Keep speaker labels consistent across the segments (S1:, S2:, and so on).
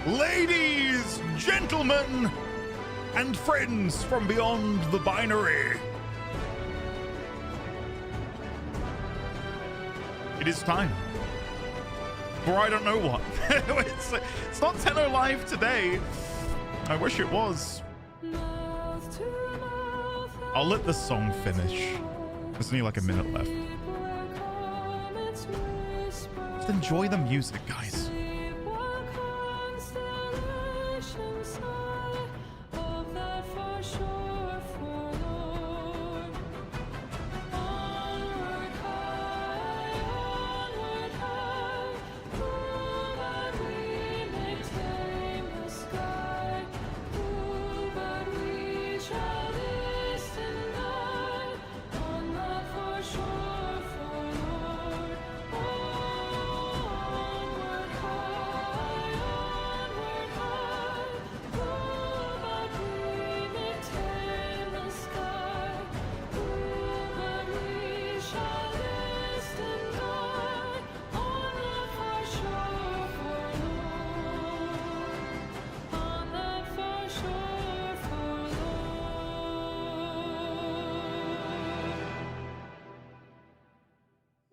S1: Ladies, gentlemen, and friends from beyond the binary. It is time for I don't know what. It's not Tenno Live today. I wish it was. I'll let the song finish. There's only like a minute left. Just enjoy the music, guys.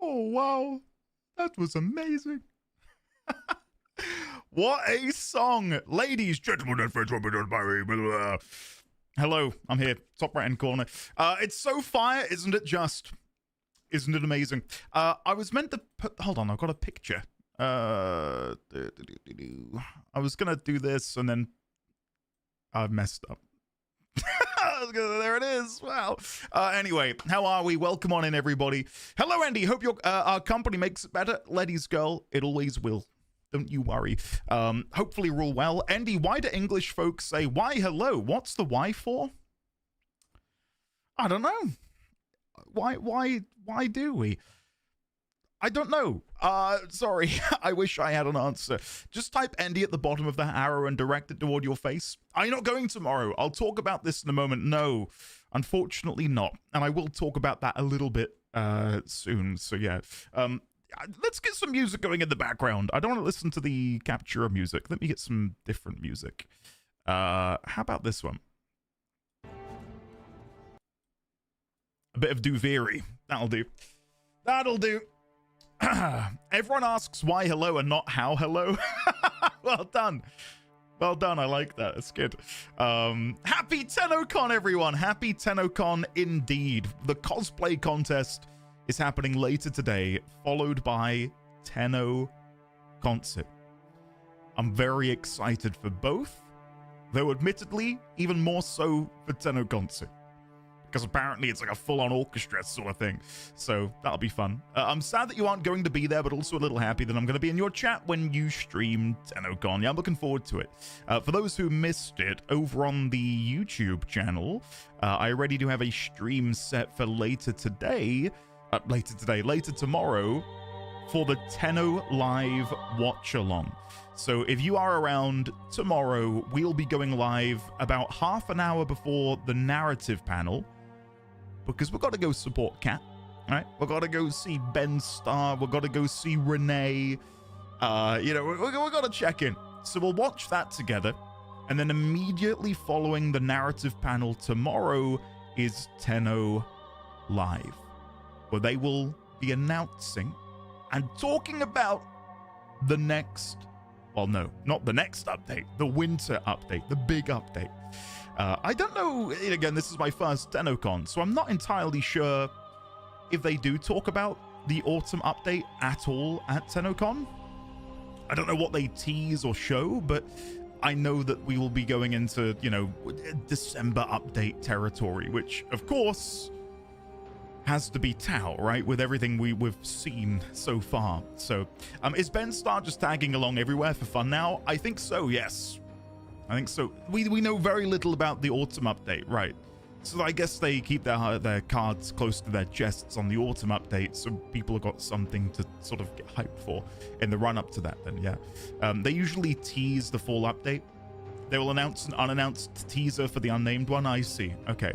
S1: Wow, that was amazing. What a song. Ladies, gentlemen, and friends, hello, I'm here, top right hand corner. It's so fire, isn't it just? Isn't it amazing? I was meant to put, hold on, I've got a picture. I was gonna do this and then I messed up. There it is. Wow. Anyway, how are we? Welcome on in, everybody. Hello, Andy. Hope your our company makes it better. Ladies, girl, it always will. Don't you worry. Hopefully you're all well. Andy, why do English folks say why hello? What's the why for? I don't know. Why do we? I don't know. Sorry. I wish I had an answer. Just type Andy at the bottom of that arrow and direct it toward your face. Are you not going tomorrow? I'll talk about this in a moment. No, unfortunately not. And I will talk about that a little bit soon. So yeah. Let's get some music going in the background. I don't want to listen to the capture music. Let me get some different music. How about this one? A bit of Duviri. That'll do. That'll do. Everyone asks why hello and not how hello. Well done. Well done. I like that. It's good. Happy TENNOCON, everyone. Happy TENNOCON indeed. The cosplay contest is happening later today, followed by Tenno concert. I'm very excited for both, though admittedly, even more so for Tenno concert. Because apparently it's like a full-on orchestra sort of thing. So that'll be fun. I'm sad that you aren't going to be there, but also a little happy that I'm going to be in your chat when you stream TENNOCON. Yeah, I'm looking forward to it. For those who missed it, over on the YouTube channel, I already do have a stream set for later tomorrow, for the Tenno Live Watch-Along. So if you are around tomorrow, we'll be going live about half an hour before the narrative panel, because we've got to go support Kat, right? We've got to go see Ben Starr. We've got to go see Renee. You know, we've got to check in. So we'll watch that together. And then immediately following the narrative panel tomorrow is Tenno Live, where they will be announcing and talking about the next, well, no, not the next update, the winter update, the big update. I don't know, again, this is my first TENNOCON, so I'm not entirely sure if they do talk about the autumn update at all at TENNOCON. I don't know what they tease or show, but I know that we will be going into, you know, December update territory, which, of course, has to be Tau, right? With everything we've seen so far. So, is Ben Starr just tagging along everywhere for fun now? I think so, yes. I think so. We know very little about the autumn update, right? So I guess they keep their cards close to their chests on the autumn update, so people have got something to sort of get hyped for in the run up to that then, yeah. They usually tease the fall update. They will announce an unannounced teaser for the unnamed one. I see. Okay.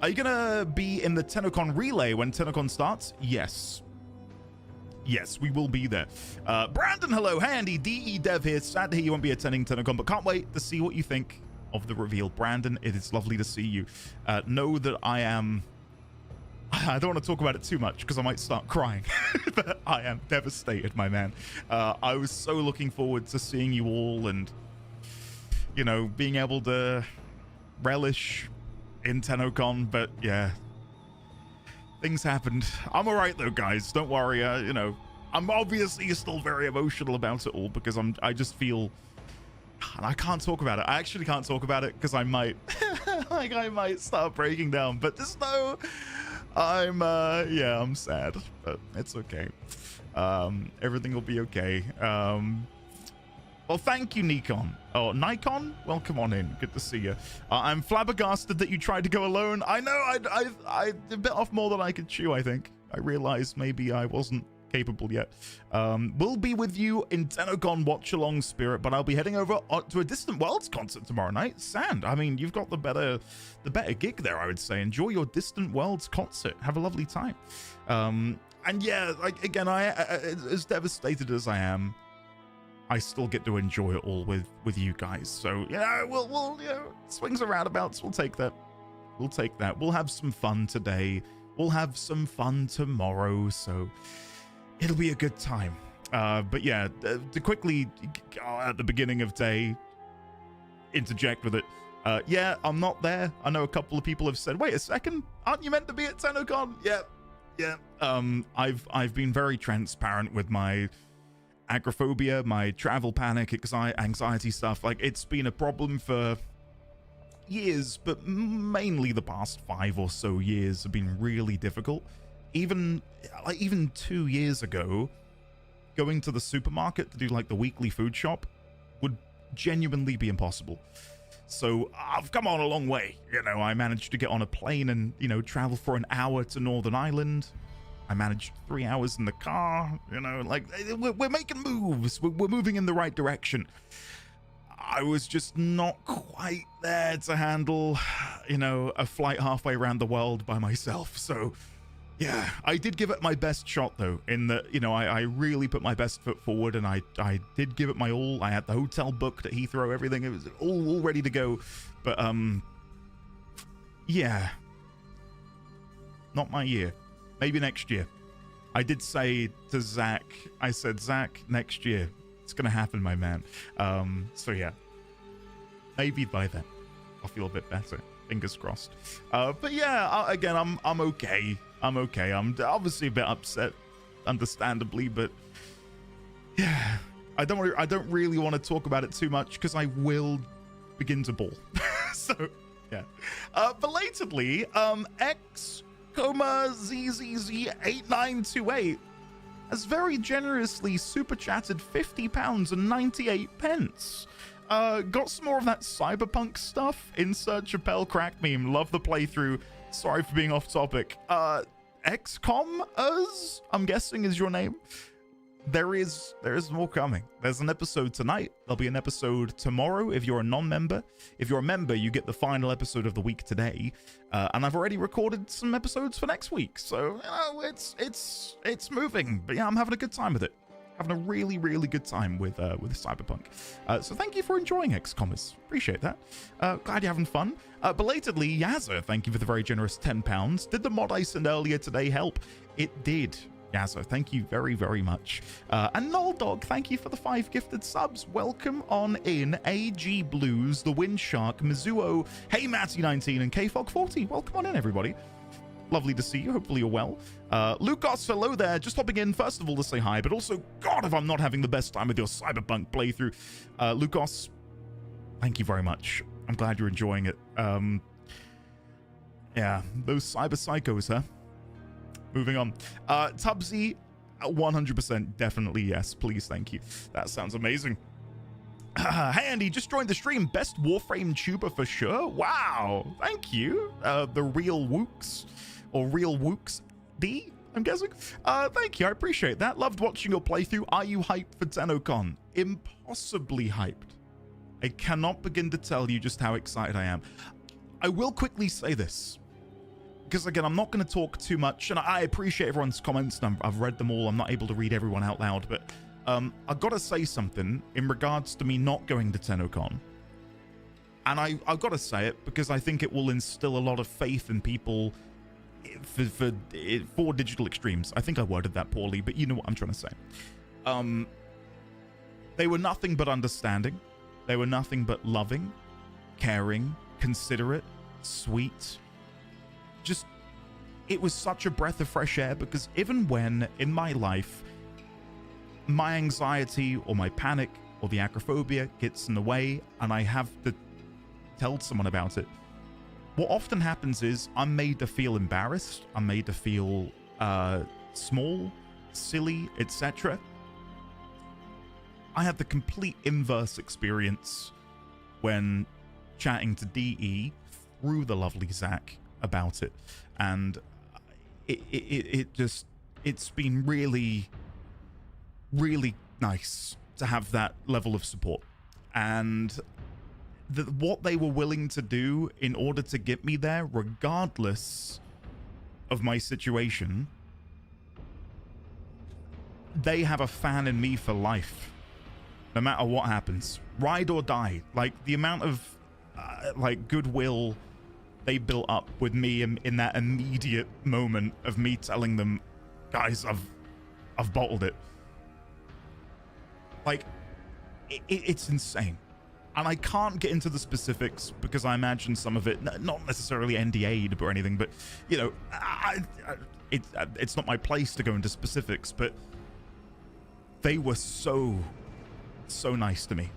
S1: Are you gonna be in the TENNOCON relay when TENNOCON starts? Yes. Yes, we will be there. Brandon, hello. Hey, Andy. DE Dev here. Sad to hear you won't be attending TENNOCON, but can't wait to see what you think of the reveal. Brandon, it is lovely to see you. Know that I don't want to talk about it too much because I might start crying, but I am devastated, my man. I was so looking forward to seeing you all and, you know, being able to relish in TENNOCON, but yeah, things happened. I'm all right though, guys. Don't worry. You know, I'm obviously still very emotional about it all because I just feel, and I can't talk about it. I actually can't talk about it because I might, like, I might start breaking down. But just know, yeah, I'm sad, but it's okay. Everything will be okay. Well, thank you, Nikon. Oh, Nikon? Welcome on in. Good to see you. I'm flabbergasted that you tried to go alone. I know I bit off more than I could chew, I think. I realized maybe I wasn't capable yet. We'll be with you in TENNOCON watch-along spirit, but I'll be heading over to a Distant Worlds concert tomorrow night. Sand, I mean, you've got the better gig there, I would say. Enjoy your Distant Worlds concert. Have a lovely time. And yeah, like, again, as devastated as I am, I still get to enjoy it all with you guys. So, yeah, we'll you know, swings and roundabouts. We'll take that. We'll take that. We'll have some fun today. We'll have some fun tomorrow. So it'll be a good time. But yeah, to quickly at the beginning of day interject with it. Yeah, I'm not there. I know a couple of people have said, wait a second, aren't you meant to be at TENNOCON? Yeah. I've been very transparent with my agoraphobia, my travel panic, anxiety stuff. Like, it's been a problem for years, but mainly the past 5 or so years have been really difficult. Even 2 years ago, going to the supermarket to do like the weekly food shop would genuinely be impossible. So I've come on a long way. You know, I managed to get on a plane and, you know, travel for an hour to Northern Ireland. I managed 3 hours in the car. You know, like, we're making moves. We're moving in the right direction. I was just not quite there to handle, you know, a flight halfway around the world by myself. So yeah, I did give it my best shot, though, in that, you know, I really put my best foot forward, and I did give it my all. I had the hotel booked at Heathrow, everything. It was all ready to go. But, yeah. Not my year. Maybe next year. I did say to Zach, I said, Zach, next year. It's going to happen, my man. So, yeah. Maybe by then I'll feel a bit better. Fingers crossed. But, yeah, again, I'm okay. I'm okay. I'm obviously a bit upset, understandably, but yeah, I don't really want to talk about it too much because I will begin to bawl. So yeah. Belatedly, XZZZ8928 has very generously super chatted £50 and 98 pence. Got some more of that cyberpunk stuff. Insert Chappelle crack meme. Love the playthrough. Sorry for being off topic. XCOM-us, I'm guessing is your name. There is more coming. There's an episode tonight. There'll be an episode tomorrow if you're a non-member. If you're a member, you get the final episode of the week today. And I've already recorded some episodes for next week. So, you know, it's moving. But yeah, I'm having a good time with it. Having a really, really good time with Cyberpunk. So thank you for enjoying XCOM-us. Appreciate that. Glad you're having fun. Belatedly, Yazza, thank you for the very generous £10. Did the mod I sent earlier today help? It did, Yazza. Thank you very, very much. And Null Dog, thank you for the 5 gifted subs. Welcome on in. AG Blues, The Wind Shark, Mizuo, Hey Matty19, and KFog40. Welcome on in, everybody. Lovely to see you. Hopefully you're well. Lucas, hello there. Just hopping in, first of all, to say hi, but also, God, if I'm not having the best time with your Cyberpunk playthrough. Lucas, thank you very much. I'm glad you're enjoying it. Yeah, those cyber psychos, huh? Moving on. Tubbsy, 100% definitely yes. Please, thank you. That sounds amazing. Hey Andy, just joined the stream. Best Warframe tuber for sure. Wow, thank you. The Real Wooks, or Real Wooks D, I'm guessing. Thank you, I appreciate that. Loved watching your playthrough. Are you hyped for TennoCon? Impossibly hyped. I cannot begin to tell you just how excited I am. I will quickly say this, because again, I'm not going to talk too much, and I appreciate everyone's comments, and I've read them all. I'm not able to read everyone out loud, but I've got to say something in regards to me not going to TennoCon. And I've got to say it because I think it will instill a lot of faith in people for digital extremes. I think I worded that poorly, but you know what I'm trying to say. They were nothing but understanding. They were nothing but loving, caring, considerate, sweet. Just, it was such a breath of fresh air because even when in my life my anxiety or my panic or the acrophobia gets in the way and I have to tell someone about it, what often happens is I'm made to feel embarrassed, I'm made to feel small, silly, etc. I had the complete inverse experience when chatting to DE through the lovely Zach about it, and it's been really nice to have that level of support, and what they were willing to do in order to get me there, regardless of my situation. They have a fan in me for life, no matter what happens, ride or die. Like the amount of like goodwill they built up with me in that immediate moment of me telling them, guys, I've bottled it. Like it's insane. And I can't get into the specifics because I imagine some of it, not necessarily NDA'd or anything, but, you know, it's not my place to go into specifics, but they were so nice to me.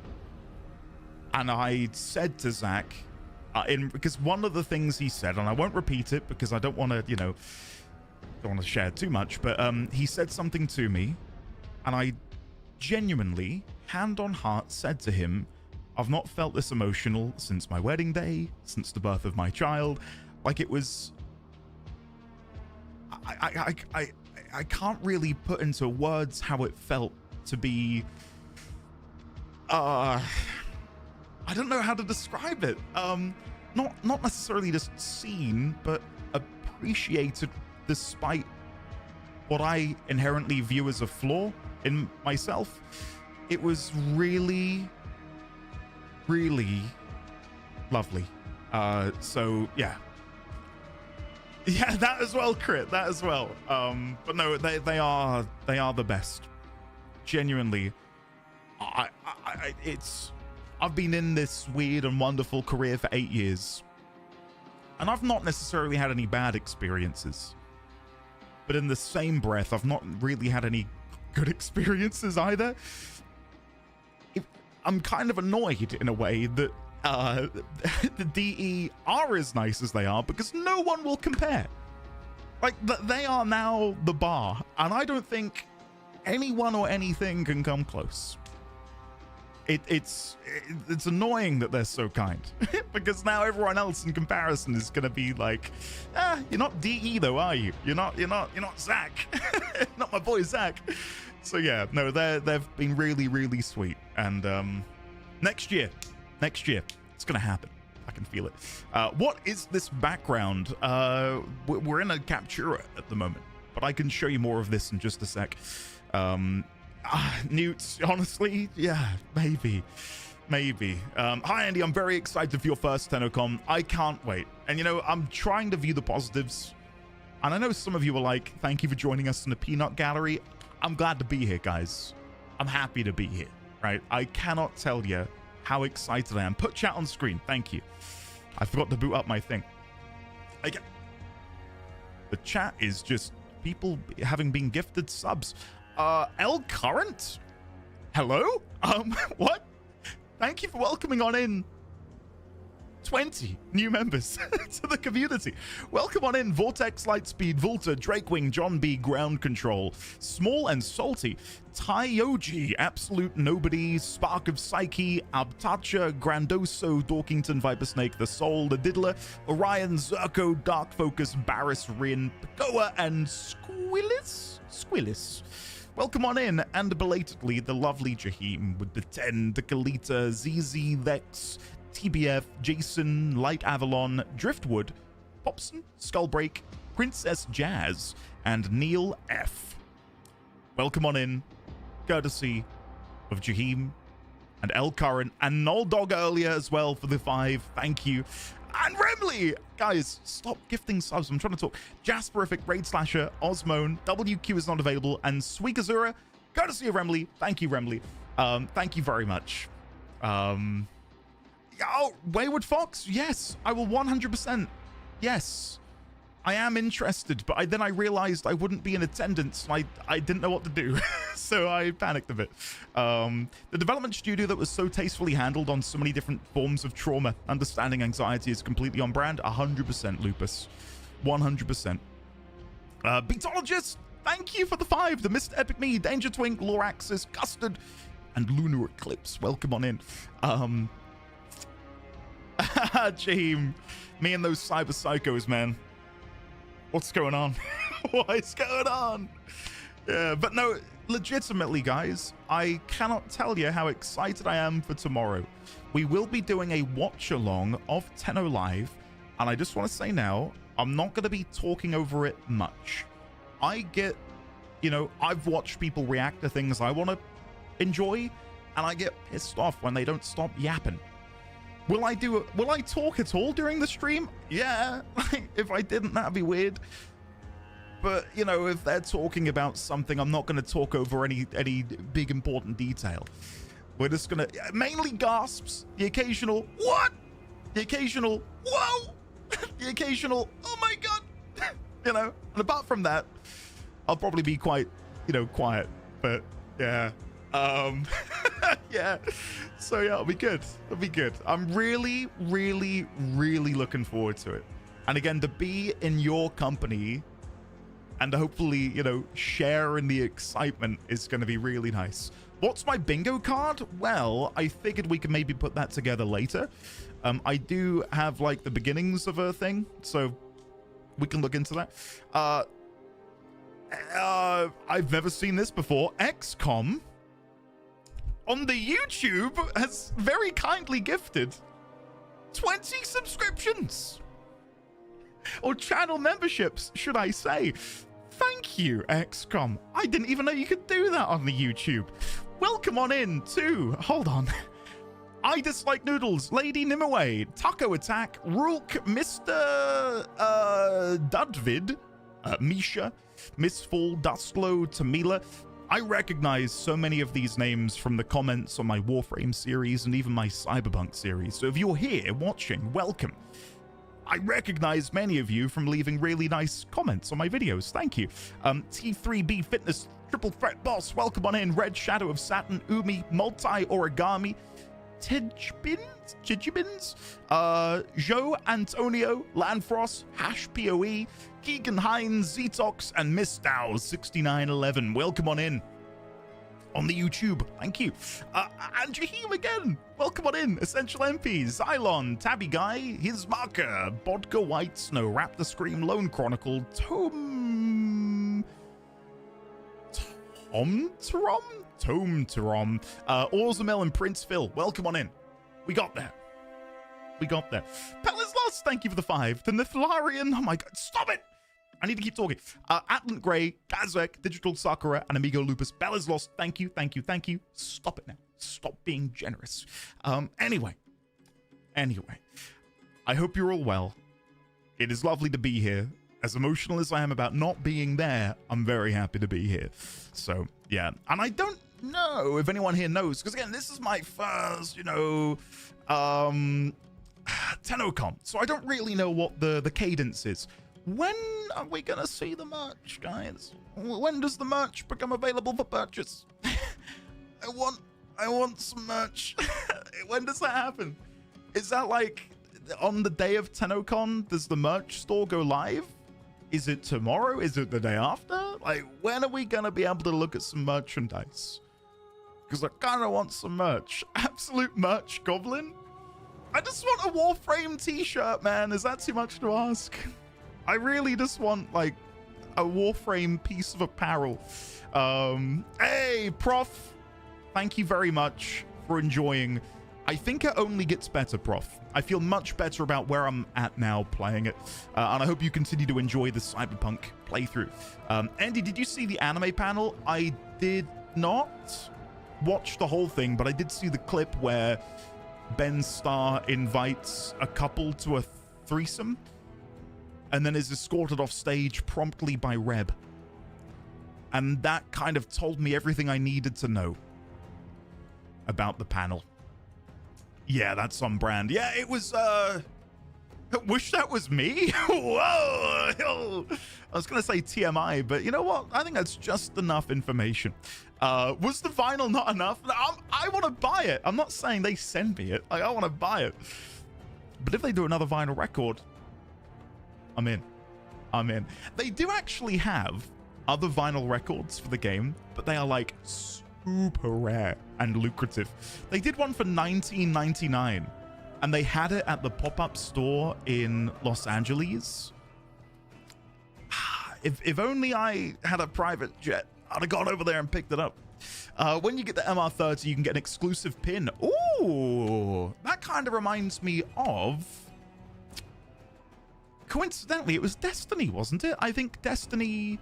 S1: And I said to Zach, because one of the things he said, and I won't repeat it because I don't want to, you know, don't want to share too much, but he said something to me, and I genuinely, hand on heart, said to him, I've not felt this emotional since my wedding day, since the birth of my child. Like, it was... I can't really put into words how it felt to be... I don't know how to describe it. Not necessarily just seen, but appreciated despite what I inherently view as a flaw in myself. It was really, really lovely. So yeah, that as well, Crit, that as well. But no, they are the best. Genuinely, I've been in this weird and wonderful career for 8 years, and I've not necessarily had any bad experiences. But in the same breath, I've not really had any good experiences either. I'm kind of annoyed in a way that the DE are as nice as they are, because no one will compare. Like, they are now the bar, and I don't think anyone or anything can come close. It's annoying that they're so kind, because now everyone else in comparison is gonna be like, you're not DE though, are you? You're not Zach. Not my boy Zach. So yeah, no, they've been really, really sweet. And next year, it's gonna happen. I can feel it. What is this background? We're in a captura at the moment, but I can show you more of this in just a sec. Newt, honestly, yeah, maybe. Hi Andy, I'm very excited for your first TennoCon. I can't wait. And you know, I'm trying to view the positives, and I know some of you are like, thank you for joining us in the peanut gallery. I'm glad to be here, guys. I'm happy to be here, right? I cannot tell you how excited I am. Put chat on screen, thank you. I forgot to boot up my thing. The chat is just people having been gifted subs. L Current? Hello? What? Thank you for welcoming on in 20 new members to the community. Welcome on in Vortex, Lightspeed, Volta, Drakewing, John B, Ground Control, Small and Salty, Tyoji, Absolute Nobody, Spark of Psyche, Abtacha, Grandoso, Dorkington, Vipersnake, The Soul, The Diddler, Orion, Zerko, Dark Focus, Barris, Rin, Pagoa, and Squillis. Welcome on in, and belatedly, the lovely Jaheim with the 10, the Kalita, ZZ, Vex, TBF, Jason, Light Avalon, Driftwood, Popson, Skullbreak, Princess Jazz, and Neil F. Welcome on in, courtesy of Jaheim and El Current, and Null Dog earlier as well for the 5. Thank you. And Remley! Guys, stop gifting subs. I'm trying to talk. Jasperific, Raid Slasher, Osmone, WQ is not available, and Sweekazura, courtesy of Remley. Thank you, Remley. Thank you very much. Oh, Wayward Fox? Yes, I will 100%. Yes, I am interested, but then I realized I wouldn't be in attendance. I didn't know what to do, so I panicked a bit. The development studio that was so tastefully handled on so many different forms of trauma, understanding anxiety is completely on brand. 100%, Lupus. 100%. Beatologist, thank you for the 5. The Mr. Epic Me, Danger Twink, Loraxis, Custard, and Lunar Eclipse. Welcome on in. Jaheim, me and those cyber psychos, man. What's going on? What is going on? Yeah, but no, legitimately, guys, I cannot tell you how excited I am for tomorrow. We will be doing a watch along of Tenno Live, and I just want to say now, I'm not going to be talking over it much. I get, you know, I've watched people react to things I want to enjoy, and I get pissed off when they don't stop yapping. Will I talk at all during the stream? Yeah, if I didn't, that'd be weird. But, you know, if they're talking about something, I'm not going to talk over any big important detail. We're just going to, mainly gasps, the occasional, what? The occasional, whoa! The occasional, oh my God! You know, and apart from that, I'll probably be quite, you know, quiet. But, yeah. Yeah, so yeah, it'll be good. I'm really looking forward to it, and again, to be in your company and hopefully, you know, share in the excitement is going to be really nice. What's my bingo card? Well, I figured we could maybe put that together later. I do have like the beginnings of a thing, so we can look into that. I've never seen this before. XCOM on the YouTube has very kindly gifted 20 subscriptions, or channel memberships, should I say. Thank you, XCOM. I didn't even know you could do that on the YouTube. Welcome on in to, hold on. I Dislike Noodles, Lady Nimue, Taco Attack, Rook, Mr. Dudvid, Misha, Mistfall, Dustlow, Tamila. I recognize so many of these names from the comments on my Warframe series and even my Cyberpunk series. So if you're here watching, welcome. I recognize many of you from leaving really nice comments on my videos. Thank you. T3B Fitness, Triple Threat Boss, welcome on in. Red Shadow of Saturn, Umi, Multi Origami, Tidjibins, Joe Antonio, Landfrost, Hash PoE, Keegan Hines, Zetox, and Miss Dow 6911. Welcome on in on the YouTube. Thank you. And Jaheim again. Welcome on in. Essential MPs, Xylon, Tabby Guy, His Marker, Bodka White Snow, Raptor Scream, Lone Chronicle, Tome Terom, Orzamel, and Prince Phil. Welcome on in. We got there. Pella's Lost, thank you for the 5. The Nithlarian, oh my god, stop it! I need to keep talking. Atlant Grey, Kazek, Digital Sakura, and Amigo Lupus. Bella's Lost, thank you. Stop it now. Stop being generous. Anyway. I hope you're all well. It is lovely to be here. As emotional as I am about not being there, I'm very happy to be here. So, yeah. And I don't know if anyone here knows, because again, this is my first, TennoCon. So I don't really know what the cadence is. When are we going to see the merch, guys? When does the merch become available for purchase? I want some merch. When does that happen? Is that like on the day of TennoCon? Does the merch store go live? Is it tomorrow? Is it the day after? Like, when are we going to be able to look at some merchandise? Because I kind of want some merch. Absolute merch, Goblin? I just want a Warframe t-shirt, man. Is that too much to ask? I really just want, like, a Warframe piece of apparel. Hey, Prof. Thank you very much for enjoying. I think it only gets better, Prof. I feel much better about where I'm at now playing it. And I hope you continue to enjoy the Cyberpunk playthrough. Andy, did you see the anime panel? I did not watch the whole thing, but I did see the clip where Ben Starr invites a couple to a threesome and then is escorted off stage promptly by Reb. And that kind of told me everything I needed to know about the panel. Yeah, that's on brand. Yeah, it was, I wish that was me. Whoa! I was going to say TMI, but you know what? I think that's just enough information. Was the vinyl not enough? I want to buy it. I'm not saying they send me it. Like, I want to buy it. But if they do another vinyl record, I'm in. They do actually have other vinyl records for the game, but they are like super rare and lucrative. They did one for $19.99 and they had it at the pop-up store in Los Angeles. If only I had a private jet, I'd have gone over there and picked it up. When you get the MR30, you can get an exclusive pin. Ooh, that kind of reminds me of, coincidentally, it was Destiny, wasn't it? I think Destiny,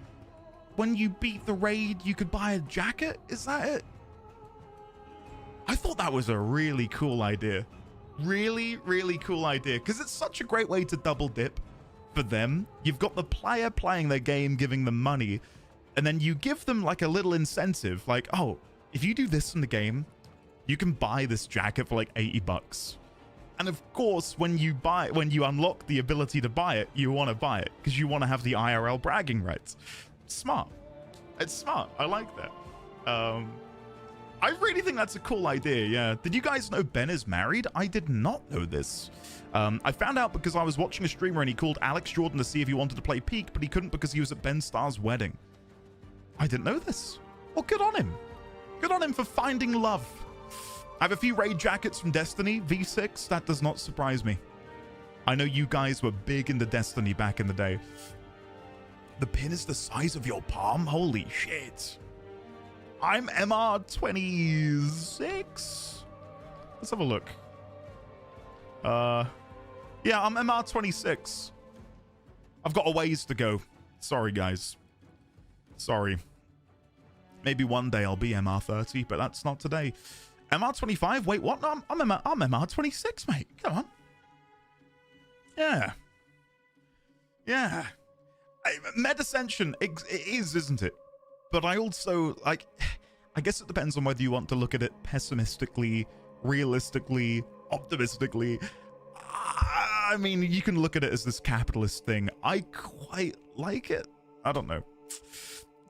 S1: when you beat the raid, you could buy a jacket. Is that it? I thought that was a really cool idea. Really, really cool idea. Because it's such a great way to double dip for them. You've got the player playing their game, giving them money. And then you give them like a little incentive. Like, oh, if you do this in the game, you can buy this jacket for like $80. And of course, when you unlock the ability to buy it, you want to buy it because you want to have the IRL bragging rights. Smart. It's smart. I like that. I really think that's a cool idea. Yeah. Did you guys know Ben is married? I did not know this. I found out because I was watching a streamer and he called Alex Jordan to see if he wanted to play Peak, but he couldn't because he was at Ben Starr's wedding. I didn't know this. Well, good on him. Good on him for finding love. I have a few raid jackets from Destiny V6. That does not surprise me. I know you guys were big into Destiny back in the day. The pin is the size of your palm? Holy shit. I'm MR26. Let's have a look. Yeah, I'm MR26. I've got a ways to go. Sorry, guys. Sorry. Maybe one day I'll be MR30, but that's not today. MR25? Wait, what? No, I'm MR26, mate. Come on. Yeah. Yeah. Med Ascension, it is, isn't it? But I also, like, I guess it depends on whether you want to look at it pessimistically, realistically, optimistically. I mean, you can look at it as this capitalist thing. I quite like it. I don't know.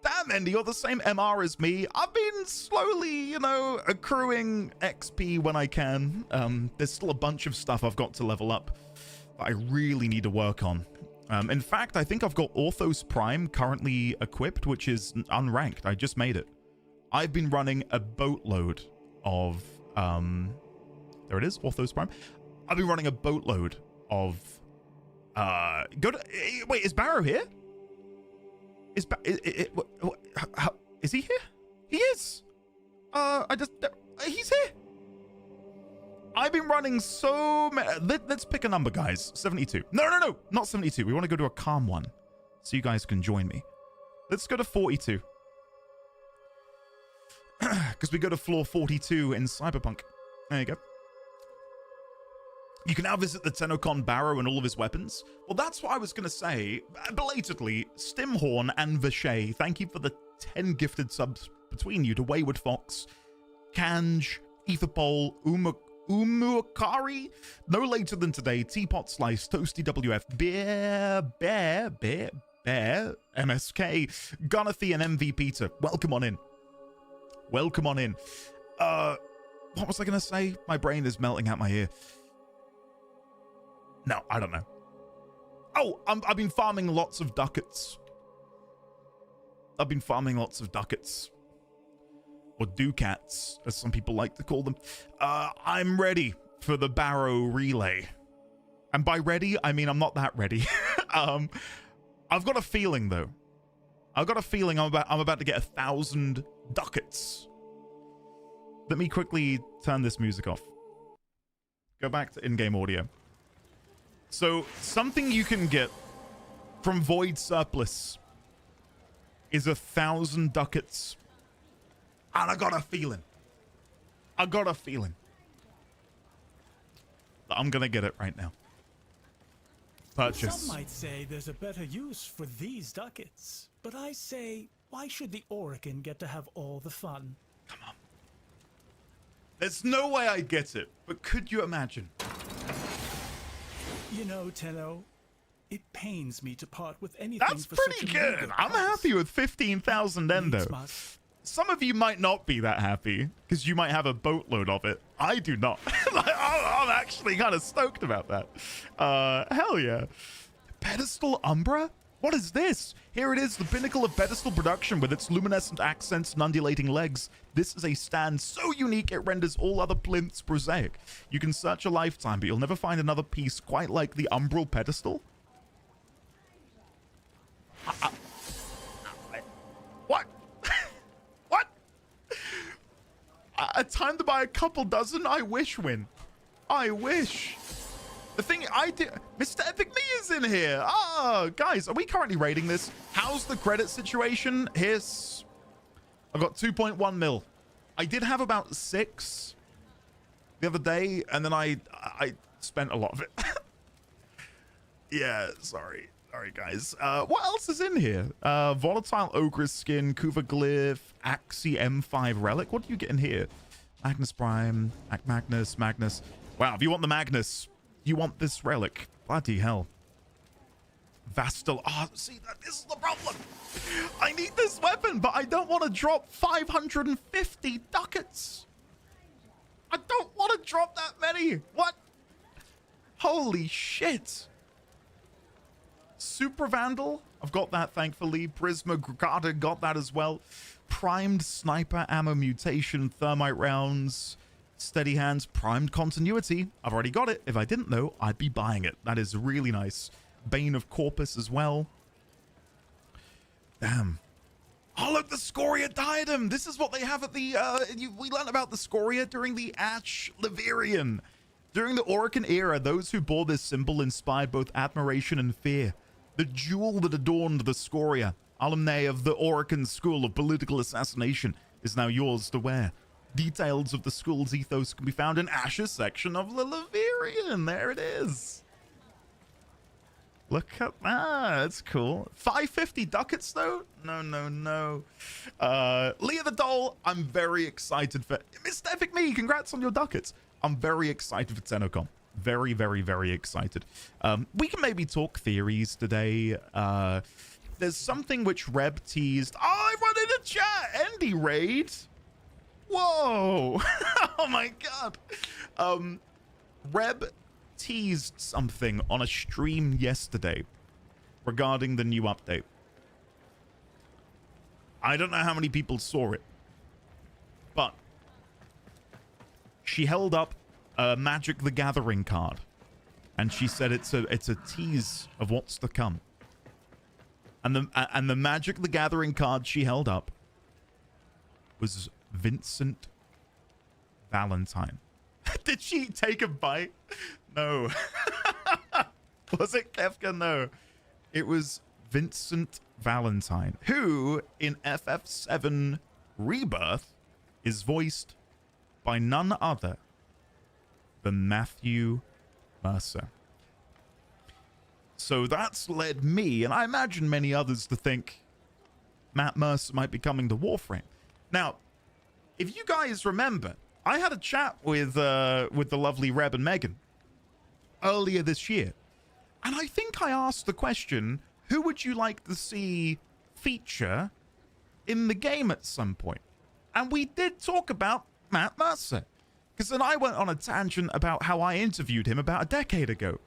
S1: Damn, Andy, you're the same MR as me. I've been slowly, you know, accruing XP when I can. There's still a bunch of stuff I've got to level up that I really need to work on. In fact, I think I've got Orthos Prime currently equipped, which is unranked. I just made it. I've been running a boatload of... there it is, Orthos Prime. I've been running a boatload of... wait, is Baro here? Is he here? He is! He's here! I've been running so many... Let's pick a number, guys. 72. No, not 72. We want to go to a calm one, so you guys can join me. Let's go to 42. Because we go to floor 42 in Cyberpunk. There you go. You can now visit the TENNOCON Baro and all of his weapons. Well, that's what I was going to say. Belatedly, Stimhorn and Vishay, thank you for the 10 gifted subs between you to Wayward Fox, Kanj, Etherpole, Umuakari, no later than today, Teapot Slice, Toasty WF, Bear, MSK, Gunathy, and MV Peter. Welcome on in. Welcome on in. What was I going to say? My brain is melting out my ear. No, I don't know. Oh, I've been farming lots of ducats. I've been farming lots of ducats. Or ducats, as some people like to call them. I'm ready for the Baro relay. And by ready, I mean I'm not that ready. I've got a feeling, though. I've got a feeling I'm about to get 1,000 ducats. Let me quickly turn this music off. Go back to in-game audio. So, something you can get from Void Surplus is 1,000 ducats. And I got a feeling that I'm gonna get it right now. Purchase.
S2: Some might say there's a better use for these ducats, but I say, why should the Orokin get to have all the fun?
S1: Come on. There's no way I get it, but could you imagine?
S2: You know, Tenno, it pains me to part with anything.
S1: That's
S2: for
S1: pretty
S2: such a
S1: good. I'm happy with 15,000 endo. Some of you might not be that happy because you might have a boatload of it. I do not. I'm actually kind of stoked about that. Hell yeah. Pedestal Umbra? What is this? Here it is, the pinnacle of pedestal production with its luminescent accents and undulating legs. This is a stand so unique it renders all other plinths prosaic. You can search a lifetime, but you'll never find another piece quite like the umbral pedestal. What? What? Time to buy a couple dozen? I wish, Win. I wish. The thing I did, Mr. Epic Me is in here. Ah, guys, are we currently rating this? How's the credit situation? Here's, I've got 2.1 mil. I did have about 6 the other day, and then I spent a lot of it. Yeah, sorry, guys. What else is in here? Volatile Ogre's Skin, Kuva Glyph, Axie M5 Relic. What do you get in here? Magnus Prime, Magnus. Wow, if you want the Magnus, you want this relic. Bloody hell. Vastal. Oh, see, this is the problem. I need this weapon, but I don't want to drop 550 ducats. I don't want to drop that many. What? Holy shit. Super Vandal. I've got that, thankfully. Prisma Grugata got that as well. primed sniper ammo mutation, thermite rounds, steady hands, primed continuity. I've already got it. If I didn't know, I'd be buying it. That is really nice. Bane of Corpus as well. Damn. Oh, look, the Scoria Diadem. This is what they have at the, we learned about the Scoria during the Ash Leverian. During the Orokin era, those who bore this symbol inspired both admiration and fear. The jewel that adorned the Scoria, alumni of the Orokin school of political assassination, is now yours to wear. Details of the school's ethos can be found in Ash's section of the Leverian. There it is. Look at that. That's cool. 550 ducats, though? No, no, no. Leah the Doll, I'm very excited for... Mr. Epic Me, congrats on your ducats. I'm very excited for TENNOCON. Very, very, very excited. We can maybe talk theories today. There's something which Reb teased. Oh, I run in a chat. Andy Raid. Whoa. Oh, my God. Reb teased something on a stream yesterday regarding the new update. I don't know how many people saw it, but she held up a Magic the Gathering card and she said it's a tease of what's to come. And the Magic the Gathering card she held up was Vincent Valentine. Did she take a bite? No. Was it Kefka? No. It was Vincent Valentine, who in FF7 Rebirth is voiced by none other than Matthew Mercer. So that's led me, and I imagine many others, to think Matt Mercer might be coming to Warframe. Now, if you guys remember, I had a chat with the lovely Reb and Megan earlier this year, and I think I asked the question, who would you like to see feature in the game at some point? And we did talk about Matt Mercer, because then I went on a tangent about how I interviewed him about a decade ago.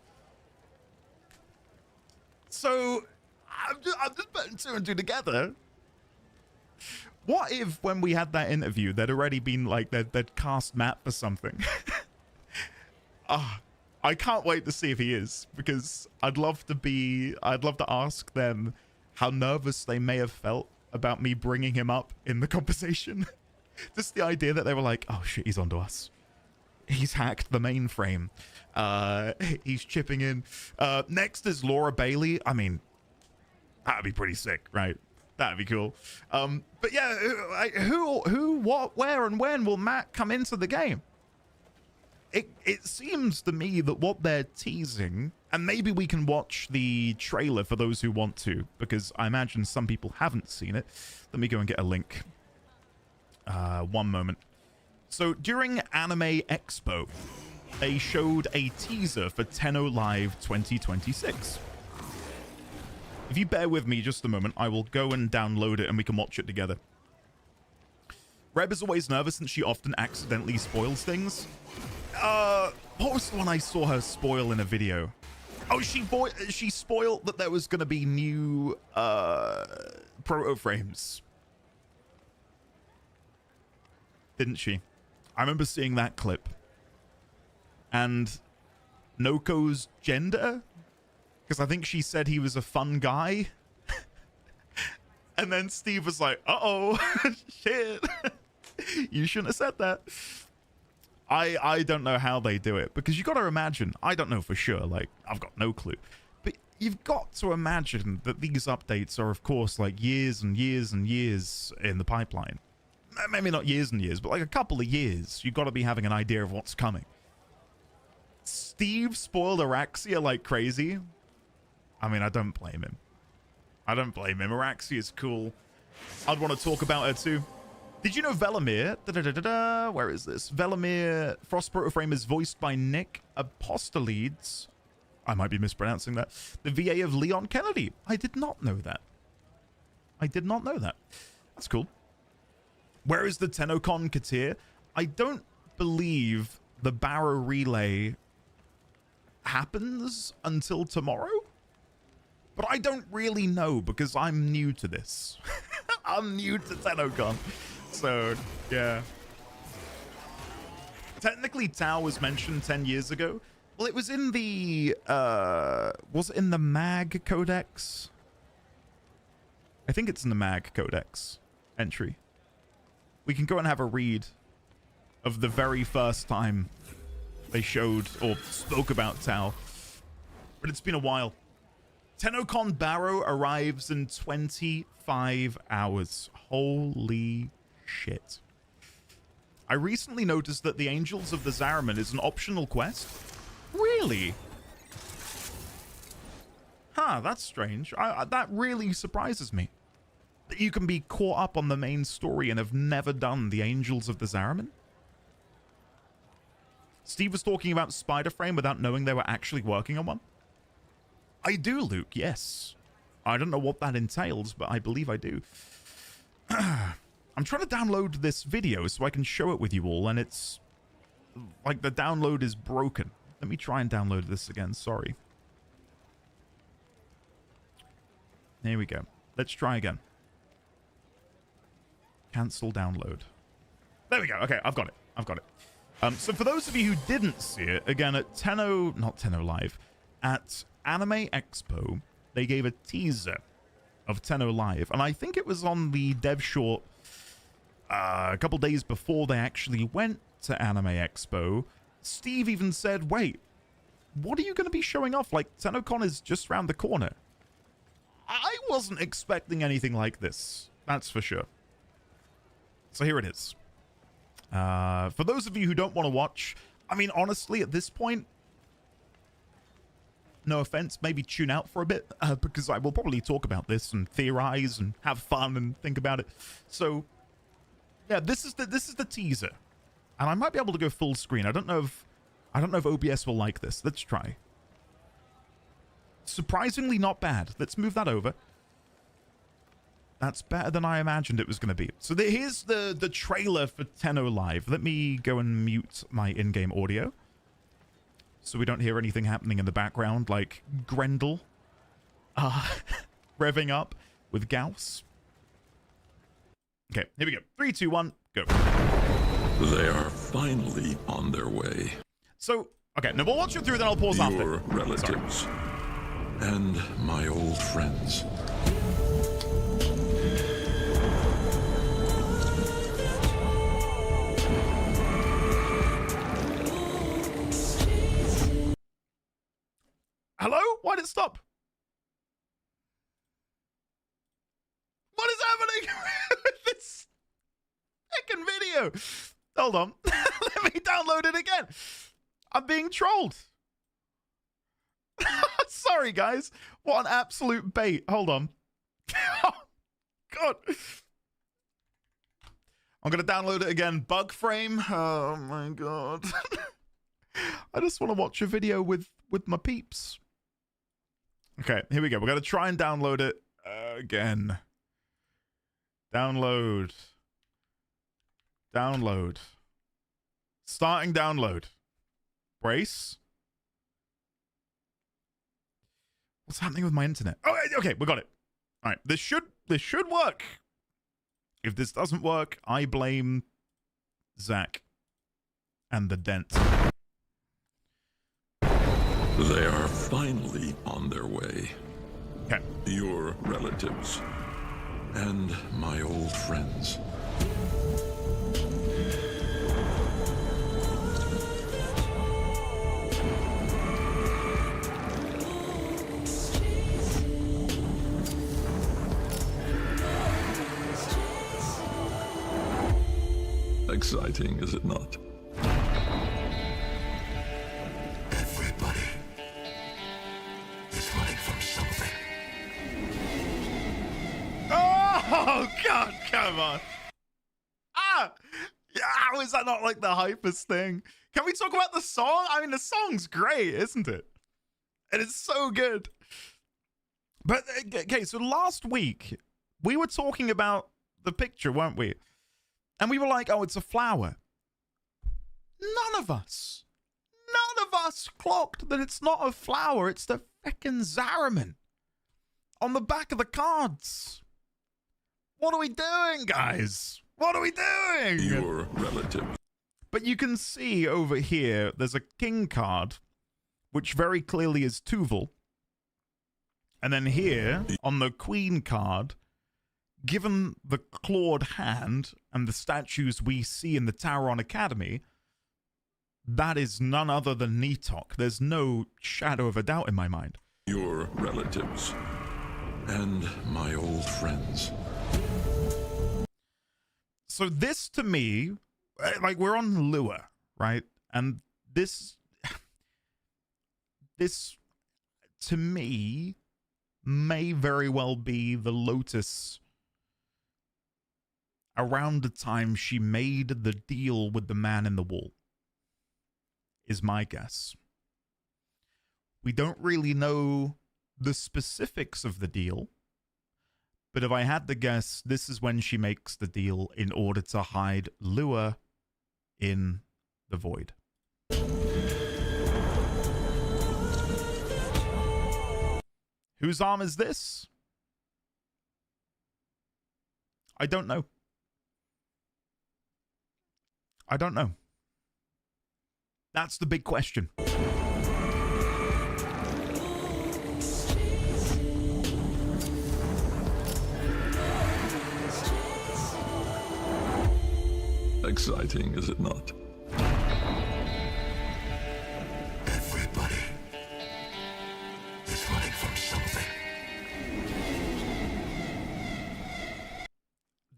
S1: So I'm just putting two and two together. What if when we had that interview, there'd already been like, they'd cast Matt for something? I can't wait to see if he is, because I'd love to ask them how nervous they may have felt about me bringing him up in the conversation. Just the idea that they were like, oh shit, he's onto us. He's hacked the mainframe. He's chipping in. Next is Laura Bailey. I mean, that'd be pretty sick, right? That'd be cool. But yeah, who, what, where, and when will Matt come into the game? It seems to me that what they're teasing, and maybe we can watch the trailer for those who want to, because I imagine some people haven't seen it. Let me go and get a link. One moment. So during Anime Expo, they showed a teaser for Tenno Live 2026. If you bear with me just a moment, I will go and download it and we can watch it together. Reb is always nervous and she often accidentally spoils things. What was the one I saw her spoil in a video? Oh, she spoiled that there was going to be new proto frames. Didn't she? I remember seeing that clip. And Noko's gender? Because I think she said he was a fun guy. And then Steve was like, uh-oh, shit. You shouldn't have said that. I don't know how they do it, because you got to imagine, I don't know for sure, like, I've got no clue. But you've got to imagine that these updates are, of course, like years and years and years in the pipeline. Maybe not years and years, but like a couple of years. You've got to be having an idea of what's coming. Steve spoiled Araxia like crazy. I mean, I don't blame him. I don't blame him. Araxia is cool. I'd want to talk about her too. Did you know Velimir? Where is this? Velimir Frost Protoframe is voiced by Nick Apostolides. I might be mispronouncing that. The VA of Leon Kennedy. I did not know that. I did not know that. That's cool. Where is the TENNOCON Ki'Teer? I don't believe the Baro relay happens until tomorrow. But I don't really know because I'm new to this. I'm new to TennoCon. So, yeah. Technically, Tau was mentioned 10 years ago. Well, it was in the, was it in the MAG Codex? I think it's in the MAG Codex entry. We can go and have a read of the very first time they showed or spoke about Tau. But it's been a while. TennoCon Baro arrives in 25 hours. Holy shit. I recently noticed that the Angels of the Zariman is an optional quest. Really? Huh, that's strange. That really surprises me. That you can be caught up on the main story and have never done the Angels of the Zariman? Steve was talking about Spider-Frame without knowing they were actually working on one? I do, Luke, yes. I don't know what that entails, but I believe I do. I'm trying to download this video so I can show it with you all, and it's like the download is broken. Let me try and download this again. Sorry. There we go. Let's try again. Cancel download. There we go. Okay, I've got it. I've got it. So for those of you who didn't see it, again, at not Tenno Live, at Anime Expo, they gave a teaser of Tenno Live, and I think it was on the dev short a couple days before they actually went to Anime Expo. Steve even said, wait, what are you going to be showing off? Like, TennoCon is just around the corner. I wasn't expecting anything like this, that's for sure. So here it is. For those of you who don't want to watch, I mean, honestly, at this point, no offense, maybe tune out for a bit, because I will probably talk about this and theorize and have fun and think about it. So, yeah, this is the teaser, and I might be able to go full screen. I don't know if OBS will like this. Let's try. Surprisingly not bad. Let's move that over. That's better than I imagined it was going to be. So here's the trailer for Tenno Live. Let me go and mute my in-game audio so we don't hear anything happening in the background, like Grendel revving up with Gauss. Okay, here we go. 3, 2, 1, go.
S3: They are finally on their way.
S1: So, okay, now we'll watch it through, then I'll pause after.
S3: Your relatives and my old friends.
S1: Hello? Why did it stop? What is happening with this second video? Hold on. Let me download it again. I'm being trolled. Sorry, guys. What an absolute bait. Hold on. Oh, God. I'm going to download it again. Bug frame. Oh, my God. I just want to watch a video with my peeps. Okay, here we go. We're going to try and download it again. Download. Download. Starting download. Brace. What's happening with my internet? Oh, okay, we got it. All right, this should work. If this doesn't work, I blame Zach and the dent.
S3: They are finally on their way.
S1: Okay.
S3: Your relatives and my old friends. Exciting, is it not?
S4: Everybody is running from something.
S1: Oh, God, come on. Ah! Yeah, how is that not like the hypest thing? Can we talk about the song? I mean, the song's great, isn't it? And it's so good. But, okay, so last week, we were talking about the picture, weren't we? And we were like, oh, it's a flower. None of us clocked that it's not a flower. It's the frickin' Zariman on the back of the cards. What are we doing, guys? What are we doing?
S3: Your relatives.
S1: But you can see over here, there's a king card, which very clearly is Tuval. And then here, on the queen card, given the clawed hand and the statues we see in the Tauron Academy, that is none other than Nitok. There's no shadow of a doubt in my mind.
S3: Your relatives. And my old friends.
S1: So this, to me, like, we're on Lua, right? And this, to me, may very well be the Lotus around the time she made the deal with the man in the wall, is my guess. We don't really know the specifics of the deal, but if I had to guess, this is when she makes the deal in order to hide Lua in the void. Whose arm is this? I don't know. I don't know. That's the big question.
S3: Exciting, is it not?
S4: Everybody is running from something.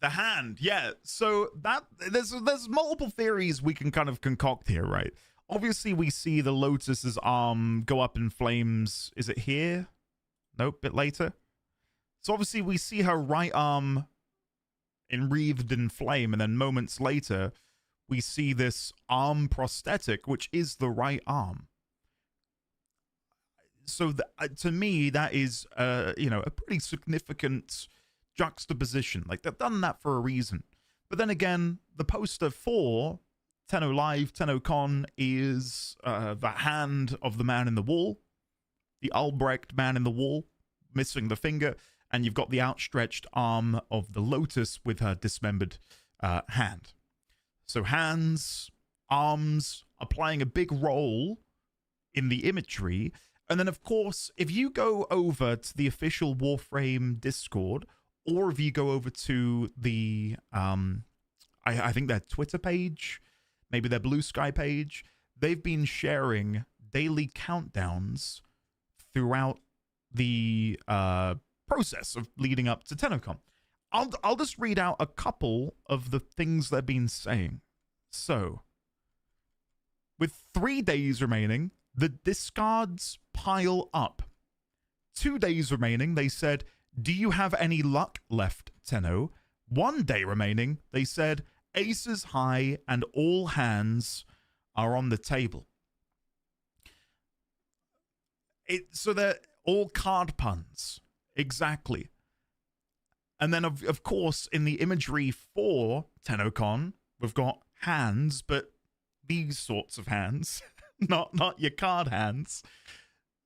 S1: The hand, yeah. So that there's multiple theories we can kind of concoct here, right? Obviously, we see the Lotus's arm go up in flames. Is it here? Nope, bit later. So obviously, we see her right arm enwreathed in flame, and then moments later, we see this arm prosthetic, which is the right arm. So to me, that is, you know, a pretty significant juxtaposition. Like, they've done that for a reason. But then again, the poster for Tenno Live, TENNOCON is the hand of the man in the wall, the Albrecht man in the wall, missing the finger, and you've got the outstretched arm of the Lotus with her dismembered hand. So hands, arms are playing a big role in the imagery. And then, of course, if you go over to the official Warframe Discord, or if you go over to the, I think their Twitter page, maybe their Blue Sky page, they've been sharing daily countdowns throughout the process of leading up to TENNOCON. I'll just read out a couple of the things they've been saying. So, with 3 days remaining, the discards pile up. 2 days remaining, they said, do you have any luck left, Tenno? 1 day remaining, they said, aces high and all hands are on the table. So they're all card puns. Exactly. And then, of course, in the imagery for TENNOCON, we've got hands, but these sorts of hands, not your card hands.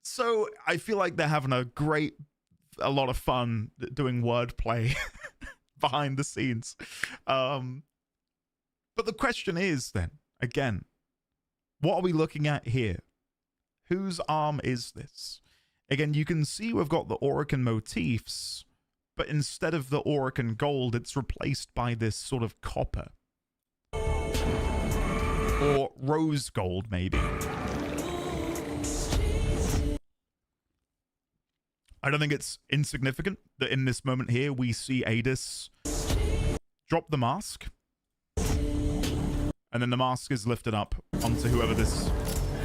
S1: So I feel like they're having a lot of fun doing wordplay behind the scenes. But the question is then, again, what are we looking at here? Whose arm is this? Again, you can see we've got the Orokin motifs, but instead of the Orokin gold, it's replaced by this sort of copper. Or rose gold, maybe. I don't think it's insignificant that in this moment here, we see Adis drop the mask. And then the mask is lifted up onto whoever this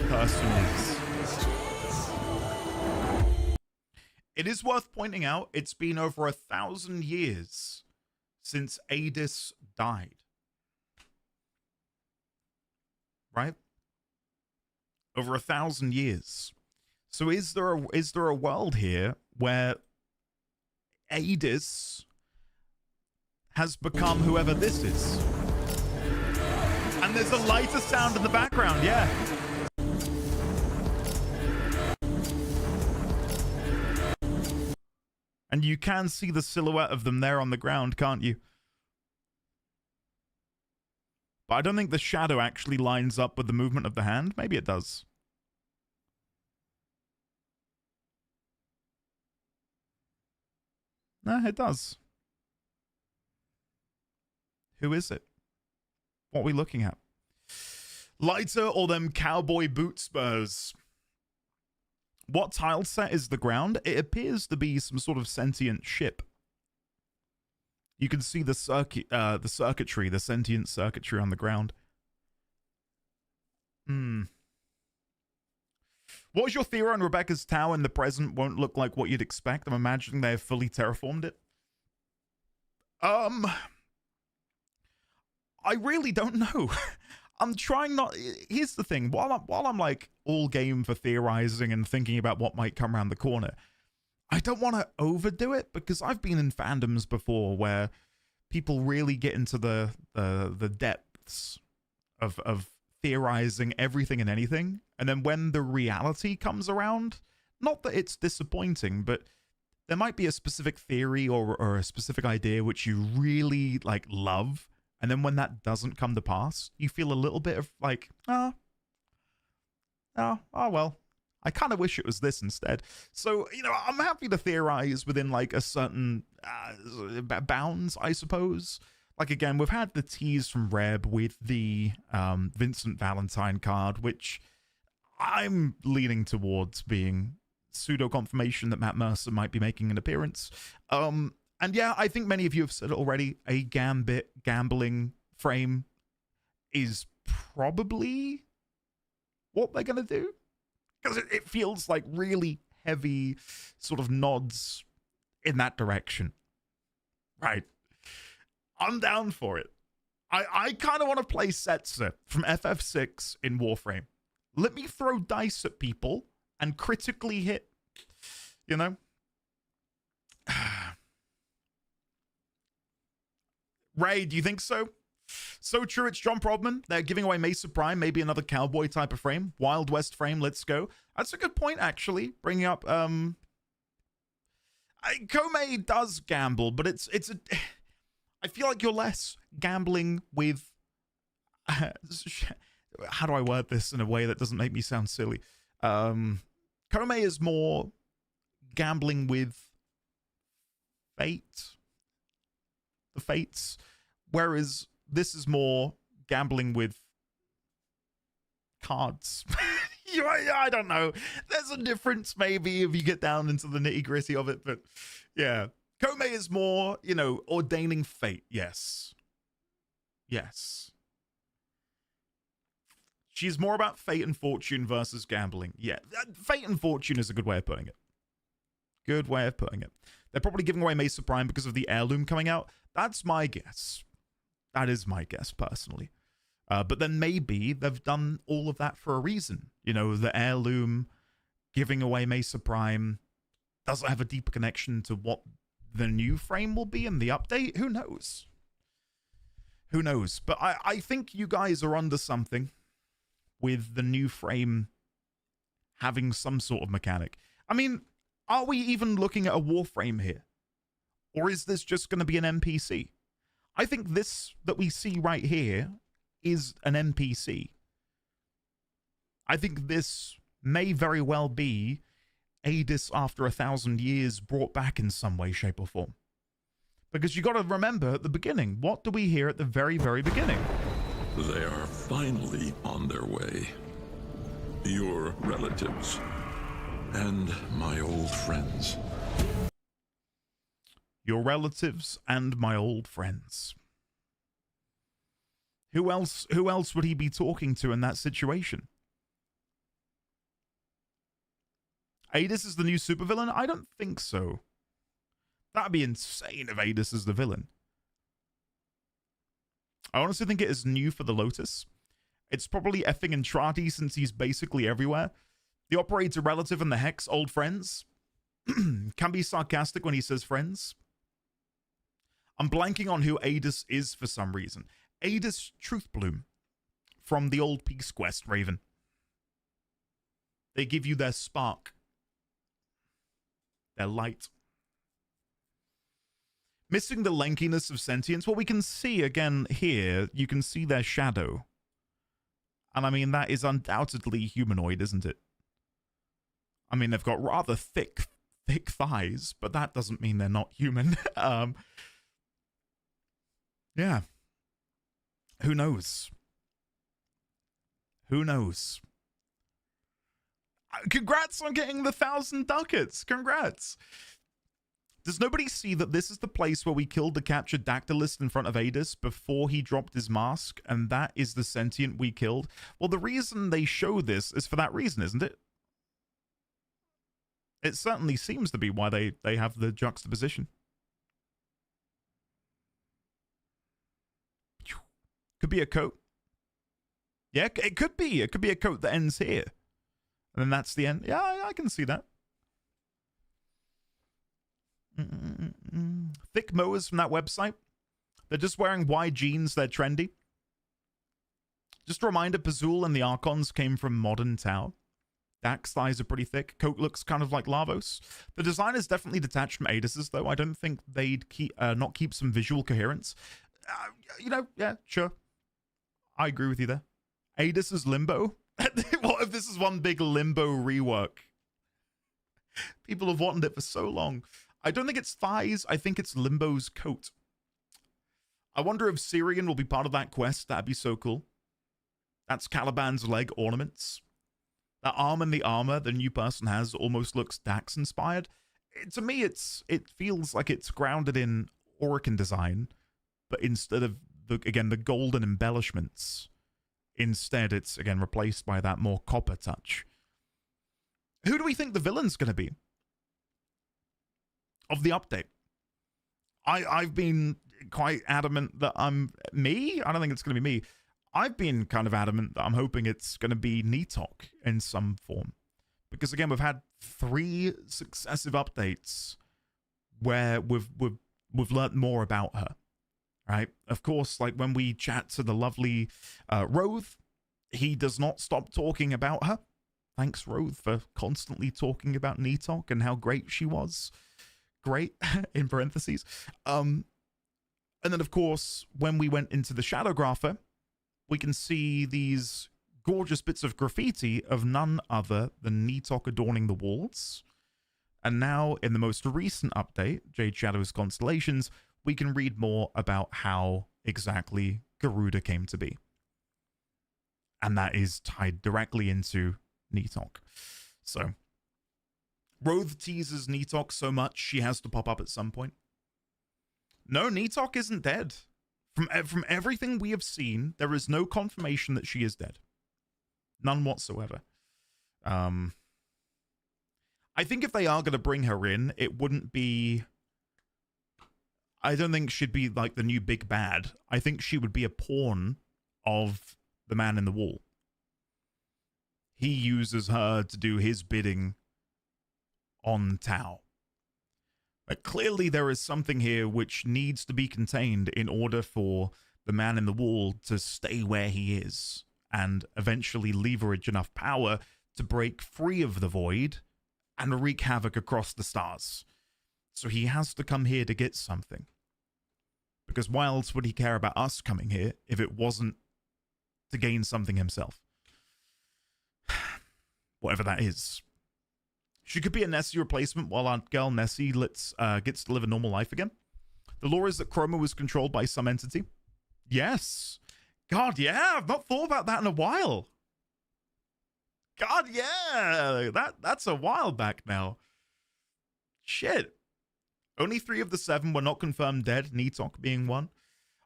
S1: person is. It is worth pointing out, it's been over 1,000 years since Adis died. Right? Over 1,000 years. So is there a world here where Adis has become whoever this is? And there's a lighter sound in the background, yeah. And you can see the silhouette of them there on the ground, can't you? But I don't think the shadow actually lines up with the movement of the hand. Maybe it does. No, it does. Who is it? What are we looking at? Lighter or them cowboy boot spurs? What tile set is the ground? It appears to be some sort of sentient ship. You can see the circuitry, the sentient circuitry on the ground. What was your theory on Rebecca's tower in the present won't look like what you'd expect? I'm imagining they have fully terraformed it. I really don't know. I'm trying not. Here's the thing. While I'm like all game for theorizing and thinking about what might come around the corner, I don't want to overdo it because I've been in fandoms before where people really get into the depths of theorizing everything and anything, and then when the reality comes around, not that it's disappointing, but there might be a specific theory or a specific idea which you really like love. And then when that doesn't come to pass, you feel a little bit of like, oh well, I kind of wish it was this instead. So, you know, I'm happy to theorize within like a certain bounds, I suppose. Like, again, we've had the tease from Reb with the Vincent Valentine card, which I'm leaning towards being pseudo-confirmation that Matt Mercer might be making an appearance. And yeah, I think many of you have said it already. A gambling frame is probably what they're going to do. Because it feels like really heavy sort of nods in that direction. Right. I'm down for it. I kind of want to play Setzer from FF6 in Warframe. Let me throw dice at people and critically hit. You know? Ray, do you think so? So true, it's John Prodman. They're giving away Mesa Prime, maybe another cowboy type of frame. Wild West frame, let's go. That's a good point, actually. Bringing up, Komei does gamble, but it's a... I feel like you're less gambling with... how do I word this in a way that doesn't make me sound silly? Komei is more gambling with fate. The fates. Whereas this is more gambling with cards. I don't know. There's a difference maybe if you get down into the nitty gritty of it, but yeah. Komei is more, you know, ordaining fate. Yes. Yes. She's more about fate and fortune versus gambling. Yeah. Fate and fortune is a good way of putting it. Good way of putting it. They're probably giving away Mesa Prime because of the heirloom coming out. That's my guess. That is my guess, personally. But then maybe they've done all of that for a reason. You know, the heirloom giving away Mesa Prime doesn't have a deeper connection to what the new frame will be in the update. Who knows? Who knows? But I think you guys are onto something with the new frame having some sort of mechanic. I mean, are we even looking at a Warframe here? Or is this just going to be an NPC? I think this that we see right here is an NPC. I think this may very well be Adis after 1,000 years brought back in some way, shape, or form. Because you got to remember at the beginning, what do we hear at the very, very beginning?
S3: They are finally on their way. Your relatives and my old friends.
S1: Your relatives and my old friends. Who else would he be talking to in that situation? Adis is the new supervillain? I don't think so. That'd be insane if Adis is the villain. I honestly think it is new for the Lotus. It's probably effing Entrati since he's basically everywhere. The operator relative and the Hex, old friends. Can be sarcastic when he says friends. I'm blanking on who Adis is for some reason. Adis Truthbloom from the old Peace Quest, Raven. They give you their spark. Their light. Missing the lankiness of sentience. Well, we can see again here, you can see their shadow. And I mean, that is undoubtedly humanoid, isn't it? I mean, they've got rather thick thighs, but that doesn't mean they're not human. Yeah. Who knows? Who knows? Congrats on getting the 1,000 ducats. Congrats. Does nobody see that this is the place where we killed the captured dactylist in front of Adis before he dropped his mask, and that is the sentient we killed? Well, the reason they show this is for that reason, isn't it? It certainly seems to be why they have the juxtaposition. Could be a coat. Yeah, it could be. It could be a coat that ends here. And then that's the end. Yeah, I can see that. Thick mowers from that website. They're just wearing wide jeans. They're trendy. Just a reminder, Pazul and the Archons came from modern Tau. Dak's thighs are pretty thick. Coat looks kind of like Lavos. The design is definitely detached from Adis's, though. I don't think they'd not keep some visual coherence. You know, yeah, sure. I agree with you there. Adis's Limbo. What if this is one big Limbo rework? People have wanted it for so long. I don't think it's thighs. I think it's Limbo's coat. I wonder if Syrian will be part of that quest. That'd be so cool. That's Caliban's leg ornaments. That arm and the armor the new person has almost looks Dax inspired. To me, it feels like it's grounded in Orokin design, but instead of the golden embellishments, instead it's again replaced by that more copper touch. Who do we think the villain's going to be of the update? I've been quite adamant that I don't think it's going to be me. I've been kind of adamant that I'm hoping it's going to be Nitok in some form. Because again, we've had 3 successive updates where we've learnt more about her. Right? Of course, like when we chat to the lovely Roth, he does not stop talking about her. Thanks, Roth, for constantly talking about Nitok and how great she was. Great, in parentheses. And then, of course, when we went into the Shadowgrapher, we can see these gorgeous bits of graffiti of none other than Nitok adorning the walls. And now, in the most recent update, Jade Shadow's Constellations, we can read more about how exactly Garuda came to be. And that is tied directly into Nitok. So, Roth teases Nitok so much she has to pop up at some point. No, Nitok isn't dead. From everything we have seen, there is no confirmation that she is dead. None whatsoever. I think if they are going to bring her in, it wouldn't be... I don't think she'd be like the new big bad. I think she would be a pawn of the man in the wall. He uses her to do his bidding on Tau. But clearly there is something here which needs to be contained in order for the man in the wall to stay where he is and eventually leverage enough power to break free of the void and wreak havoc across the stars. So he has to come here to get something. Because why else would he care about us coming here if it wasn't to gain something himself? Whatever that is. She could be a Nessie replacement while our girl Nessie gets to live a normal life again. The lore is that Chroma was controlled by some entity. Yes. God, yeah. I've not thought about that in a while. God, yeah. That's a while back now. Shit. Only 3 of the 7 were not confirmed dead, Nitok being one.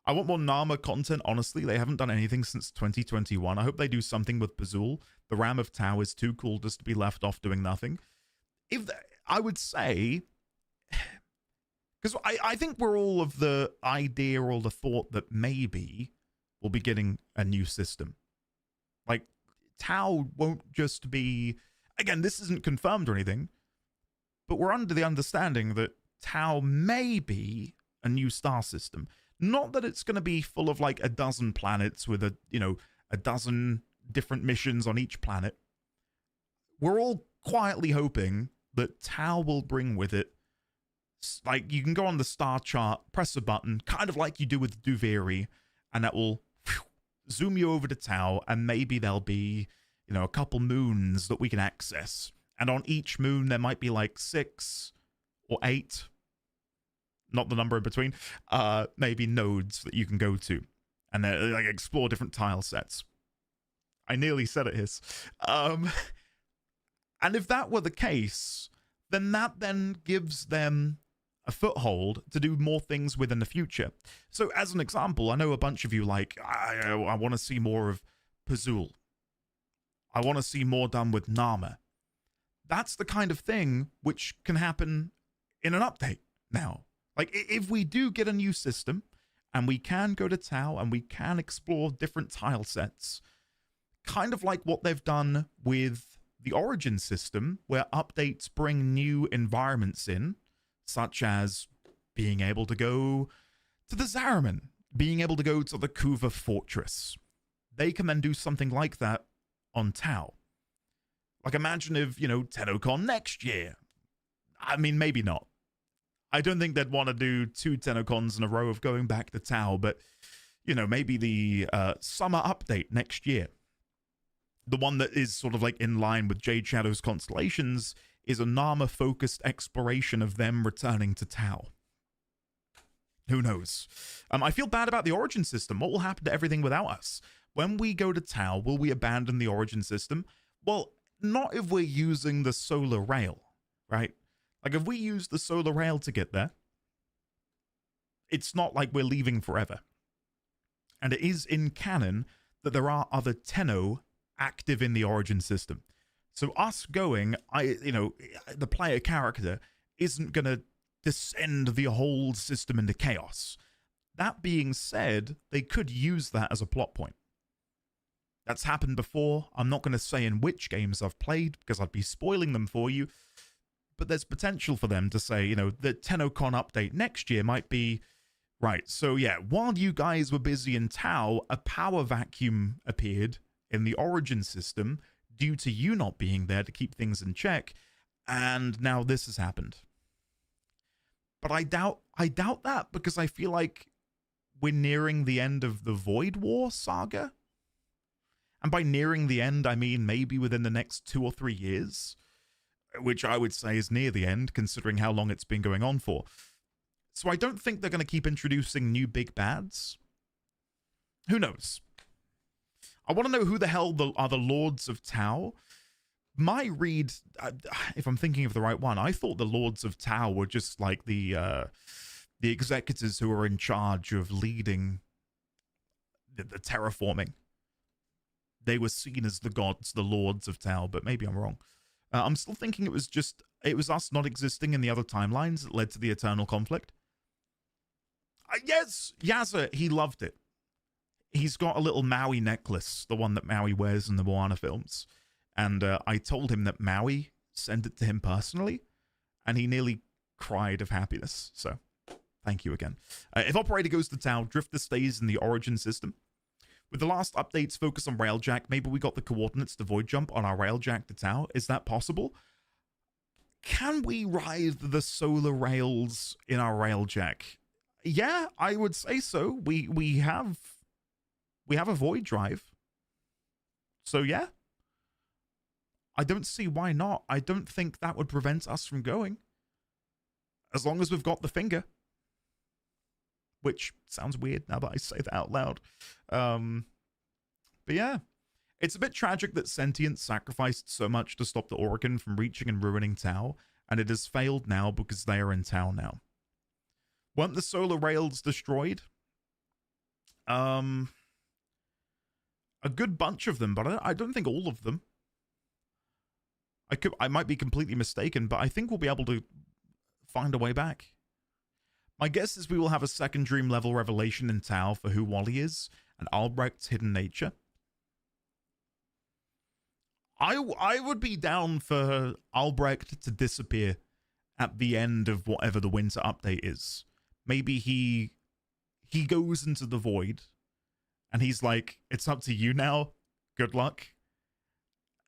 S1: I want more Nama content, honestly. They haven't done anything since 2021. I hope they do something with Pazul. The Ram of Tau is too cool just to be left off doing nothing. I would say... Because I think we're all of the idea or the thought that maybe we'll be getting a new system. Like, Tau won't just be... Again, this isn't confirmed or anything, but we're under the understanding that Tau may be a new star system. Not that it's going to be full of like a dozen planets with a dozen different missions on each planet. We're all quietly hoping that Tau will bring with it like you can go on the star chart, press a button, kind of like you do with Duviri, and that will zoom you over to Tau, and maybe there'll be, you know, a couple moons that we can access. And on each moon, there might be like 6 or 8, not the number in between, maybe nodes that you can go to and like explore different tile sets. I nearly said it, Hiss. And if that were the case, then that then gives them a foothold to do more things within the future. So as an example, I know a bunch of you like, I want to see more of Pazul. I want to see more done with Nama. That's the kind of thing which can happen in an update now. Like, if we do get a new system, and we can go to Tau, and we can explore different tile sets, kind of like what they've done with the Origin system, where updates bring new environments in, such as being able to go to the Zariman, being able to go to the Kuva Fortress. They can then do something like that on Tau. Like, imagine if, you know, TENNOCON next year. I mean, maybe not. I don't think they'd want to do 2 TENNOCONs in a row of going back to Tau, but, you know, maybe the summer update next year. The one that is sort of like in line with Jade Shadow's Constellations is a Nama-focused exploration of them returning to Tau. Who knows? I feel bad about the Origin system. What will happen to everything without us? When we go to Tau, will we abandon the Origin system? Well, not if we're using the Solar Rail, right? Like, if we use the Solar Rail to get there, it's not like we're leaving forever. And it is in canon that there are other Tenno active in the Origin system. So us going, the player character isn't going to descend the whole system into chaos. That being said, they could use that as a plot point. That's happened before. I'm not going to say in which games I've played because I'd be spoiling them for you. But there's potential for them to say, you know, the TENNOCON update next year might be, right, so yeah, while you guys were busy in Tau, a power vacuum appeared in the Origin system due to you not being there to keep things in check, and now this has happened. But I doubt that, because I feel like we're nearing the end of the Void War saga. And by nearing the end, I mean maybe within the next 2 or 3 years, which I would say is near the end, considering how long it's been going on for. So I don't think they're going to keep introducing new big bads. Who knows? I want to know who the hell are the Lords of Tau. My read, if I'm thinking of the right one, I thought the Lords of Tau were just like the executors who are in charge of leading the terraforming. They were seen as the gods, the Lords of Tau, but maybe I'm wrong. I'm still thinking it was us not existing in the other timelines that led to the eternal conflict. Yes, Yazza, he loved it. He's got a little Maui necklace, the one that Maui wears in the Moana films. And I told him that Maui sent it to him personally, and he nearly cried of happiness. So, thank you again. If Operator goes to Tau, Drifter stays in the Origin system. With the last updates focus on Railjack, maybe we got the coordinates to void jump on our Railjack to Tau. Is that possible? Can we ride the solar rails in our Railjack? Yeah, I would say so. We have a void drive. So yeah. I don't see why not. I don't think that would prevent us from going. As long as we've got the finger. Which sounds weird now that I say that out loud. But yeah, it's a bit tragic that Sentience sacrificed so much to stop the Orokin from reaching and ruining Tau, and it has failed now because they are in Tau now. Weren't the solar rails destroyed? A good bunch of them, but I don't think all of them. I might be completely mistaken, but I think we'll be able to find a way back. My guess is we will have a second dream level revelation in Tau for who Wally is and Albrecht's hidden nature. I would be down for Albrecht to disappear at the end of whatever the winter update is. Maybe he goes into the void and he's like, it's up to you now. Good luck.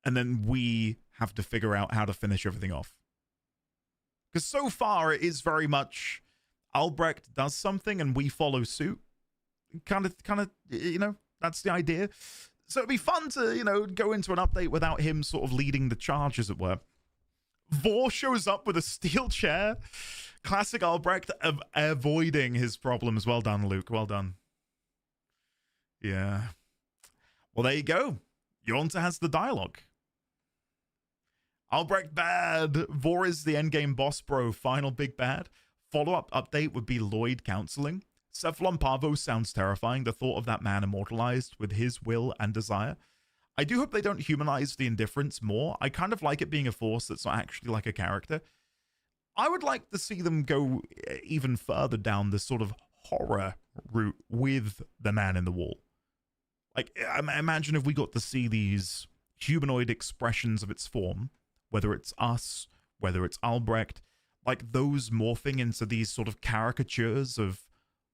S1: And then we have to figure out how to finish everything off. Because so far it is very much Albrecht does something and we follow suit. Kind of, you know, that's the idea. So it'd be fun to, you know, go into an update without him sort of leading the charge, as it were. Vor shows up with a steel chair. Classic Albrecht of avoiding his problems. Well done, Luke. Well done. Yeah. Well, there you go. Yonta has the dialogue. Albrecht bad. Vor is the endgame boss bro. Final big bad. Follow-up update would be Lloyd counseling. Cephalon Parvo sounds terrifying. The thought of that man immortalized with his will and desire. I do hope they don't humanize the indifference more. I kind of like it being a force that's not actually like a character. I would like to see them go even further down this sort of horror route with the man in the wall. Like, imagine if we got to see these humanoid expressions of its form, whether it's us, whether it's Albrecht, like those morphing into these sort of caricatures of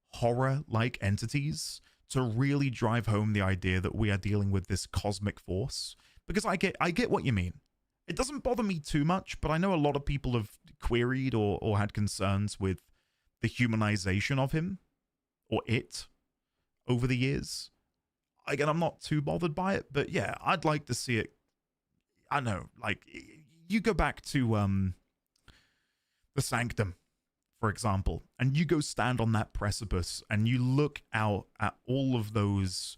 S1: horror-like entities to really drive home the idea that we are dealing with this cosmic force. Because I get what you mean. It doesn't bother me too much, but I know a lot of people have queried or had concerns with the humanization of him or it over the years. Again, I'm not too bothered by it, but yeah, I'd like to see it. I know, like, you go back to the Sanctum, for example, and you go stand on that precipice and you look out at all of those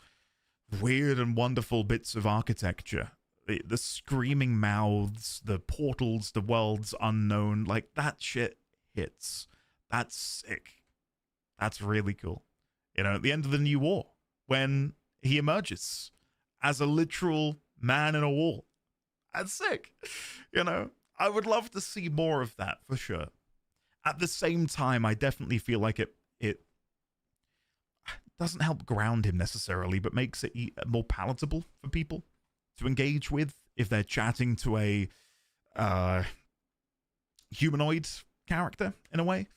S1: weird and wonderful bits of architecture, the screaming mouths, the portals, the worlds unknown, like that shit hits. That's sick. That's really cool. You know, at the end of the New War, when he emerges as a literal man in a wall. That's sick. You know, I would love to see more of that for sure. At the same time, I definitely feel like it doesn't help ground him necessarily, but makes it more palatable for people to engage with if they're chatting to a humanoid character in a way.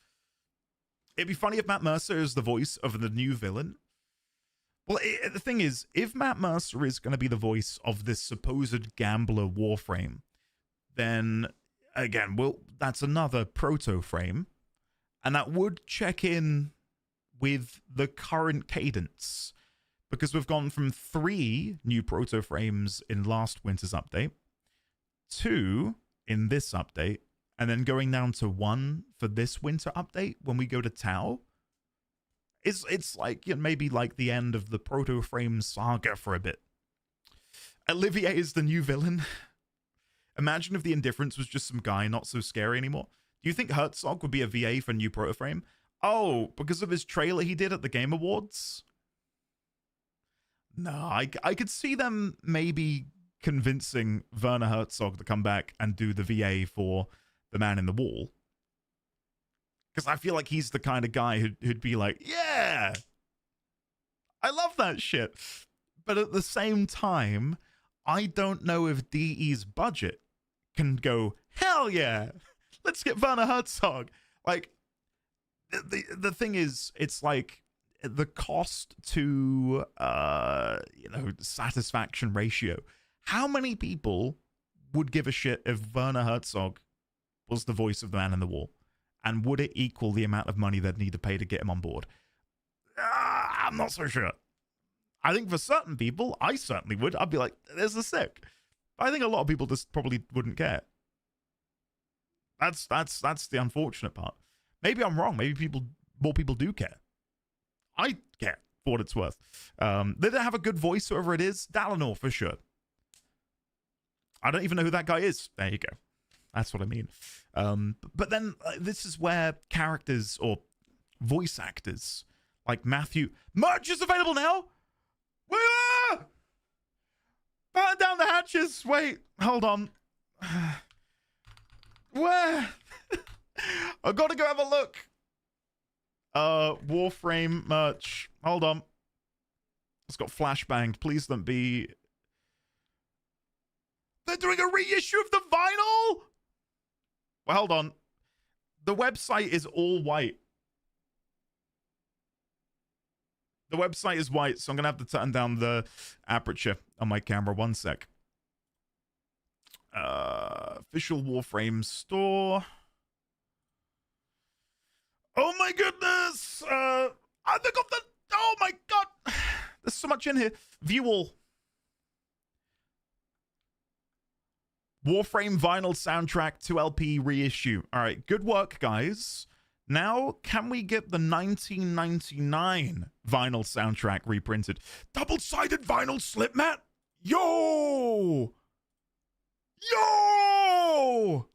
S1: It'd be funny if Matt Mercer is the voice of the new villain. Well, the thing is, if Matt Mercer is going to be the voice of this supposed gambler Warframe, then, again, well, that's another proto-frame, and that would check in with the current cadence, because we've gone from 3 new proto-frames in last winter's update, 2 in this update, and then going down to 1 for this winter update when we go to Tau. It's like, you know, maybe like the end of the proto-frame saga for a bit. Olivier is the new villain. Imagine if the Indifference was just some guy not so scary anymore. Do you think Herzog would be a VA for new proto-frame? Oh, because of his trailer he did at the Game Awards? No, I could see them maybe convincing Werner Herzog to come back and do the VA for the Man in the Wall. Because I feel like he's the kind of guy who'd be like, yeah, I love that shit. But at the same time, I don't know if DE's budget can go, hell yeah, let's get Werner Herzog. Like, the thing is, it's like the cost to, satisfaction ratio. How many people would give a shit if Werner Herzog was the voice of the Man in the Wall? And would it equal the amount of money they'd need to pay to get him on board? I'm not so sure. I think for certain people, I certainly would. I'd be like, this is sick. I think a lot of people just probably wouldn't care. That's the unfortunate part. Maybe I'm wrong. Maybe more people do care. I care for what it's worth. They don't have a good voice, whoever it is. Dalinor, for sure. I don't even know who that guy is. There you go. That's what I mean. But then this is where characters or voice actors like Matthew... Merch is available now! Wait! Batten down the hatches! Wait, hold on. Where? I've got to go have a look. Warframe merch. Hold on. It's got flashbanged. Please don't be... They're doing a reissue of the vinyl? Well, hold on. The website is all white. The website is white, so I'm going to have to turn down the aperture on my camera. One sec. Official Warframe store. Oh my goodness! I think of the. Oh my god! There's so much in here. View all. Warframe vinyl soundtrack 2LP reissue. All right, good work, guys. Now, can we get the 1999 vinyl soundtrack reprinted? Double-sided vinyl slip mat? Yo! Yo!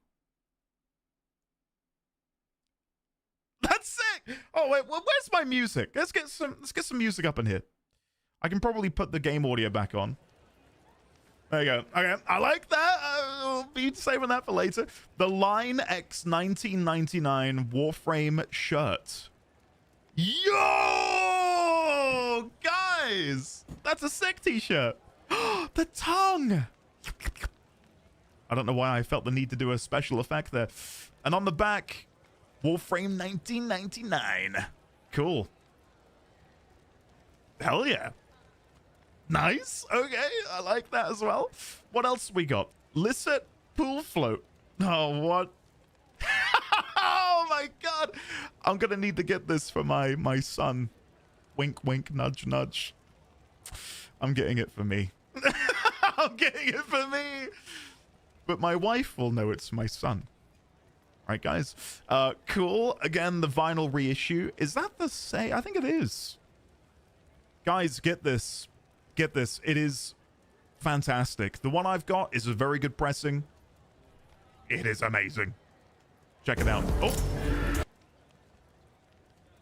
S1: That's sick! Oh, wait, well, where's my music? Let's get some music up in here. I can probably put the game audio back on. There you go. Okay, I like that. I'll be saving that for later. The Line X 1999 Warframe shirt. Yo! Guys! That's a sick t-shirt. The tongue! I don't know why I felt the need to do a special effect there. And on the back, Warframe 1999. Cool. Hell yeah. Nice. Okay, I like that as well. What else we got? Licit pool float. Oh, what? Oh my god. I'm gonna need to get this for my son. Wink, wink, nudge, nudge. I'm getting it for me. I'm getting it for me. But my wife will know it's my son. Right, guys. Cool. Again, the vinyl reissue. Is that the same? I think it is. Guys, get this. Get this. It is fantastic. The one I've got is a very good pressing. It is amazing. Check it out. Oh.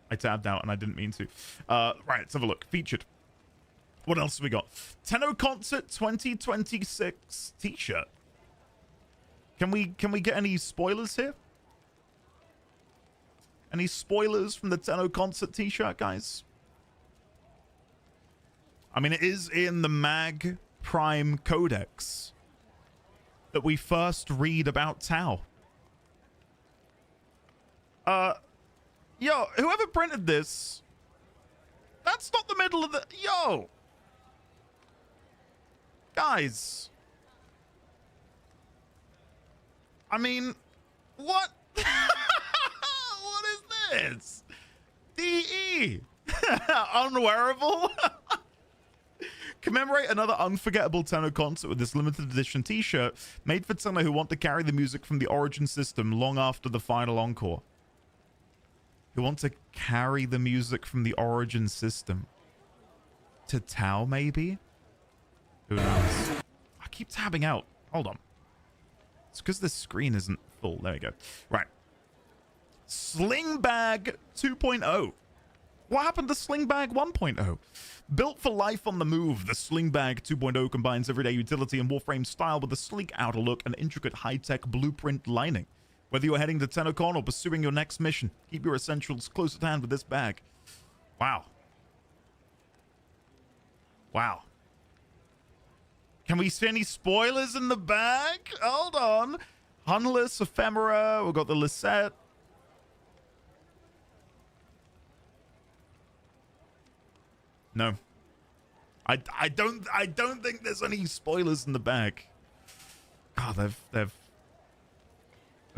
S1: I tabbed out and I didn't mean to. Right, let's have a look. Featured. What else have we got? Tenno Concert 2026 t-shirt. Can we get any spoilers here? Any spoilers from the Tenno Concert t-shirt, guys? I mean, it is in the Mag Prime Codex that we first read about Tau. Yo, whoever printed this, that's not the middle of the... Yo! Guys. I mean, what? What is this? DE. Unwearable. Commemorate another unforgettable Tenno concert with this limited edition t-shirt made for Tenno who want to carry the music from the Origin system long after the final encore. Who want to carry the music from the Origin system to Tau, maybe? Who knows? I keep tabbing out. Hold on. It's because this screen isn't full. There we go. Right. Slingbag 2.0. What happened to Slingbag 1.0? Built for life on the move, the Slingbag 2.0 combines everyday utility and Warframe style with a sleek outer look and intricate high-tech blueprint lining. Whether you're heading to TennoCon or pursuing your next mission, keep your essentials close at hand with this bag. Wow. Wow. Can we see any spoilers in the bag? Hold on. Hunless, Ephemera, we've got the Lisette. No. I don't think there's any spoilers in the bag. God, they've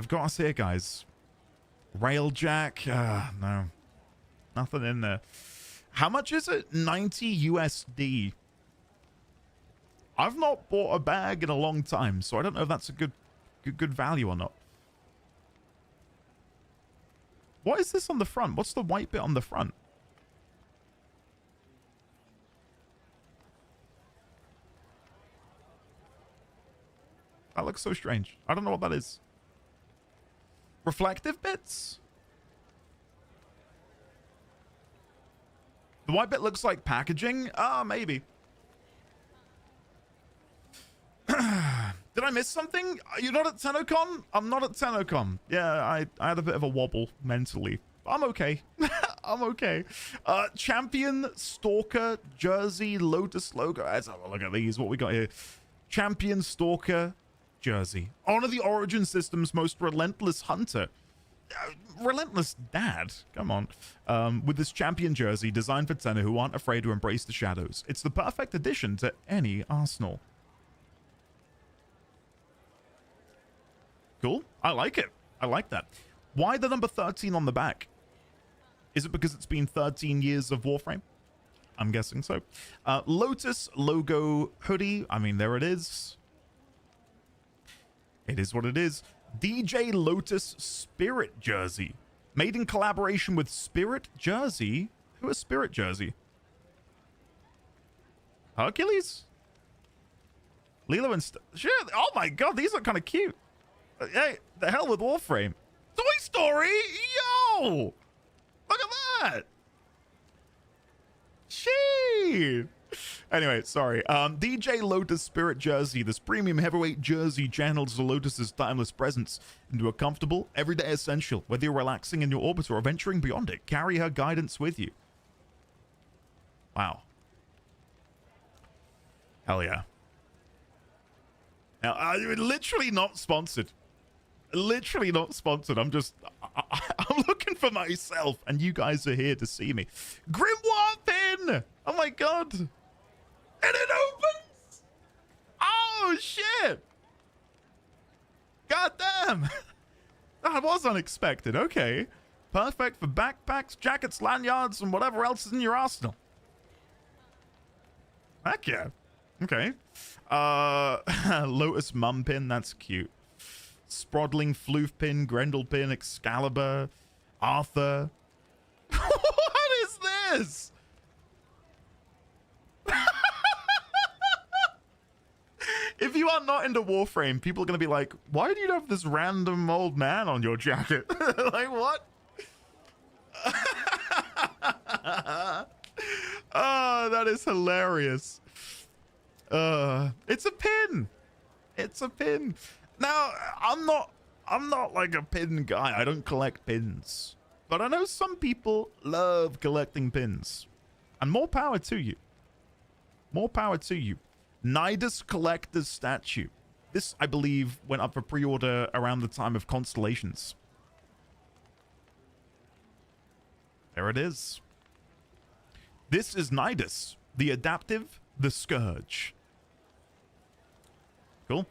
S1: got us here, guys. Railjack, no. Nothing in there. How much is it? 90 USD. I've not bought a bag in a long time, so I don't know if that's a good value or not. What is this on the front? What's the white bit on the front? That looks so strange. I don't know what that is. Reflective bits? The white bit looks like packaging? Ah, maybe. Did I miss something? You're not at TennoCon? I'm not at TennoCon. Yeah, I had a bit of a wobble mentally. I'm okay. I'm okay. Champion, Stalker, Jersey, Lotus logo. Let's have a look at these. What we got here. Champion, Stalker, Jersey. Honor the Origin system's most relentless hunter. Relentless dad. Come on. With this champion jersey designed for Tenno who aren't afraid to embrace the shadows. It's the perfect addition to any arsenal. Cool. I like it. I like that. Why the number 13 on the back? Is it because it's been 13 years of Warframe? I'm guessing so. Lotus logo hoodie. I mean, there it is. It is what it is. DJ Lotus Spirit jersey. Made in collaboration with Spirit Jersey. Who is Spirit Jersey? Hercules? Lilo and... Shit. Oh my god, these are kind of cute. Hey, the hell with Warframe. Toy Story? Yo! Look at that! Shit! Anyway, sorry. DJ Lotus Spirit Jersey. This premium heavyweight jersey channels the Lotus's timeless presence into a comfortable, everyday essential. Whether you're relaxing in your orbit or venturing beyond it, carry her guidance with you. Wow. Hell yeah. Now, I'm literally not sponsored. Literally not sponsored. I'm just... I'm looking for myself, and you guys are here to see me. Grimoire pin! Oh my god! And it opens! Oh, shit! God damn! That was unexpected. Okay. Perfect for backpacks, jackets, lanyards, and whatever else is in your arsenal. Heck yeah. Okay. Lotus mum pin. That's cute. Sprodling floof pin, Grendel pin, Excalibur, Arthur. What is this? If you are not into Warframe, people are going to be like, why do you have this random old man on your jacket? Like, what? Oh, that is hilarious. It's a pin. It's a pin. Now, I'm not like a pin guy. I don't collect pins. But I know some people love collecting pins. And more power to you. More power to you. Nidus Collector's statue. This, I believe, went up for pre-order around the time of Constellations. There it is. This is Nidus, the Adaptive, the Scourge. Cool.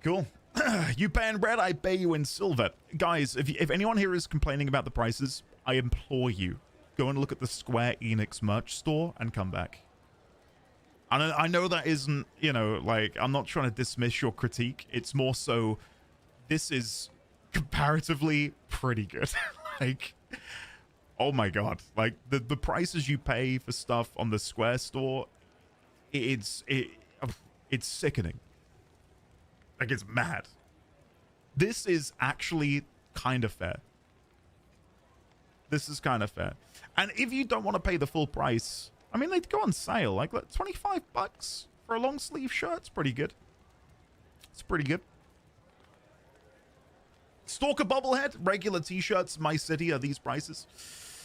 S1: Cool. You pay in red, I pay you in silver. Guys, if anyone here is complaining about the prices, I implore you, go and look at the Square Enix merch store and come back. I know that isn't, you know, like, I'm not trying to dismiss your critique. It's more so, this is comparatively pretty good. Like, oh my god. Like, the prices you pay for stuff on the Square store, it's sickening. Like, it's mad. This is actually kind of fair. This is kind of fair. And if you don't want to pay the full price, I mean, they'd go on sale. Like, 25 bucks for a long sleeve shirt. It's pretty good. It's pretty good. Stalker bobblehead, regular t-shirts, My City are these prices.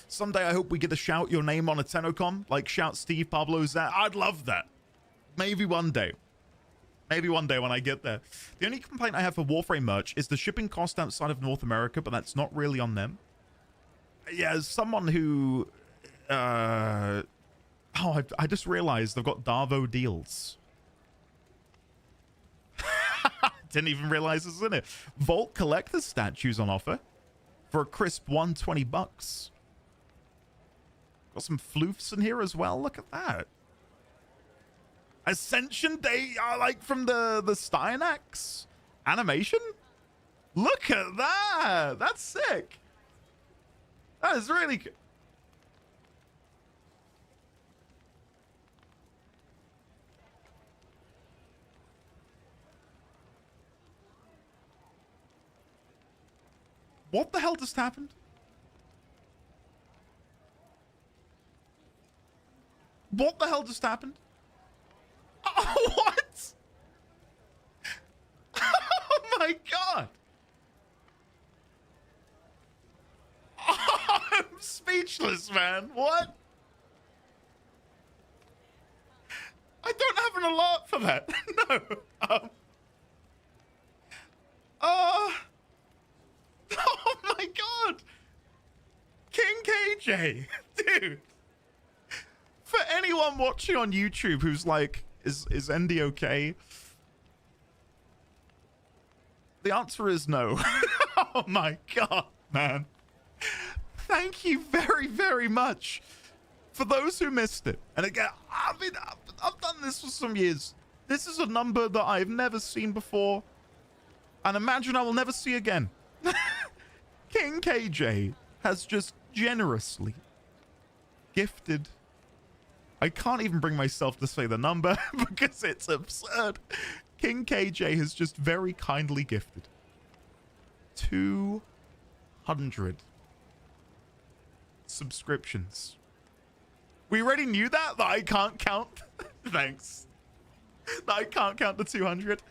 S1: Someday I hope we get to shout your name on a TENNOCON, like shout Steve Pablo's that. I'd love that. Maybe one day. Maybe one day when I get there. The only complaint I have for Warframe merch is the shipping cost outside of North America, but that's not really on them. Yeah, as someone who... Oh, I just realized I've got Darvo deals. Didn't even realize this was in it. Vault Collector's statues on offer for a crisp 120 bucks. Got some floofs in here as well. Look at that. Ascension Day, like from the Styanax animation. Look at that. That's sick. That is really good. What the hell just happened? What the hell just happened? Oh, what? Oh my god. Oh, I'm speechless, man. What? I don't have an alert for that. No. Oh my god! King KJ! Dude! For anyone watching on YouTube who's like, is ND okay? The answer is no. Oh my god, man. Thank you very, very much. For those who missed it, and again, I mean, I've done this for some years. This is a number that I've never seen before, and imagine I will never see again. King KJ has just generously gifted. I can't even bring myself to say the number because it's absurd. King KJ has just very kindly gifted 200 subscriptions. We already knew that I can't count. Thanks. That I can't count the 200.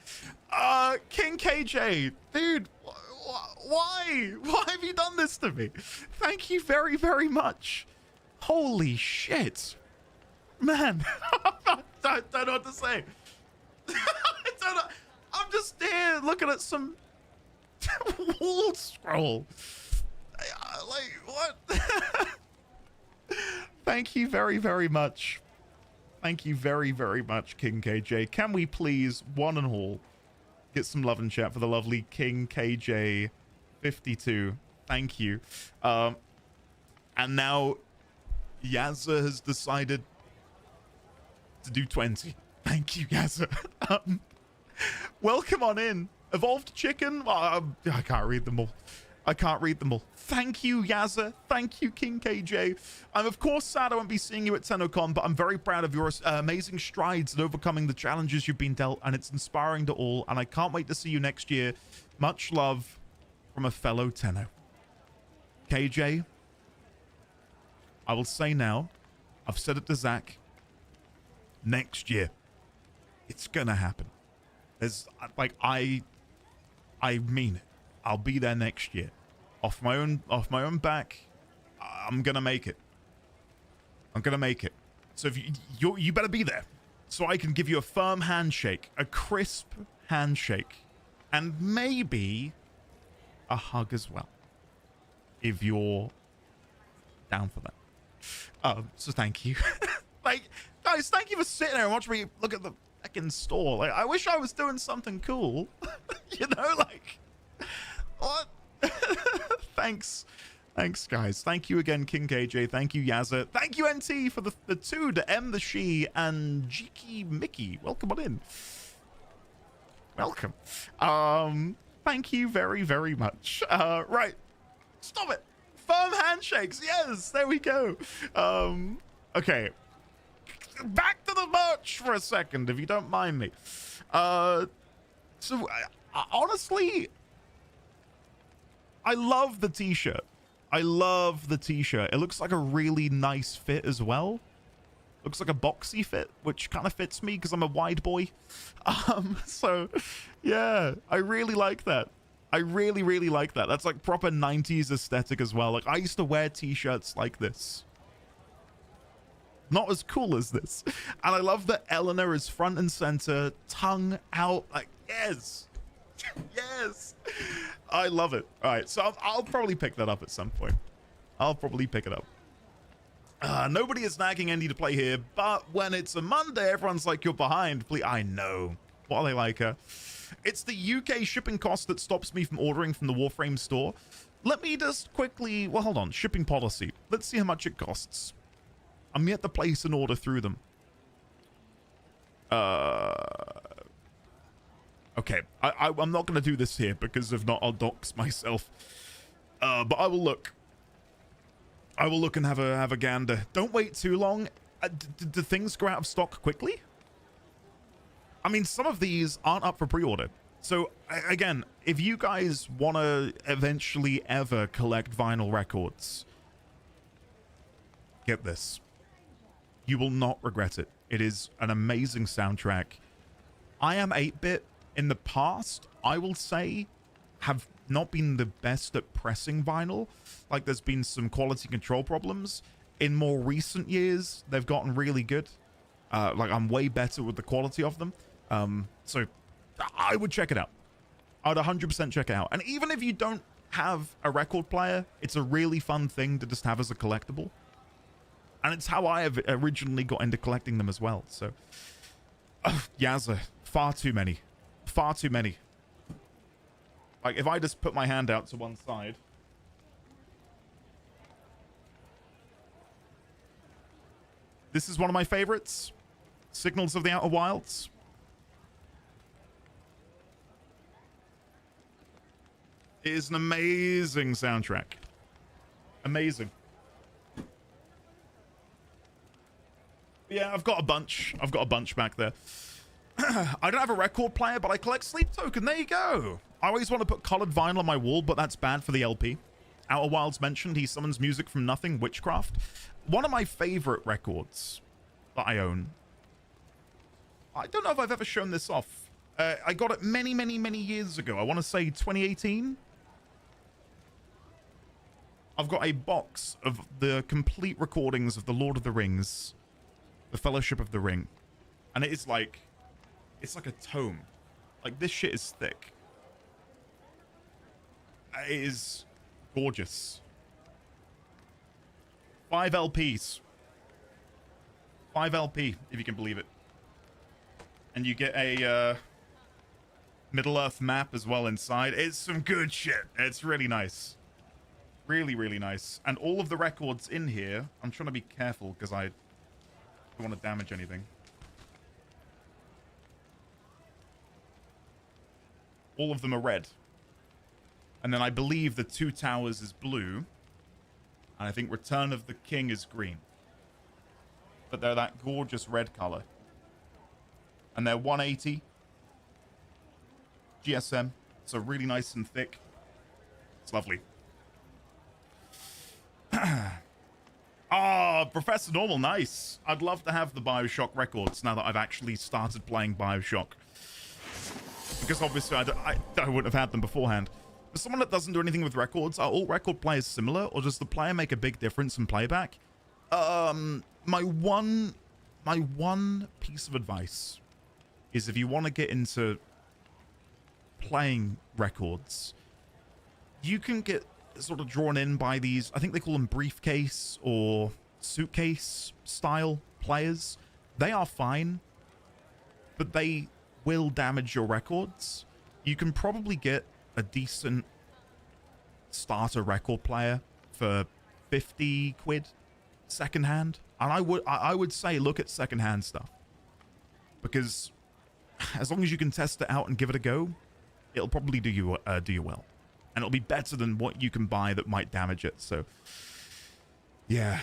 S1: King KJ, dude, why? Why have you done this to me? Thank you very, very much. Holy shit. Man, I don't know what to say. I don't know. I'm just here looking at some wall scroll. Like, what? Thank you very, very much. Thank you very, very much, King KJ. Can we please, one and all, get some love and chat for the lovely King KJ 52? Thank you. And now Yazza has decided to do 20. Thank you, Yazza. Welcome on in. Evolved Chicken. I can't read them all. I can't read them all. Thank you, Yazza. Thank you, King KJ. I'm of course sad I won't be seeing you at TENNOCON, but I'm very proud of your amazing strides in overcoming the challenges you've been dealt, and it's inspiring to all, and I can't wait to see you next year. Much love from a fellow Tenno. KJ, I will say now, I've said it to Zach, next year, it's gonna happen. There's, like, I mean it. I'll be there next year. Off my own back, I'm gonna make it. I'm gonna make it. So if you better be there, so I can give you a firm handshake, a crisp handshake, and maybe a hug as well, if you're down for that. So thank you. Like, guys, thank you for sitting there and watching me look at the fucking store. Like, I wish I was doing something cool. You know, like, what? Thanks, guys. Thank you again, King KJ. Thank you, Yazza. Thank you, NT, for the 2 to M the She and Jiki Mickey. Welcome on in. Welcome. Thank you very, very much. Right. Stop it. Firm handshakes. Yes, there we go. Okay. Back to the merch for a second, if you don't mind me. So, honestly, I love the t-shirt. I love the t-shirt. It looks like a really nice fit as well. Looks like a boxy fit, which kind of fits me because I'm a wide boy. So, yeah, I really like that. I really, really like that. That's like proper 90s aesthetic as well. Like, I used to wear t-shirts like this. Not as cool as this. And I love that Eleanor is front and center, tongue out. Like, yes. Yes. I love it. All right, so I'll probably pick that up at some point. I'll probably pick it up. Nobody is nagging Andy to play here, but when it's a Monday, everyone's like, you're behind. Please, I know. What are they like? It's the UK shipping cost that stops me from ordering from the Warframe store. Let me just quickly... Well, hold on. Shipping policy. Let's see how much it costs. I'm yet to place an order through them. Okay, I'm not going to do this here because if not, I'll dox myself. But I will look. I will look and have a gander. Don't wait too long. Do things go out of stock quickly? I mean, some of these aren't up for pre-order. So, again, if you guys want to eventually ever collect vinyl records, get this. You will not regret it. It is an amazing soundtrack. I Am 8-Bit in the past, I will say, have not been the best at pressing vinyl. Like, there's been some quality control problems. In more recent years, they've gotten really good. Like, I'm way better with the quality of them. So I would check it out. I'd 100% check it out. And even if you don't have a record player, it's a really fun thing to just have as a collectible. And it's how I have originally got into collecting them as well. So, Yazza, far too many. Far too many. Like, if I just put my hand out to one side, This is one of my favorites. Signals of the Outer Wilds. It is an amazing soundtrack. Amazing. Yeah, I've got a bunch. I've got a bunch back there. I don't have a record player, but I collect Sleep Token. There you go. I always want to put colored vinyl on my wall, but that's bad for the LP. Outer Wilds mentioned he summons music from nothing, Witchcraft. One of my favorite records that I own. I don't know if I've ever shown this off. I got it many, many, many years ago. I want to say 2018. I've got a box of the complete recordings of The Lord of the Rings, The Fellowship of the Ring. And it is like, it's like a tome. Like, this shit is thick. It is gorgeous. 5 LPs. 5 LP, if you can believe it. And you get a Middle-earth map as well inside. It's some good shit. It's really nice. Really, really nice. And all of the records in here, I'm trying to be careful because I don't want to damage anything. All of them are red. And then I believe the Two Towers is blue. And I think Return of the King is green. But they're that gorgeous red color. And they're 180 GSM. So really nice and thick. It's lovely. Ah, Professor Normal, nice. I'd love to have the BioShock records now that I've actually started playing BioShock. Because obviously I wouldn't have had them beforehand. For someone that doesn't do anything with records, are all record players similar, or does the player make a big difference in playback? My one piece of advice is if you want to get into playing records, you can get sort of drawn in by these, I think they call them briefcase or suitcase style players. They are fine, but they will damage your records. You can probably get a decent starter record player for 50 quid secondhand, and I would say look at secondhand stuff, because as long as you can test it out and give it a go, it'll probably do you well. And it'll be better than what you can buy that might damage it. So, yeah.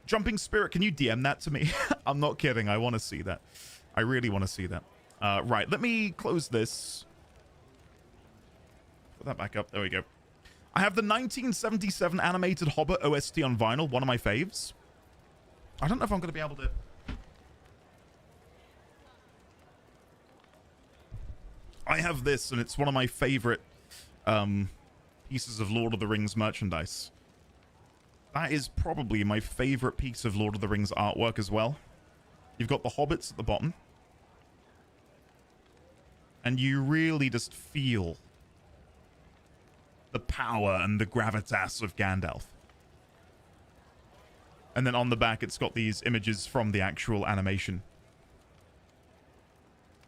S1: Jumping Spirit, can you DM that to me? I'm not kidding. I want to see that. I really want to see that. Right, let me close this. Put that back up. There we go. I have the 1977 animated Hobbit OST on vinyl. One of my faves. I don't know if I'm going to be able to... I have this, and it's one of my favorite... pieces of Lord of the Rings merchandise. That is probably my favorite piece of Lord of the Rings artwork as well. You've got the hobbits at the bottom. And you really just feel the power and the gravitas of Gandalf. And then on the back, it's got these images from the actual animation.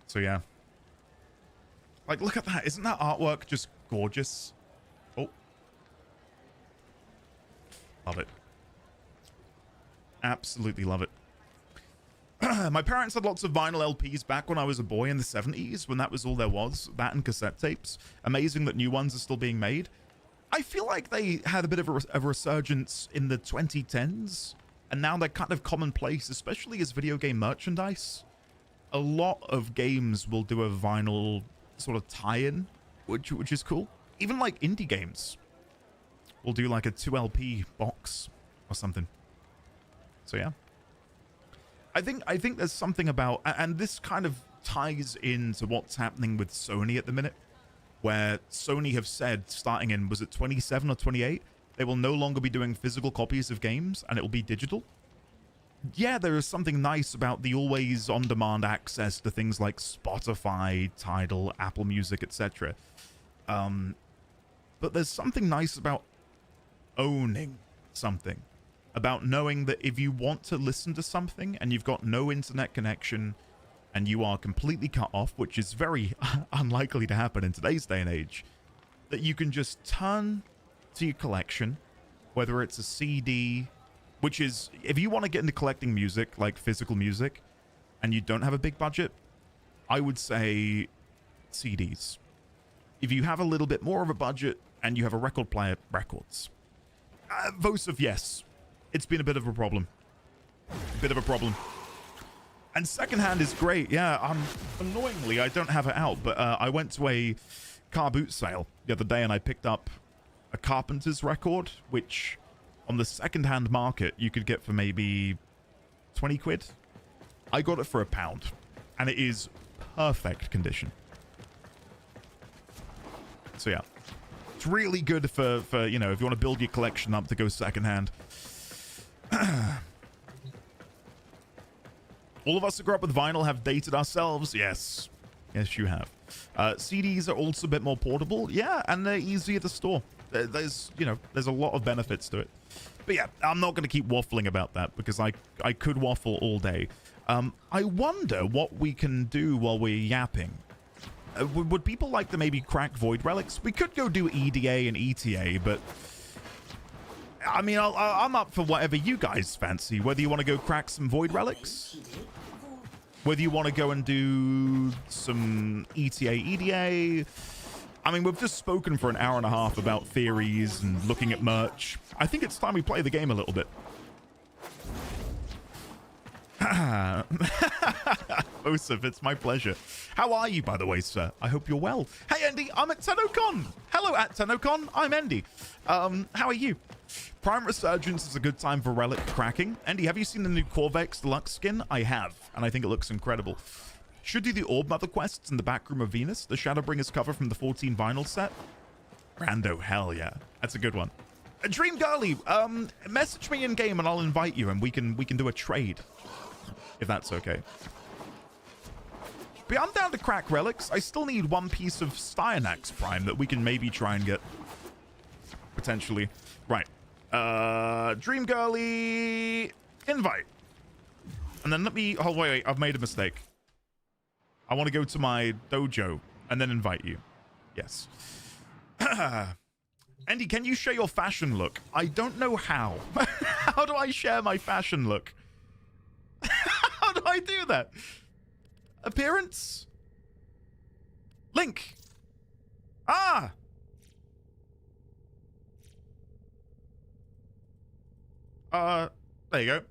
S1: So yeah. Like, look at that. Isn't that artwork just gorgeous? Oh. Love it. Absolutely love it. My parents had lots of vinyl LPs back when I was a boy in the 70s, when that was all there was. That and cassette tapes. Amazing that new ones are still being made. I feel like they had a bit of a resurgence in the 2010s, and now they're kind of commonplace, especially as video game merchandise. A lot of games will do a vinyl sort of tie-in, which is cool. Even like indie games will do like a 2LP box or something. So yeah, I think there's something about, and this kind of ties into what's happening with Sony at the minute, where Sony have said, starting in, was it 27 or 28, they will no longer be doing physical copies of games and it will be digital. Yeah, there is something nice about the always on-demand access to things like Spotify, Tidal, Apple Music, etc. But there's something nice about owning something, about knowing that if you want to listen to something and you've got no internet connection and you are completely cut off, which is very unlikely to happen in today's day and age, that you can just turn to your collection, whether it's a CD, which is, if you want to get into collecting music, like physical music, and you don't have a big budget, I would say CDs. If you have a little bit more of a budget and you have a record player, records. Vosov, yes. It's been a bit of a problem. And secondhand is great. Yeah, annoyingly, I don't have it out, but I went to a car boot sale the other day and I picked up a Carpenter's record, which on the secondhand market you could get for maybe 20 quid. I got it for £1 and it is perfect condition. So yeah, it's really good for you know, if you want to build your collection up to go secondhand. All of us who grew up with vinyl have dated ourselves. Yes. Yes, you have. CDs are also a bit more portable. Yeah, and they're easier to store. There's, you know, there's a lot of benefits to it. But yeah, I'm not going to keep waffling about that because I could waffle all day. I wonder what we can do while we're yapping. Would people like to maybe crack Void Relics? We could go do EDA and ETA, but I mean, I'm up for whatever you guys fancy. Whether you want to go crack some Void Relics, whether you want to go and do some ETA, EDA. I mean, we've just spoken for an hour and a half about theories and looking at merch. I think it's time we play the game a little bit. Osif, it's my pleasure. How are you, by the way, sir? I hope you're well. Hey, Andy, I'm at TennoCon. Hello, at TennoCon. I'm Andy. How are you? Prime Resurgence is a good time for relic cracking. Andy, have you seen the new Corvex Deluxe skin? I have, and I think it looks incredible. Should do the Orb Mother quests in the back room of Venus. The Shadowbringers cover from the 14 vinyl set. Rando, hell yeah. That's a good one. Dream Girly, message me in game and I'll invite you and we can do a trade. If that's okay. But I'm down to crack relics. I still need one piece of Styanax Prime that we can maybe try and get. Potentially. Right. Dream Girly invite. And then let me... Oh, wait. I've made a mistake. I want to go to my dojo and then invite you. Yes. Andy, can you share your fashion look? I don't know how. How do I share my fashion look? How do I do that? Appearance? Link. Ah! There you go.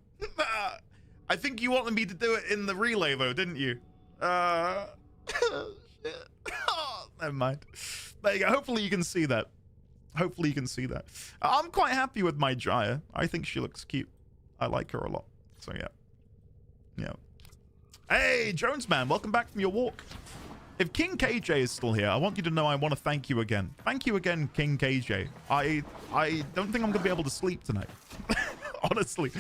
S1: I think you wanted me to do it in the relay though, didn't you? Shit. Oh, never mind. There you go. Hopefully you can see that. Hopefully you can see that. I'm quite happy with my Jaya. I think she looks cute. I like her a lot. So yeah. Yeah. Hey, Jones man, welcome back from your walk. If King KJ is still here, I want you to know I want to thank you again. Thank you again, King KJ. I don't think I'm gonna be able to sleep tonight. Honestly.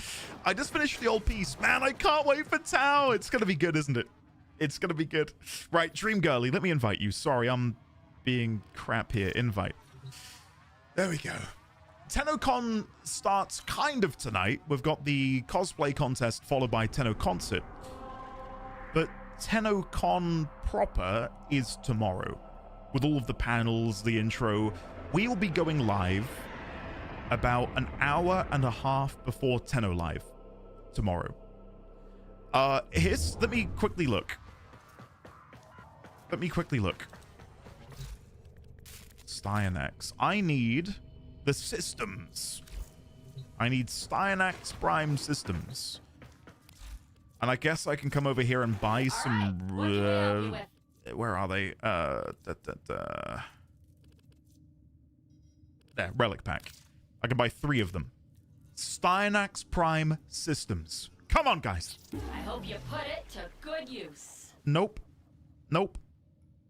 S1: I just finished the old piece. Man, I can't wait for Tao. It's gonna be good, isn't it? It's gonna be good. Right, Dream Girly, let me invite you. Sorry, I'm being crap here. Invite. There we go. TennoCon starts kind of tonight. We've got the cosplay contest followed by TennoConcert. But TennoCon proper is tomorrow. With all of the panels, the intro. We will be going live about an hour and a half before Tenno Live tomorrow. Let me quickly look. Styanax. I need the systems. I need Styanax Prime systems. And I guess I can come over here and buy some... where are they? There, relic pack. I can buy 3 of them. Styanax Prime systems. Come on, guys.
S5: I hope you put it to good use.
S1: Nope. Nope.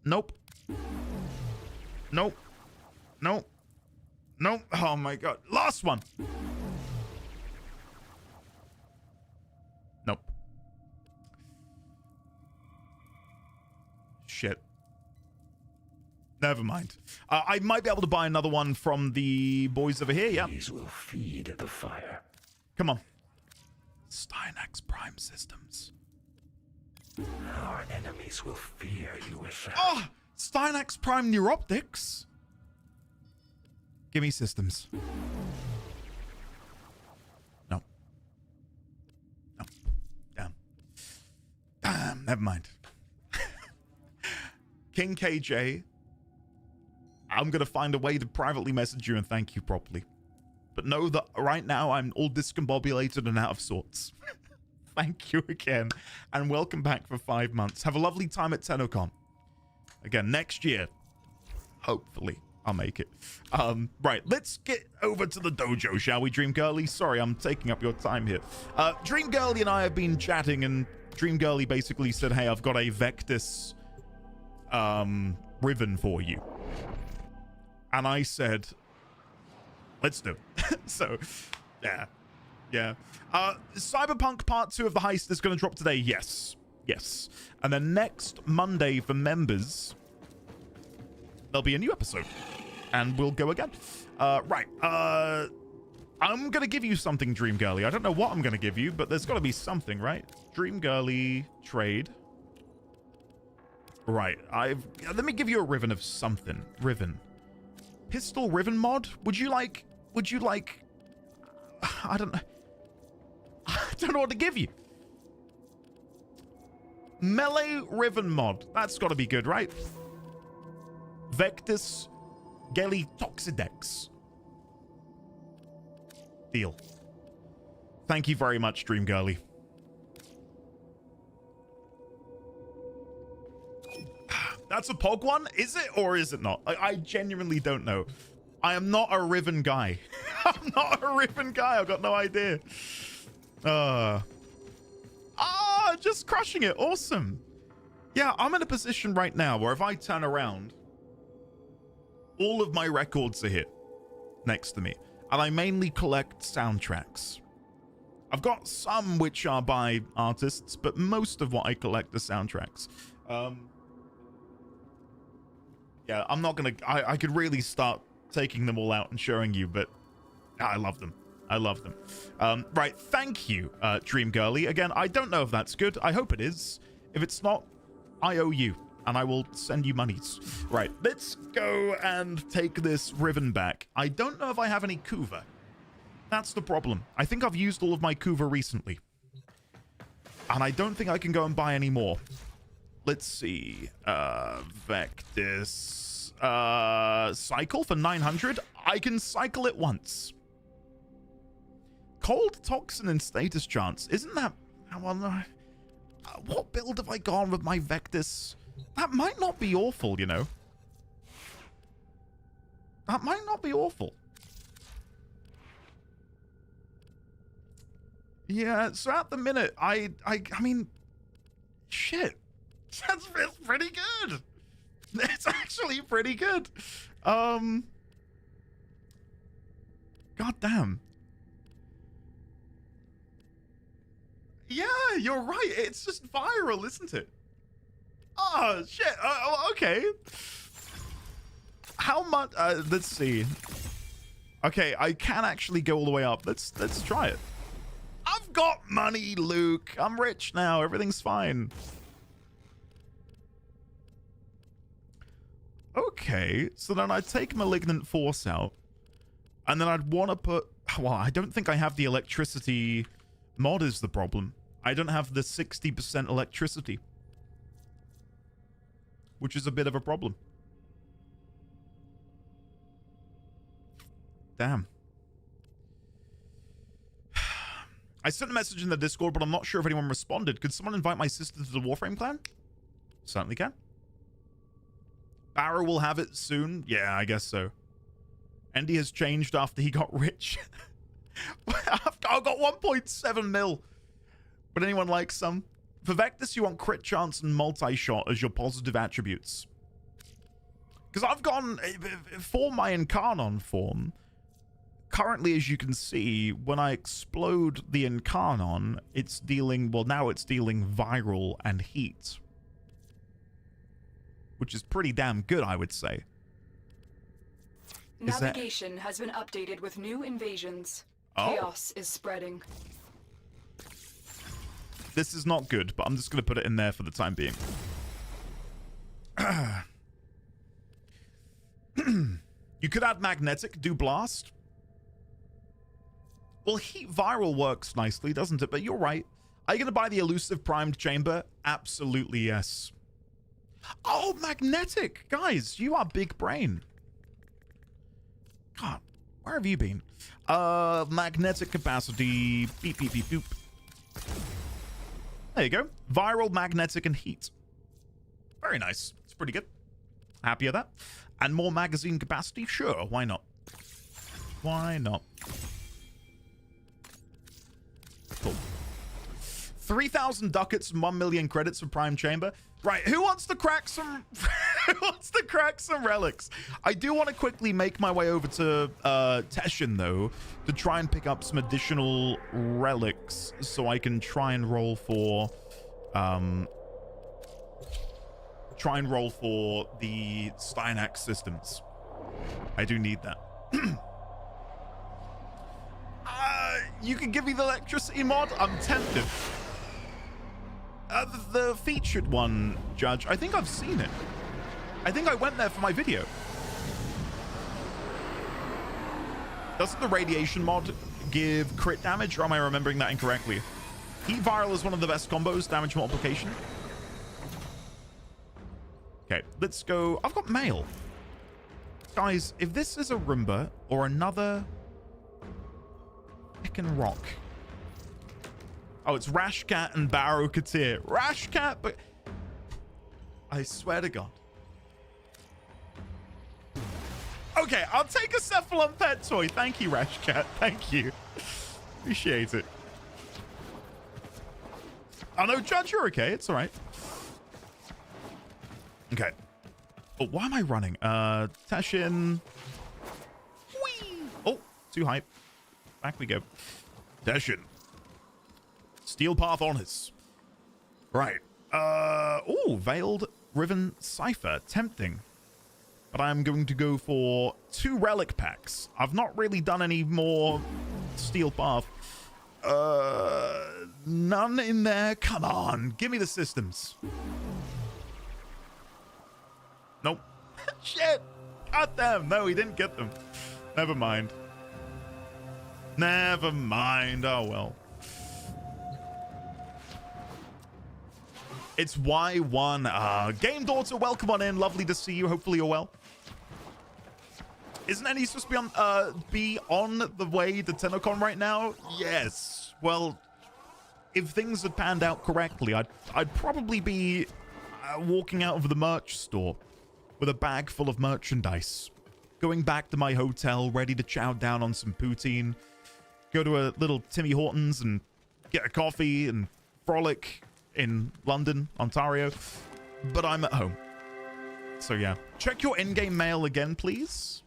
S1: Nope. Nope. Nope. Nope. Oh my god. Last one. Nope. Shit. Never mind. I might be able to buy another one from the boys over here. Yeah.
S4: These will feed the fire.
S1: Come on. Styanax Prime systems.
S4: Our enemies will fear you if...
S1: Oh! Styanax Prime Neuroptics. Give me systems. No. Never mind. King KJ, I'm going to find a way to privately message you and thank you properly. But know that right now I'm all discombobulated and out of sorts. Thank you again. And welcome back for 5 months. Have a lovely time at TENNOCON. Again, next year. Hopefully, I'll make it. Right, let's get over to the dojo, shall we, Dream Girly? Sorry, I'm taking up your time here. Dream Girly and I have been chatting, and Dream Girly basically said, hey, I've got a Vectis ribbon for you. And I said, let's do it. So, yeah. Cyberpunk Part 2 of the heist is going to drop today. Yes. And then next Monday for members, there'll be a new episode. And we'll go again. Right. I'm going to give you something, Dream Girly. I don't know what I'm going to give you, but there's got to be something, right? Dream Girly trade. Right. Let me give you a ribbon of something. Ribbon. Pistol ribbon mod? Would you like I don't know what to give you. Melee ribbon mod. That's got to be good, right? Vectis Gelitoxidex. Deal. Thank you very much, Dream Girly. That's a Pog one? Is it or is it not? I genuinely don't know. I am not a Riven guy. I'm not a Riven guy. I've got no idea. Just crushing it. Awesome. Yeah, I'm in a position right now where if I turn around, all of my records are here next to me. And I mainly collect soundtracks. I've got some which are by artists, but most of what I collect are soundtracks. Yeah, I'm not gonna... I could really start taking them all out and showing you, but I love them. I love them. Right, thank you, Dream Girly. Again, I don't know if that's good. I hope it is. If it's not, I owe you, and I will send you monies. Right, let's go and take this ribbon back. I don't know if I have any Kuva. That's the problem. I think I've used all of my Kuva recently. And I don't think I can go and buy any more. Let's see. Vectis. Cycle for 900. I can cycle it once. Cold, Toxin, and Status Chance. Isn't that... Well, what build have I gone with my Vectis? That might not be awful, you know. That might not be awful. Yeah, so at the minute, I mean, shit. That's pretty good. It's actually pretty good. God damn. Yeah, you're right. It's just viral, isn't it? Oh, shit. Okay. How much? Let's see. Okay, I can actually go all the way up. Let's try it. I've got money, Luke. I'm rich now. Everything's fine. Okay, so then I'd take Malignant Force out. And then I'd want to put... Well, I don't think I have the electricity mod is the problem. I don't have the 60% electricity. Which is a bit of a problem. Damn. I sent a message in the Discord, but I'm not sure if anyone responded. Could someone invite my sister to the Warframe clan? Certainly can. Baro will have it soon. Yeah, I guess so. Andy has changed after he got rich. I've got 1.7 mil. Would anyone like some? For Vectis, you want crit chance and multi-shot as your positive attributes. Because I've gone... For my Incarnon form, currently, as you can see, when I explode the Incarnon, it's dealing... Well, now it's dealing viral and heat. Which is pretty damn good, I would say.
S6: Navigation has been updated with new invasions.
S1: Oh.
S6: Chaos is spreading.
S1: This is not good, but I'm just going to put it in there for the time being. You could add magnetic, do blast. Well, heat viral works nicely, doesn't it? But you're right. Are you going to buy the elusive primed chamber? Absolutely, yes. Oh, magnetic. Guys, you are big brain. God, where have you been? Magnetic capacity. Beep, beep, beep, boop. There you go. Viral, magnetic, and heat. Very nice. It's pretty good. Happy with that. And more magazine capacity? Sure, why not? Why not? Cool. 3,000 ducats and 1 million credits for Prime Chamber. Right, who wants to crack some who wants to crack some relics? I do want to quickly make my way over to Teshin though, to try and pick up some additional relics so I can try and roll for the Steinax systems. I do need that. You can give me the electricity mod? I'm tempted. The featured one, Judge. I think I've seen it. I think I went there for my video. Doesn't the radiation mod give crit damage, or am I remembering that incorrectly? Heat viral is one of the best combos, damage multiplication. Okay, let's go. I've got mail. Guys, if this is a Roomba or another frickin' rock. Oh, it's Rashcat and Baro Ki'Teer. Rashcat, but I swear to God. Okay, I'll take a Cephalon pet toy. Thank you, Rashcat. Thank you. Appreciate it. Oh no, Judge, you're okay. It's all right. Okay. Oh, why am I running? Teshin. Whee! Oh, too hype. Back we go. Teshin. Steel Path Honors. Right. Oh, Veiled Riven Cipher. Tempting. But I'm going to go for 2 relic packs. I've not really done any more Steel Path. None in there. Come on. Give me the systems. Nope. Shit. God damn. No, he didn't get them. Never mind. Never mind. Oh, well. It's Y1. Game Daughter, welcome on in. Lovely to see you. Hopefully you're well. Isn't any supposed to be on the way to TENNOCON right now? Yes. Well, if things had panned out correctly, I'd probably be walking out of the merch store with a bag full of merchandise, going back to my hotel, ready to chow down on some poutine, go to a little Timmy Hortons and get a coffee and frolic in London, Ontario, but I'm at home. So yeah, check your in-game mail again, please.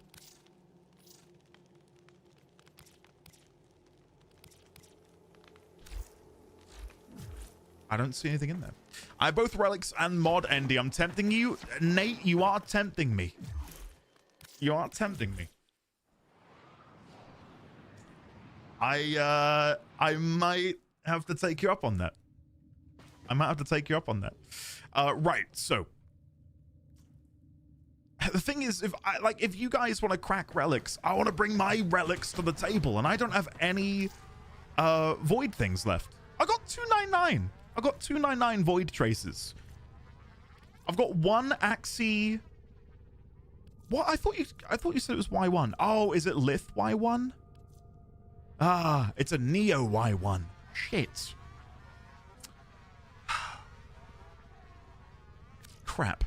S1: I don't see anything in there. I have both relics and mod, Andy. I'm tempting you. Nate, you are tempting me. You are tempting me. I might have to take you up on that. I might have to take you up on that. Right, so the thing is, if you guys want to crack relics, I want to bring my relics to the table, and I don't have any void things left. I got 299. I got 299 void traces. I've got 1 Axie. What? I thought you said it was Y1. Oh, is it Lith Y1? Ah, it's a Neo Y1. Shit. Crap.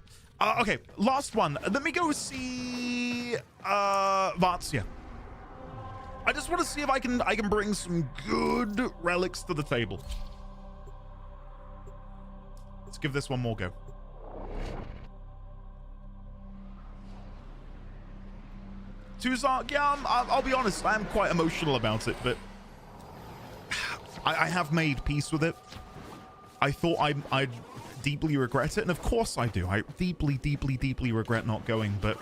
S1: Okay, last one. Let me go see Vatsya. I just want to see if I can bring some good relics to the table. Let's give this one more go. Tuzark, yeah, I'll be honest, I am quite emotional about it, but I have made peace with it. I thought I'd deeply regret it, and of course I do. I deeply, deeply, deeply regret not going, but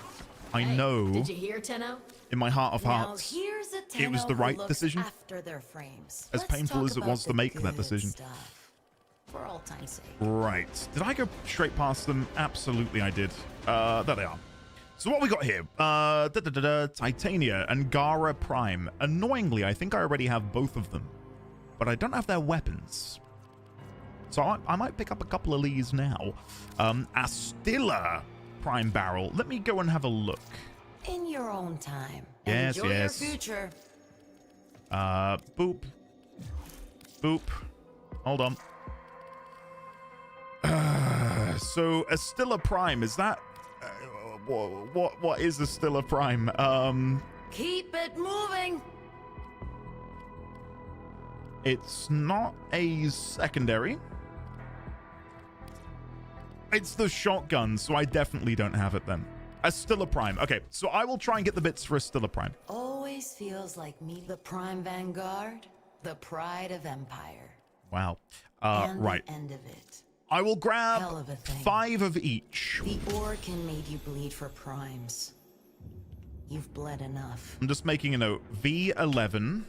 S1: I know
S5: Did you hear, Tenno?
S1: in my heart of hearts,
S7: here's a
S1: it was the right decision.
S7: After their frames.
S1: As
S7: Let's
S1: painful
S7: talk
S1: as it
S7: about
S1: was to
S7: the
S1: make that
S7: good
S1: decision.
S7: stuff. For all time's sake.
S1: Right. Did I go straight past them? Absolutely I did. There they are. So what we got here? Titania and Gara Prime. Annoyingly, I think I already have both of them, but I don't have their weapons. So I might pick up a couple of these now. Astilla Prime Barrel. Let me go and have a look.
S7: In your own time.
S1: Yes,
S7: Enjoy
S1: yes.
S7: your future.
S1: Boop. Boop. Hold on. So Astilla Prime, is that... what is Astilla Prime?
S7: Keep it moving.
S1: It's not a secondary. It's the shotgun, so I definitely don't have it then. Astilla Prime. Okay, so I will try and get the bits for Astilla Prime.
S7: Always feels like me, the Prime Vanguard, the pride of Empire.
S1: Wow.
S7: And
S1: right.
S7: the end of it.
S1: I will grab
S7: Hell of a thing.
S1: 5 of each.
S7: The Orkin made you bleed for primes. You've bled enough.
S1: I'm just making a note. V11.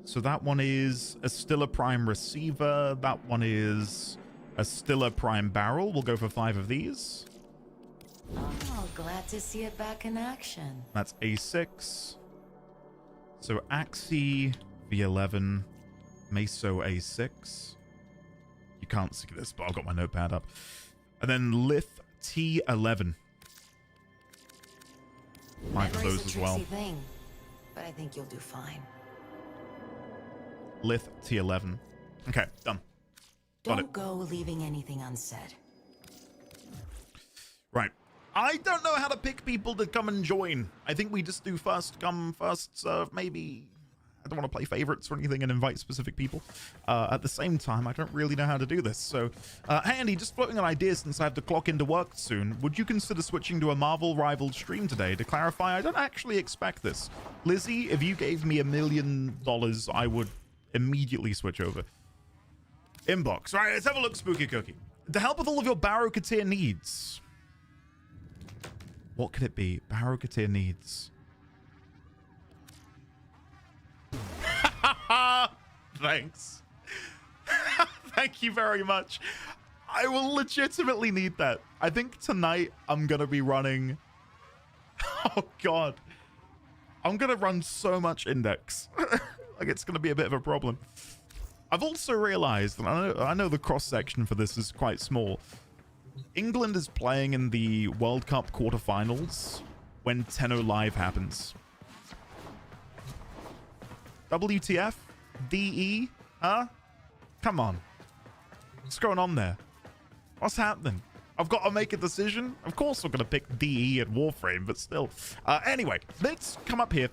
S1: So that one is Astilla Prime Receiver. That one is Astilla Prime Barrel. We'll go for 5 of these.
S7: Oh, glad to see it back in action.
S1: That's A6. So Axie V11. Meso A6. You can't see this, but I've got my notepad up. And then Lith T11. 5 of those as well.
S7: Thing, but I think you'll do fine.
S1: Lith T11. Okay, done. Got it.
S7: Don't go leaving anything unsaid.
S1: Right. I don't know how to pick people to come and join. I think we just do first come, first serve, maybe. I don't want to play favorites or anything and invite specific people. At the same time, I don't really know how to do this. So, hey Andy, just floating an idea since I have to clock into work soon. Would you consider switching to a Marvel rival stream today? To clarify, I don't actually expect this. Lizzie, if you gave me $1 million, I would immediately switch over. Inbox. Right, let's have a look, Spooky Cookie. To help with all of your Baro Ki'Teer needs. What could it be? Baro Ki'Teer needs. Thanks. Thank you very much. I will legitimately need that. I think tonight I'm going to be running... Oh, God. I'm going to run so much index. Like, it's going to be a bit of a problem. I've also realized, and I know the cross-section for this is quite small. England is playing in the World Cup quarterfinals when Tenno Live happens. WTF? DE? Huh? Come on. What's going on there? What's happening? I've got to make a decision. Of course I'm going to pick DE at Warframe, but still. Anyway, let's come up here.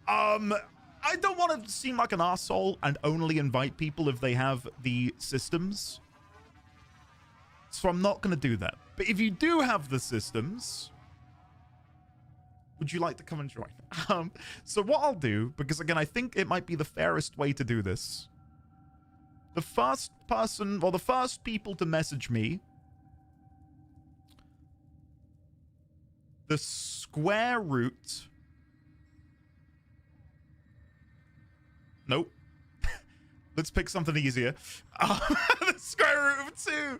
S1: I don't want to seem like an arsehole and only invite people if they have the systems. So I'm not going to do that. But if you do have the systems, would you like to come and join? So what I'll do, because again, I think it might be the fairest way to do this. The first person, or the first people to message me, the square root. Nope. Let's pick something easier. The square root of 2.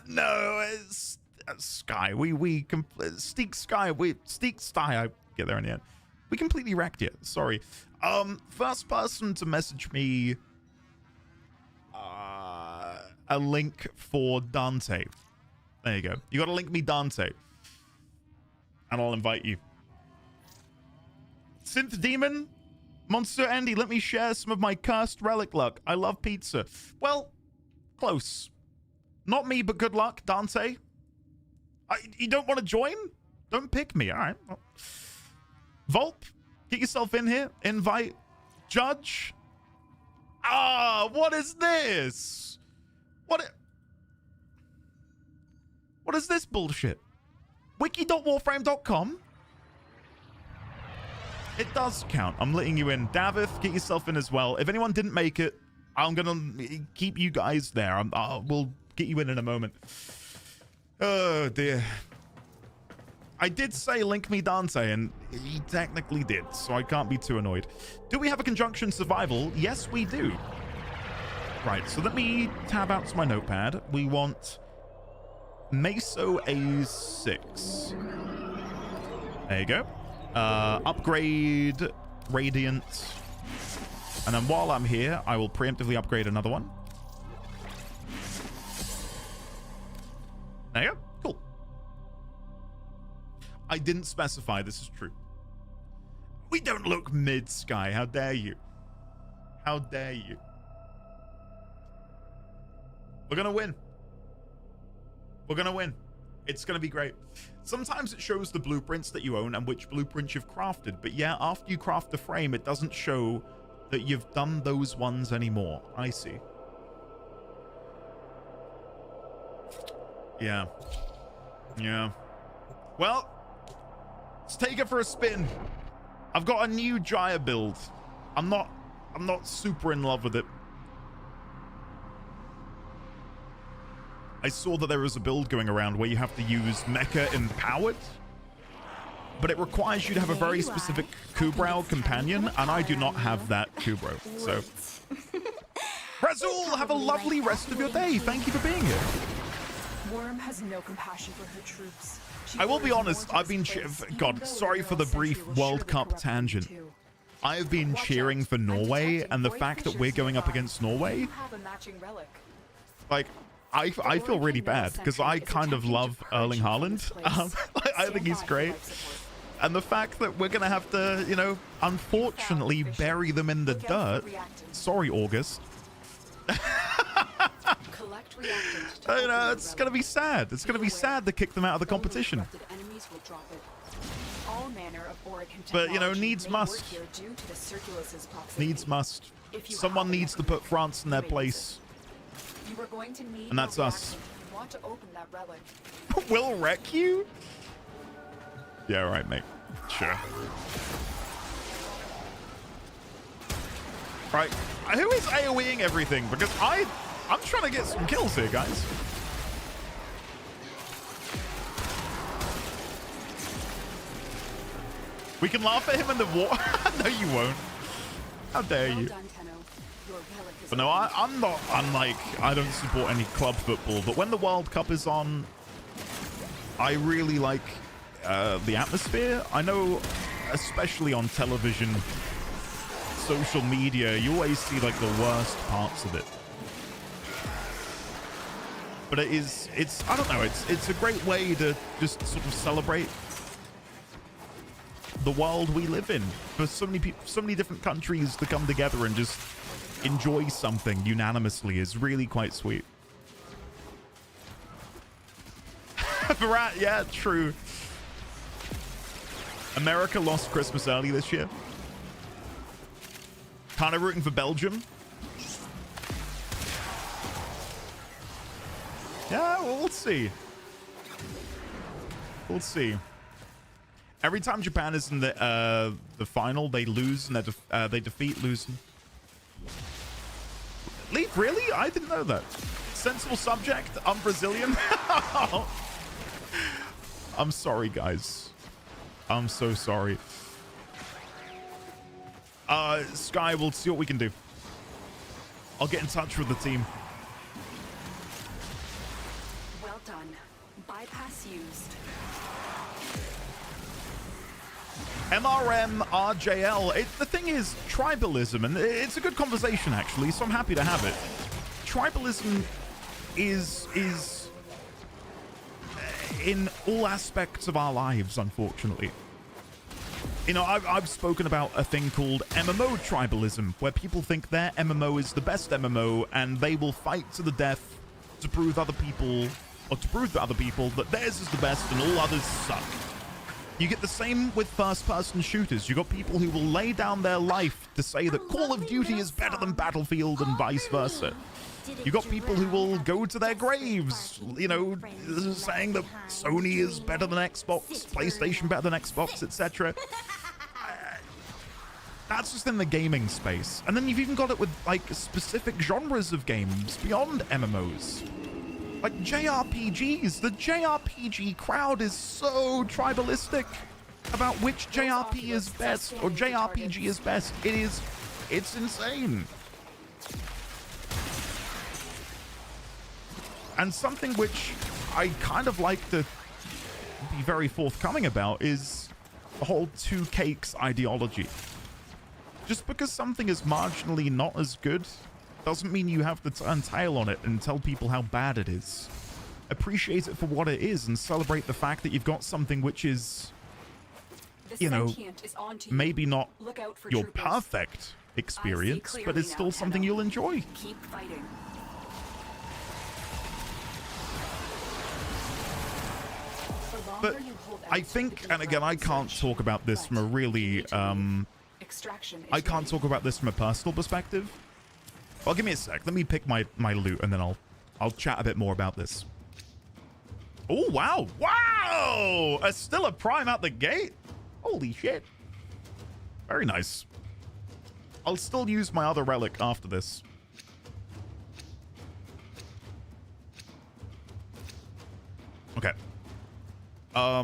S1: No, it's Sky. Steak Sky. Steak Sky. I get there in the end. We completely wrecked it. Sorry. First person to message me a link for Dante. There you go. You got to link me Dante, and I'll invite you. Synth Demon. Monster Andy, let me share some of my cursed relic luck. I love pizza. Well, close. Not me, but good luck, Dante. You don't want to join? Don't pick me. All right. Well. Volp, get yourself in here. Invite. Judge. What is this? What is this bullshit? Wiki.warframe.com? It does count. I'm letting you in. Davith, get yourself in as well. If anyone didn't make it, I'm going to keep you guys there. We'll get you in a moment. Oh, dear. I did say link me Dante, and he technically did, so I can't be too annoyed. Do we have a conjunction survival? Yes, we do. Right, so let me tab out to my notepad. We want Meso A6. There you go. Upgrade Radiant. And then while I'm here, I will preemptively upgrade another one. There you go. Cool. I didn't specify. This is true. We don't look mid, Sky. How dare you? How dare you? We're gonna win. We're gonna win. It's gonna be great. Sometimes it shows the blueprints that you own and which blueprints you've crafted. But yeah, after you craft the frame, it doesn't show that you've done those ones anymore. I see. Yeah. Yeah. Well, let's take it for a spin. I've got a new Jaya build. I'm not super in love with it. I saw that there was a build going around where you have to use Mecha Empowered, but it requires you to have a very specific Kubrao companion, and I do not have that Kubro. So, Razul, have a lovely rest of your day. Thank you for being here.
S6: Worm has no compassion for her troops. She
S1: I will be
S6: orders
S1: honest,
S6: more
S1: I've
S6: to
S1: been...
S6: displace, even
S1: God,
S6: though
S1: sorry for the
S6: Imperial
S1: brief
S6: sentry will
S1: World
S6: surely
S1: Cup
S6: corrupt them
S1: tangent.
S6: too.
S1: I have been
S6: Watch
S1: cheering
S6: out.
S1: for
S6: I'm
S1: Norway,
S6: detecting
S1: and the
S6: void
S1: fact that
S6: fissures
S1: we're going up
S6: nearby.
S1: against Norway,
S6: You have a matching relic.
S1: like, I feel really bad, because I kind of love Erling Haaland. I think he's great. And the fact that we're going to have to, you know, unfortunately bury them in the dirt. Sorry, August.
S6: Collect reactant to
S1: You know,
S6: open
S1: it's
S6: the
S1: going to be
S6: relic.
S1: sad. It's going to be sad to kick them out of the competition.
S6: Corrupted enemies will drop it. All manner of Orican
S1: But, you know,
S6: technology
S1: needs
S6: may
S1: must.
S6: work here due to the Circulus's proximity.
S1: Needs must.
S6: If you
S1: Someone
S6: have
S1: needs to
S6: enough
S1: put France in their
S6: reason.
S1: place.
S6: You are going to need
S1: And that's
S6: a
S1: us.
S6: reactant if you want to open that relic.
S1: We'll wreck you? Yeah, right, mate. Sure. Right. Who is AoEing everything? Because I'm trying to get some kills here, guys. We can laugh at him in the war. No, you won't. How dare
S6: Well
S1: you?
S6: done, Tenno. Your relic is
S1: But no,
S6: open.
S1: I'm not, unlike, I don't support any club football, but when the World Cup is on, I really like the atmosphere. I know, especially on television, social media, you always see like the worst parts of it. But it's I don't know, it's a great way to just sort of celebrate the world we live in. For so many people, so many different countries to come together and just enjoy something unanimously is really quite sweet. Virat, yeah, true. America lost Christmas early this year. Kind of rooting for Belgium. Yeah, well, we'll see. We'll see. Every time Japan is in the final, they lose and they defeat, lose. Leave? Really? I didn't know that. Sensible subject. I'm Brazilian. I'm sorry, guys. I'm so sorry. Sky, we'll see what we can do. I'll get in touch with the team.
S6: Well done. Bypass used.
S1: MRM, RJL. The thing is, tribalism, and it's a good conversation, actually, so I'm happy to have it. Tribalism is in all aspects of our lives, unfortunately. You know, I've spoken about a thing called MMO tribalism, where people think their MMO is the best MMO, and they will fight to the death to prove other people, or to prove to other people that theirs is the best and all others suck. You get the same with first-person shooters. You got people who will lay down their life to say that Call of Duty is better than Battlefield and vice versa. You got people who will go to their graves, you know, saying that Sony is better than Xbox, PlayStation better than Xbox, etc. That's just in the gaming space. And then you've even got it with, like, specific genres of games beyond MMOs. Like JRPGs. The JRPG crowd is so tribalistic about which JRP is best or JRPG is best. It's insane. And something which I kind of like to be very forthcoming about is the whole two cakes ideology. Just because something is marginally not as good doesn't mean you have to turn tail on it and tell people how bad it is. Appreciate it for what it is and celebrate the fact that you've got something which is, you know, maybe not your perfect experience, but it's still something you'll enjoy.
S6: Keep fighting.
S1: But I think, and again, I can't talk about this from a really, I can't talk about this from a personal perspective. Well, give me a sec. Let me pick my loot, and then I'll chat a bit more about this. Oh, wow. Wow! Still a prime out the gate? Holy shit. Very nice. I'll still use my other relic after this. Okay. I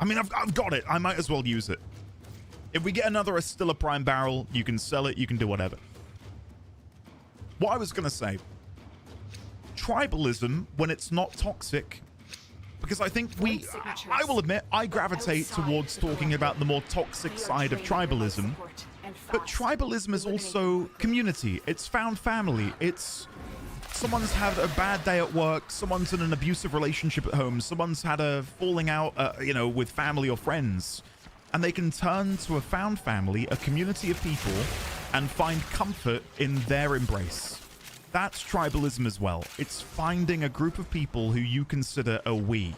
S1: mean, I've got it. I might as well use it. If we get another Astilla Prime barrel, you can sell it. You can do whatever. What I was going to say. Tribalism, when it's not toxic, because I think I will admit, I gravitate towards talking about the more toxic side of tribalism. But tribalism is also community. It's found family. It's someone's had a bad day at work. Someone's in an abusive relationship at home. Someone's had a falling out, you know, with family or friends. And they can turn to a found family, a community of people, and find comfort in their embrace. That's tribalism as well. It's finding a group of people who you consider a we.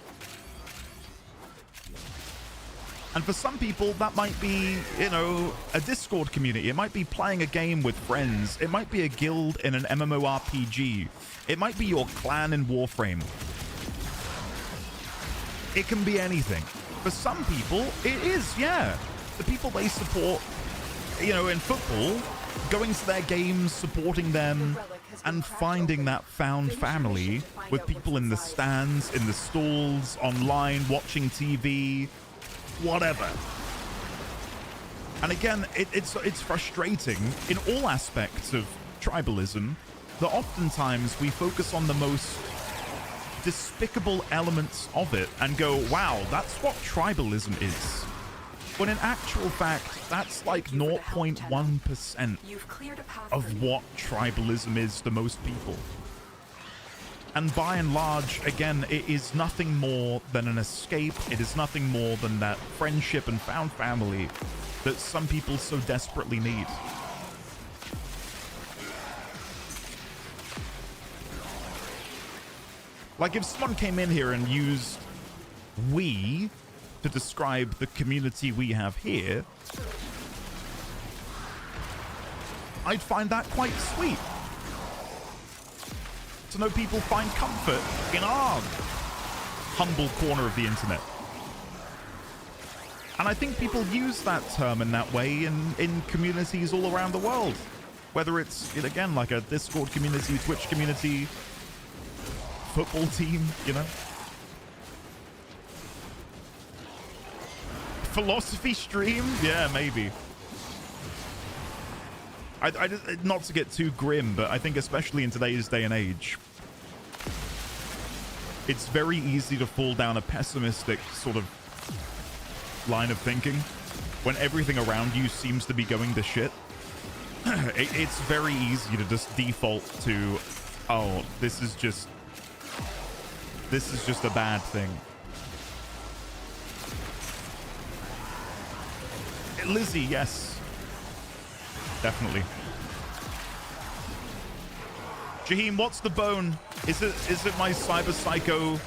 S1: And for some people, that might be, you know, a Discord community. It might be playing a game with friends. It might be a guild in an MMORPG. It might be your clan in Warframe. It can be anything. For some people, it is, yeah. The people they support, you know, in football, going to their games, supporting them, and finding that found family with people in the stands, in the stalls, online, watching TV, whatever. And again, it's frustrating in all aspects of tribalism that oftentimes we focus on the most despicable elements of it and go, wow, that's what tribalism is. When in actual fact, that's like 0.1% of what tribalism is to most people. And by and large, again, it is nothing more than an escape. It is nothing more than that friendship and found family that some people so desperately need. Like if someone came in here and used "we" to describe the community we have here, I'd find that quite sweet. To know people find comfort in our humble corner of the internet. And I think people use that term in that way in communities all around the world. Whether it's, again, like a Discord community, Twitch community, football team, you know? Philosophy stream? Yeah, maybe. I not to get too grim, but I think especially in today's day and age, it's very easy to fall down a pessimistic sort of line of thinking when everything around you seems to be going to shit. It's very easy to just default to, oh, this is just a bad thing. Lizzie, yes. Definitely. Jaheim, what's the bone? Is it my cyber psycho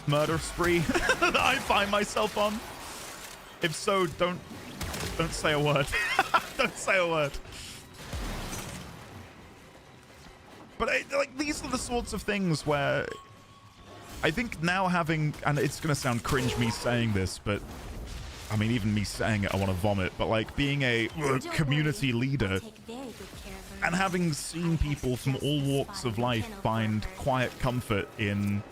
S1: murder spree that I find myself on? If so, don't say a word. Don't say a word. But like, these are the sorts of things where I think now having, and it's gonna sound cringe me saying this, but I mean, even me saying it, I want to vomit, but like being a community leader and having seen people from all walks of life find quiet comfort in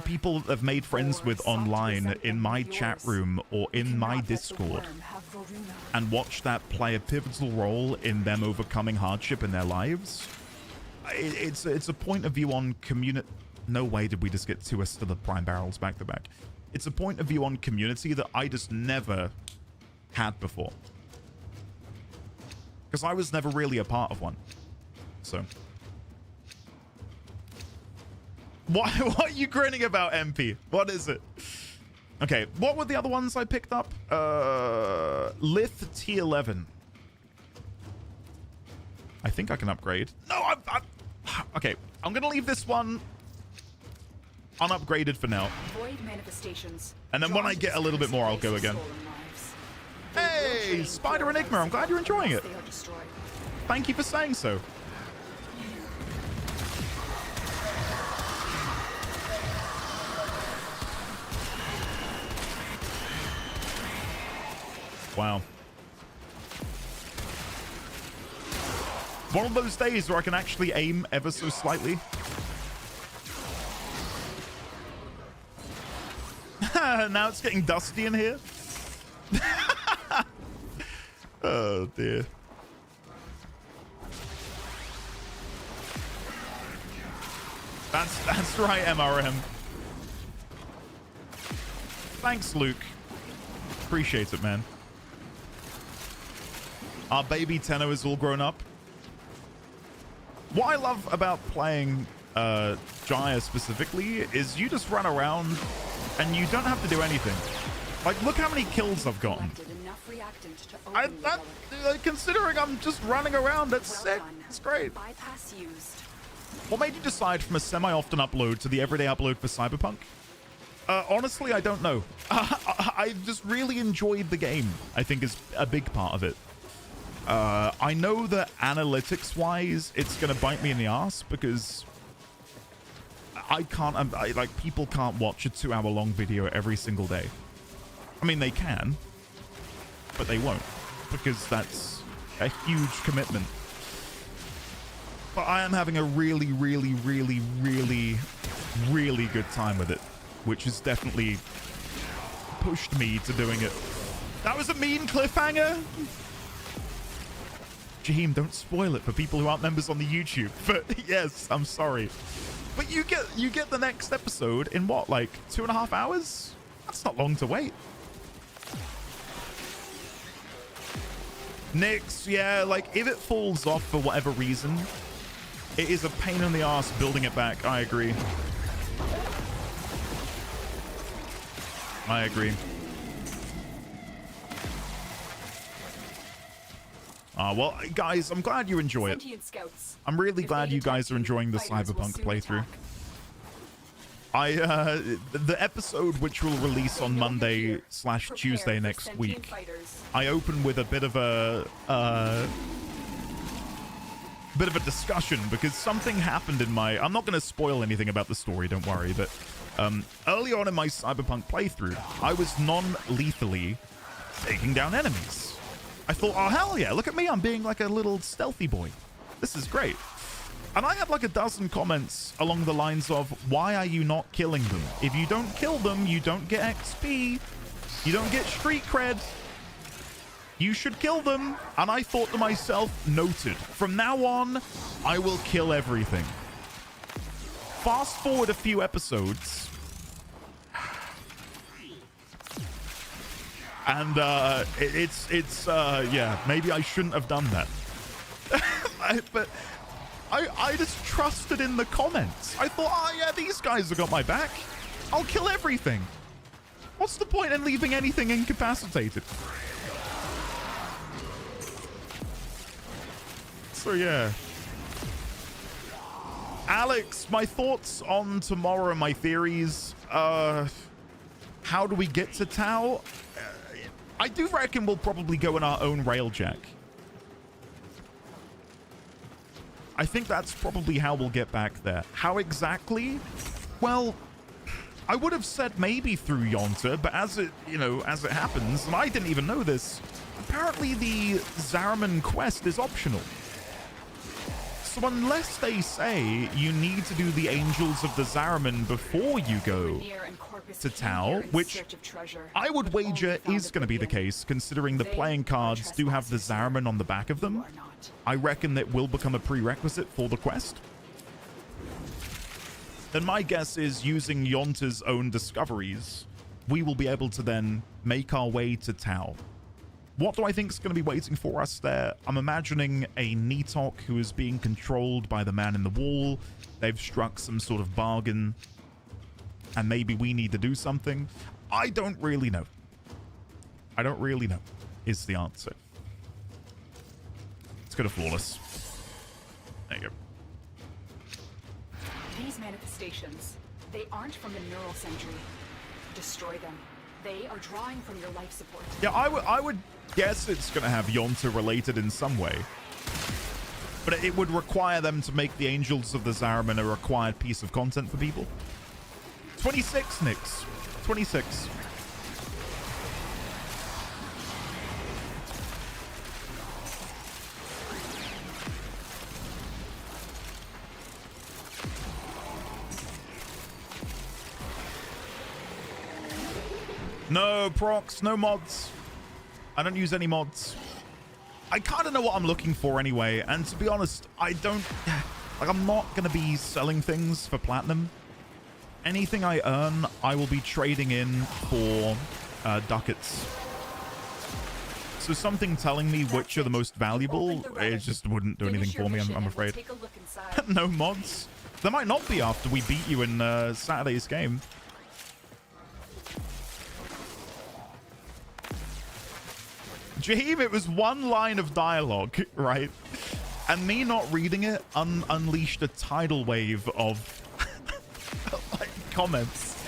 S1: people that have made friends with online in my chat room or in my Discord and watch that play a pivotal role in them overcoming hardship in their lives. It's a point of view on community. No way did we just get two Astilla Prime barrels back to back. it's a point of view on community that I just never had before. Because I was never really a part of one. So. What are you grinning about, MP? What is it? Okay, what were the other ones I picked up? Lith T11. I think I can upgrade. No, okay, I'm gonna leave this one unupgraded for now.
S6: Void manifestations.
S1: And then when I get a little bit more, I'll go again. Hey, Spider Enigma, I'm glad you're enjoying it. Thank you for saying so. Wow. One of those days where I can actually aim ever so slightly. Now it's getting dusty in here. Oh dear. That's right, MRM. Thanks, Luke. Appreciate it, man. Our baby Tenno is all grown up. What I love about playing Jaya specifically is you just run around and you don't have to do anything. Like, look how many kills I've gotten. Considering I'm just running around, that's sick. It's great. What made you decide from a semi-often upload to the everyday upload for Cyberpunk? Honestly, I don't know. I just really enjoyed the game, I think is a big part of it. I know that analytics-wise, it's going to bite me in the ass because I can't, like, people can't watch a 2-hour-long video every single day. I mean, they can, but they won't because that's a huge commitment. But I am having a really, really, really, really, really good time with it, which has definitely pushed me to doing it. That was a mean cliffhanger. Jaheim, don't spoil it for people who aren't members on the YouTube. But yes, I'm sorry. But you get the next episode in what, like 2.5 hours? That's not long to wait. Nyx, yeah, like if it falls off for whatever reason, it is a pain in the ass building it back. I agree. I agree. Well, guys, I'm glad you enjoy it. I'm really glad you guys are enjoying the Cyberpunk playthrough. The episode which will release on Monday/Tuesday next week, I open with a bit of a discussion because something happened in my... I'm not going to spoil anything about the story, don't worry, but early on in my Cyberpunk playthrough, I was non-lethally taking down enemies. I thought, oh, hell yeah, look at me. I'm being like a little stealthy boy. This is great. And I had like a dozen comments along the lines of, why are you not killing them? If you don't kill them, you don't get XP. You don't get street cred. You should kill them. And I thought to myself, noted. From now on, I will kill everything. Fast forward a few episodes. And yeah, maybe I shouldn't have done that. But I just trusted in the comments. I thought, oh yeah, these guys have got my back. I'll kill everything. What's the point in leaving anything incapacitated? So yeah. Alex, my thoughts on tomorrow, my theories. How do we get to Tau? I do reckon we'll probably go in our own railjack. I think that's probably how we'll get back there. How exactly? Well, I would have said maybe through Yonta, but as it, as it happens, and I didn't even know this, apparently the Zariman quest is optional. So unless they say you need to do the Angels of the Zariman before you go to Tau, which I would wager is going to be the case, considering the playing cards do have the Zariman on the back of them. I reckon that will become a prerequisite for the quest. Then my guess is using Yonta's own discoveries we will be able to then make our way to Tau. What do I think is going to be waiting for us there? I'm imagining a Nitok who is being controlled by the man in the wall. They've struck some sort of bargain, and maybe we need to do something. I don't really know. I don't really know is the answer. Let's go to Flawless. There you go.
S6: These manifestations, they aren't from the neural century. Destroy them. They are drawing from your life support.
S1: Yeah, I would guess it's going to have Yonta related in some way. But it would require them to make the Angels of the Zariman a required piece of content for people. 26, Nix. 26. No procs, no mods. I don't use any mods. I kind of know what I'm looking for anyway, and to be honest, I don't... Like, I'm not going to be selling things for platinum. Anything I earn, I will be trading in for ducats. So something telling me which are the most valuable, it just wouldn't do anything for me, I'm afraid. No mods. There might not be after we beat you in Saturday's game. Jaheim, it was one line of dialogue, right? And me not reading it unleashed a tidal wave of like comments.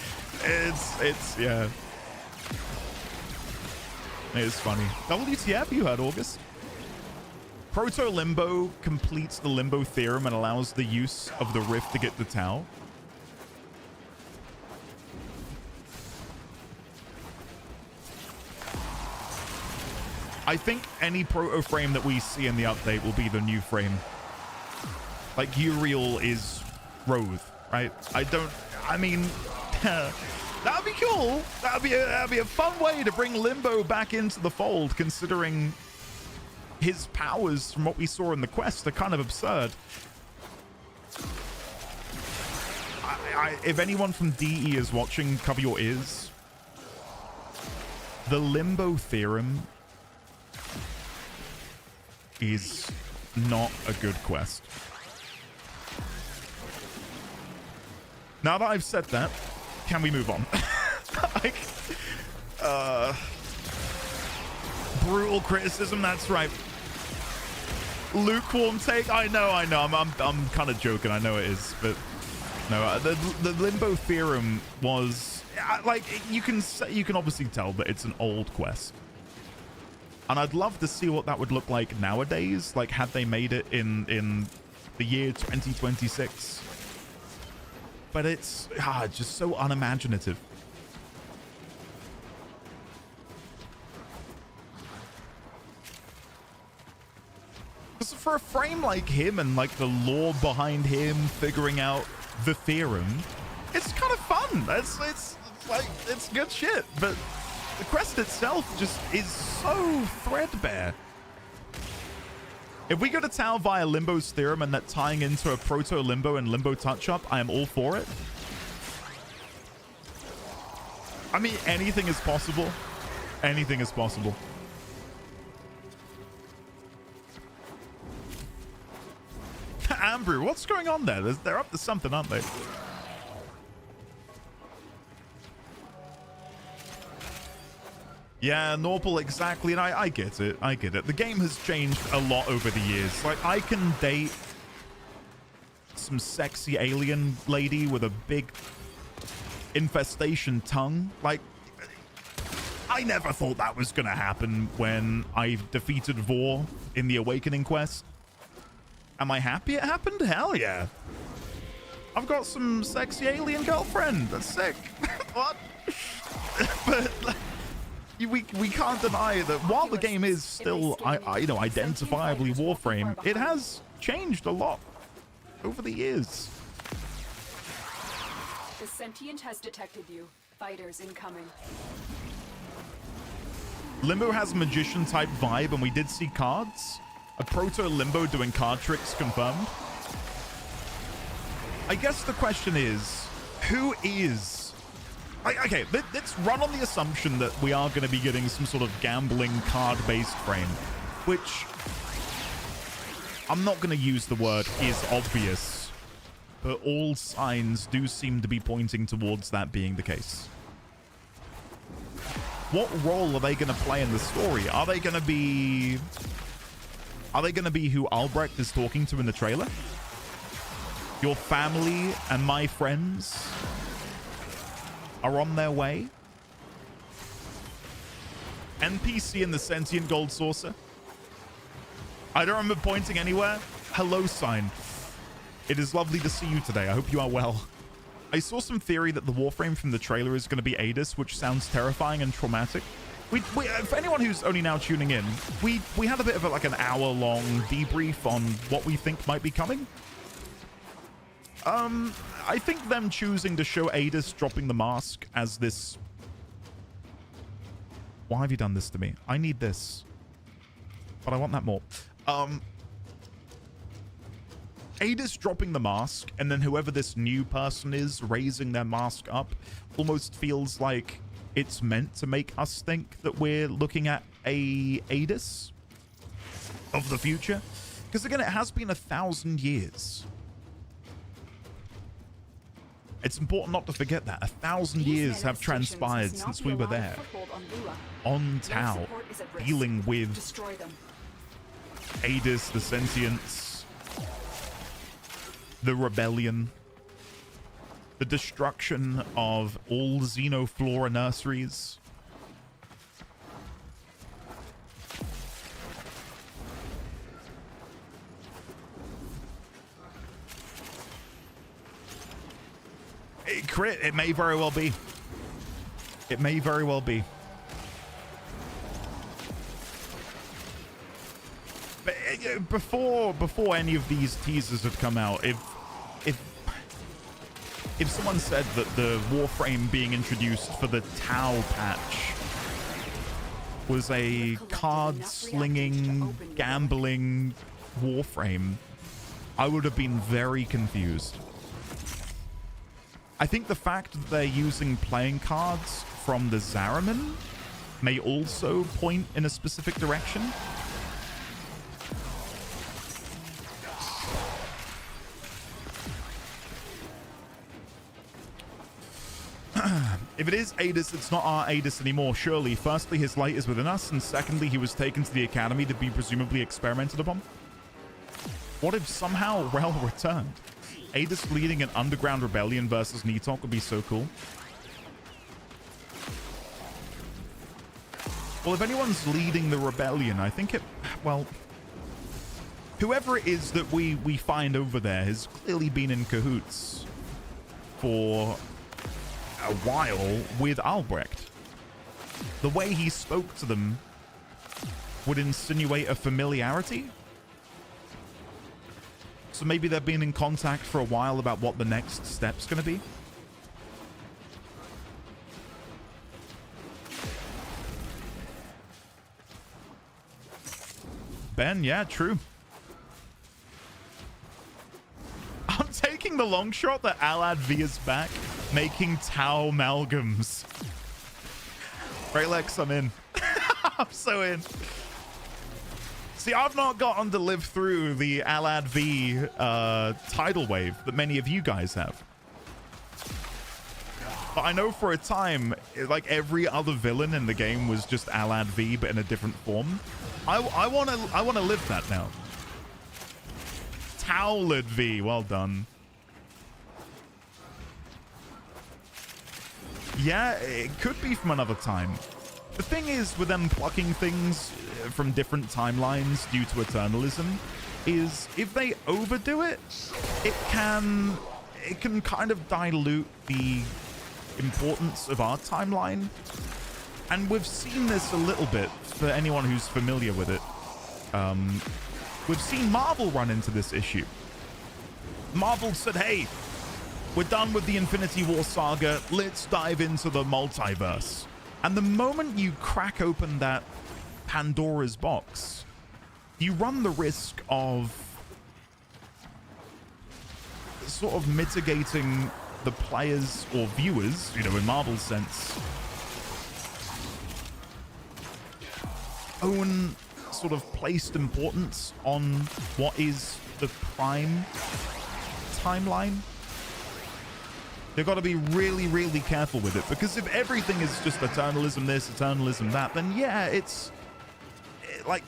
S1: It's yeah. It's funny. WTF, you heard August. Proto-Limbo completes the Limbo theorem and allows the use of the Rift to get the Tau. I think any proto frame that we see in the update will be the new frame. Like Uriel is Roth, right? I mean, that'd be cool. That'd be a fun way to bring Limbo back into the fold, considering his powers from what we saw in the quest are kind of absurd. If anyone from DE is watching, cover your ears. The Limbo theorem is not a good quest. Now that I've said that, can we move on? Like, brutal criticism, that's right. Lukewarm take, I know. I'm kind of joking, I know it is, but no, the Limbo theorem was like, you can obviously tell that it's an old quest. And I'd love to see what that would look like nowadays, like had they made it in the year 2026. But it's just so unimaginative. Because for a frame like him and like the lore behind him figuring out the theorem, it's kind of fun. It's like, it's good shit, but the quest itself just is so threadbare. If we go to Tau via Limbo's theorem and that tying into a proto-Limbo and Limbo touch-up, I am all for it. I mean, anything is possible. Anything is possible. Ambrew, what's going on there? They're up to something, aren't they? Yeah, Norpal, exactly, and I get it. I get it. The game has changed a lot over the years. Like, I can date some sexy alien lady with a big infestation tongue. Like, I never thought that was gonna happen when I defeated Vor in the Awakening quest. Am I happy it happened? Hell yeah. I've got some sexy alien girlfriend. That's sick. What? But... like, we can't deny that while the game is still, identifiably Warframe, it has changed a lot over the years.
S6: The sentient has detected you. Fighters incoming.
S1: Limbo has a magician-type vibe, and we did see cards. A proto-Limbo doing card tricks confirmed. I guess the question is, who is Okay, let's run on the assumption that we are going to be getting some sort of gambling card-based frame, which I'm not going to use the word is obvious, but all signs do seem to be pointing towards that being the case. What role are they going to play in the story? Are they going to be who Albrecht is talking to in the trailer? Your family and my friends are on their way. NPC and the sentient gold saucer. I don't remember pointing anywhere. Hello sign. It is lovely to see you today. I hope you are well. I saw some theory that the Warframe from the trailer is going to be Adis, which sounds terrifying and traumatic. For anyone who's only now tuning in, we had a bit of like an hour-long debrief on what we think might be coming. I think them choosing to show Adis dropping the mask as this... Why have you done this to me? I need this. But I want that more. Adis dropping the mask, and then whoever this new person is raising their mask up, almost feels like it's meant to make us think that we're looking at a Adis of the future. Because again, it has been 1,000 years. It's important not to forget that 1,000 years have transpired since we were there on Tau, dealing with Adis, the Sentients, the Rebellion, the destruction of all Xenoflora nurseries. Crit, it may very well be. It may very well be. But before any of these teasers had come out, if someone said that the Warframe being introduced for the Tau patch was a card-slinging, gambling Warframe, I would have been very confused. I think the fact that they're using playing cards from the Zariman may also point in a specific direction. If it is Adis, it's not our Adis anymore, surely. Firstly, his light is within us, and secondly, he was taken to the academy to be presumably experimented upon. What if somehow Rel returned? Adis leading an underground rebellion versus Nitok would be so cool. Well, if anyone's leading the rebellion, I think it... Well, whoever it is that we find over there has clearly been in cahoots for a while with Albrecht. The way he spoke to them would insinuate a familiarity. So maybe they've been in contact for a while about what the next step's going to be. Ben, yeah, true. I'm taking the long shot that Alad V is back, making Tau amalgams. Raylex, I'm in. I'm so in. See, I've not gotten to live through the Alad V tidal wave that many of you guys have. But I know for a time, like every other villain in the game was just Alad V, but in a different form. I want to live that now. Towled V, well done. Yeah, it could be from another time. The thing is, with them plucking things from different timelines due to eternalism, is if they overdo it, it can kind of dilute the importance of our timeline. And we've seen this a little bit for anyone who's familiar with it. We've seen Marvel run into this issue. Marvel said, hey, we're done with the Infinity War saga. Let's dive into the multiverse. And the moment you crack open that Pandora's box, you run the risk of sort of mitigating the players or viewers, you know, in Marvel's sense, own sort of placed importance on what is the prime timeline. They've got to be really, really careful with it, because if everything is just eternalism this, eternalism that, then yeah, it's like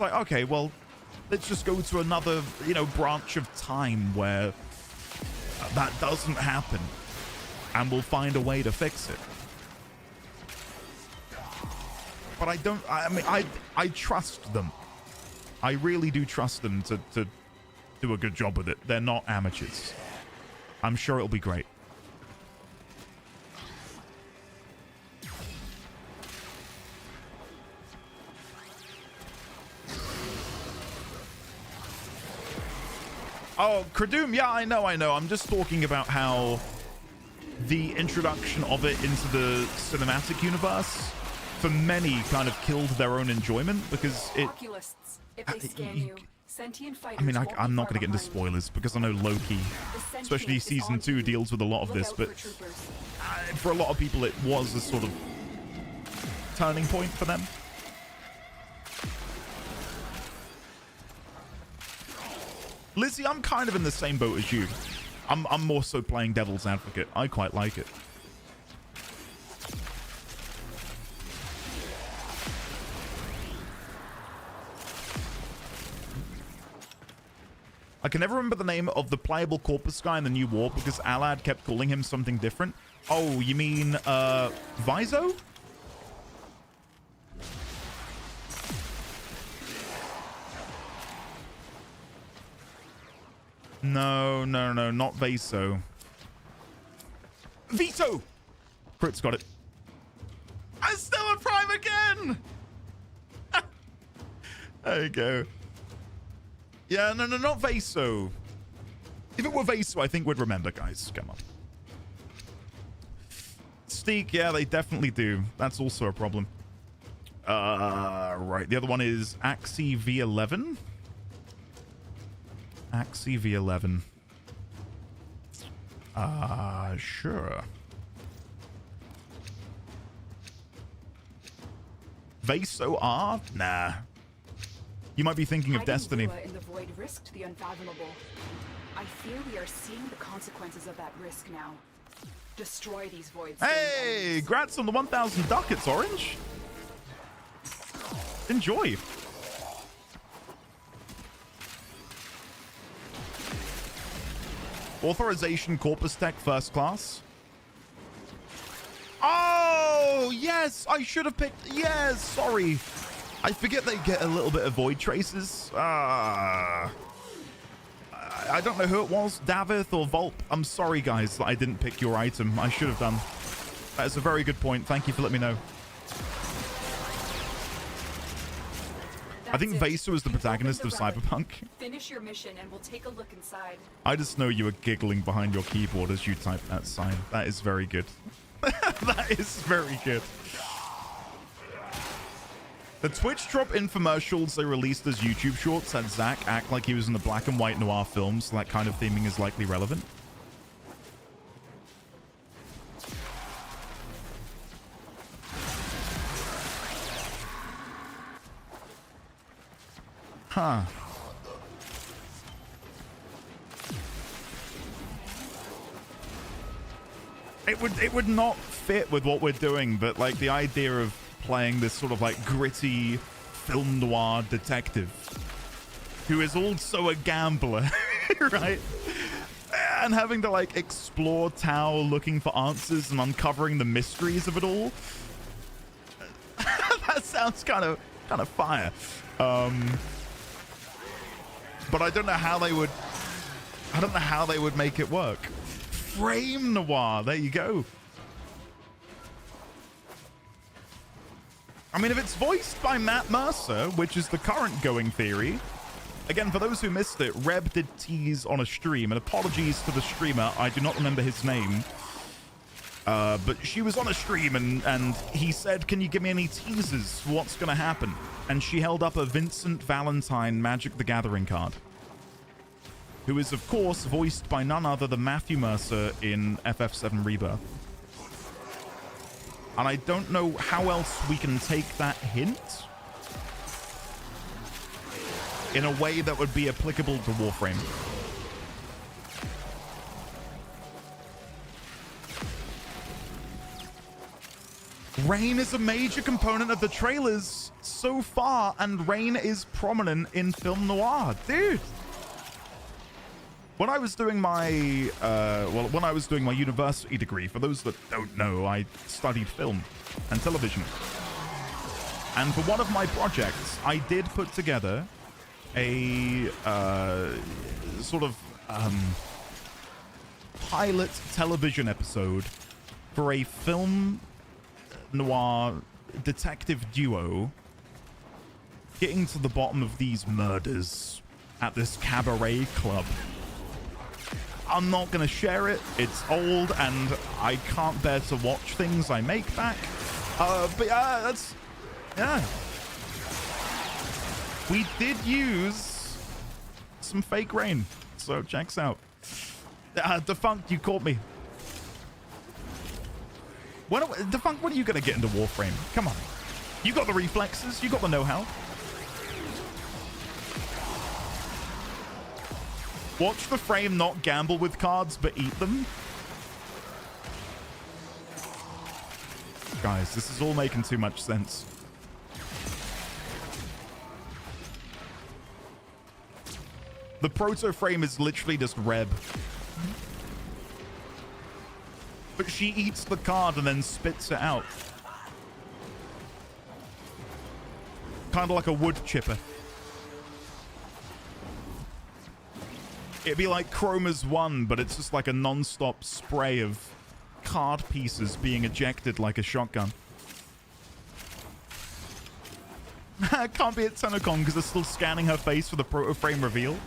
S1: okay, well, let's just go to another, you know, branch of time where that doesn't happen, and we'll find a way to fix it. But I trust them. I really do trust them to do a good job with it. They're not amateurs. I'm sure it'll be great. Oh, Kradoom, yeah, I know. I'm just talking about how the introduction of it into the cinematic universe for many kind of killed their own enjoyment, because it...
S6: Oculists, if they scan you, sentient fighters
S1: I mean,
S6: won't
S1: I'm
S6: be
S1: not
S6: far
S1: going to get into
S6: behind.
S1: spoilers because I know Loki,
S6: The sentient
S1: especially
S6: is
S1: season
S6: on
S1: 2,
S6: you.
S1: deals with a lot of
S6: Look
S1: this,
S6: out
S1: but
S6: for troopers.
S1: for a lot of people it was a sort of turning point for them. Lizzie, I'm kind of in the same boat as you. I'm more so playing devil's advocate. I quite like it. I can never remember the name of the playable corpus guy in the new war because Alad kept calling him something different. Oh, you mean, Viso? No, not Vaso. Vito! Crit's got it. I'm still a prime again! There you go. Yeah, no, not Vaso. If it were Vaso, I think we'd remember, guys. Come on. Steak, yeah, they definitely do. That's also a problem. Right. The other one is Axie V11. Axie V11. Sure. Vaso R? Nah. You might be thinking of
S6: Hiding
S1: Destiny.
S6: Lua in the void risked the unfathomable. I fear we are seeing the consequences of that risk now. Destroy these voids.
S1: Hey, grats on the 1,000 ducats, Orange. Enjoy. Authorization Corpus Tech First Class. Oh, yes, I should have picked... Yes, sorry. I forget they get a little bit of void traces. I don't know who it was, Davith or Volp. I'm sorry, guys, that I didn't pick your item. I should have done. That is a very good point. Thank you for letting me know. I think Vaso is the protagonist of Cyberpunk.
S6: Finish your mission and we'll take a look inside.
S1: I just know you were giggling behind your keyboard as you typed that sign. That is very good. That is very good. The Twitch drop infomercials they released as YouTube shorts had Zack act like he was in the black and white noir film, so that kind of theming is likely relevant. Huh. It would not fit with what we're doing, but like the idea of playing this sort of like gritty film noir detective who is also a gambler, right? And having to like explore Tau looking for answers and uncovering the mysteries of it all. That sounds kind of fire. But I don't know how they would make it work. Frame noir, there you go. I mean, if it's voiced by Matt Mercer, which is the current going theory, again, for those who missed it, Reb did tease on a stream, and apologies to the streamer, I do not remember his name, but she was on a stream, and he said, can you give me any teasers for what's going to happen? And she held up a Vincent Valentine Magic the Gathering card, who is, of course, voiced by none other than Matthew Mercer in FF7 Rebirth. And I don't know how else we can take that hint in a way that would be applicable to Warframe. Rain is a major component of the trailers so far, and Rain is prominent in film noir. Dude! When I was doing my, when I was doing my university degree, for those that don't know, I studied film and television. And for one of my projects, I did put together a sort of pilot television episode for a film noir detective duo getting to the bottom of these murders at this cabaret club. I'm not going to share it. It's old and I can't bear to watch things I make back. But yeah, that's... Yeah. We did use some fake rain. So checks out. Defunct, you caught me. Defunct, when are you going to get into Warframe? Come on. You got the reflexes. You got the know-how. Watch the frame not gamble with cards, but eat them. Guys, this is all making too much sense. The proto frame is literally just Reb. But she eats the card and then spits it out. Kind of like a wood chipper. It'd be like Chroma's 1, but it's just like a non-stop spray of card pieces being ejected like a shotgun. Can't be at TENNOCON because they're still scanning her face for the proto frame reveal.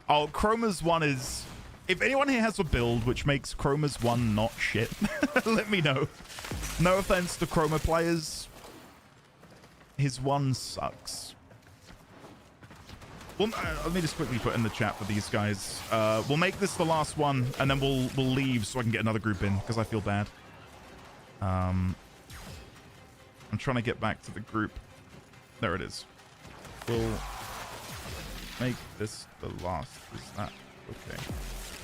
S1: Oh, Chroma's 1 is... If anyone here has a build which makes Chroma's 1 not shit, let me know. No offense to Chroma players. His 1 sucks. Well, let me just quickly put in the chat for these guys. We'll make this the last one, and then we'll leave so I can get another group in, because I feel bad. I'm trying to get back to the group. There it is. We'll make this the last. Is that okay?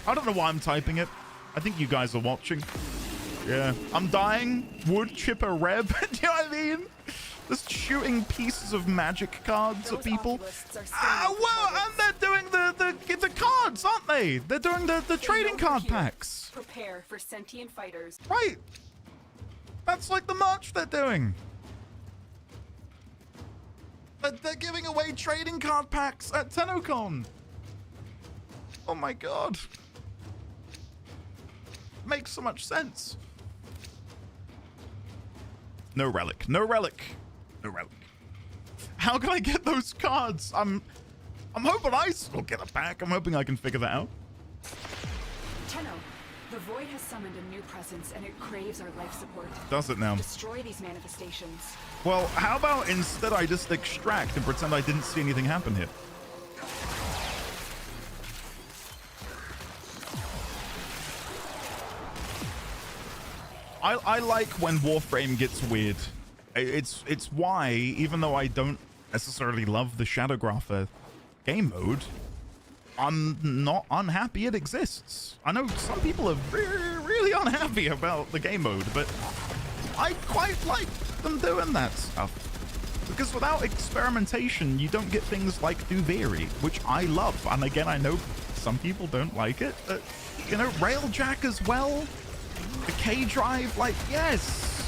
S1: I don't know why I'm typing it. I think you guys are watching. Yeah. I'm dying. Wood chipper Reb. Do you know what I mean? Just shooting pieces of magic cards at people. Well, and they're doing the cards, aren't they? They're doing the trading card packs.
S6: Prepare for sentient fighters.
S1: Right. That's like the merch they're doing. They're giving away trading card packs at TENNOCON. Oh my god. Makes so much sense. No relic. No relic. No relic. How can I get those cards? I'm hoping I still get a pack. I'm hoping I can figure that out.
S6: Tenno, the void has summoned a new presence and it craves our life support.
S1: Does it now?
S6: Destroy these manifestations.
S1: Well, how about instead I just extract and pretend I didn't see anything happen here? I like when Warframe gets weird. It's why, even though I don't necessarily love the Shadowgrapher game mode, I'm not unhappy it exists. I know some people are really unhappy about the game mode, but I quite like them doing that stuff. Because without experimentation, you don't get things like Duviri, which I love. And again, I know some people don't like it, but, you know, Railjack as well. The K-Drive, like, yes.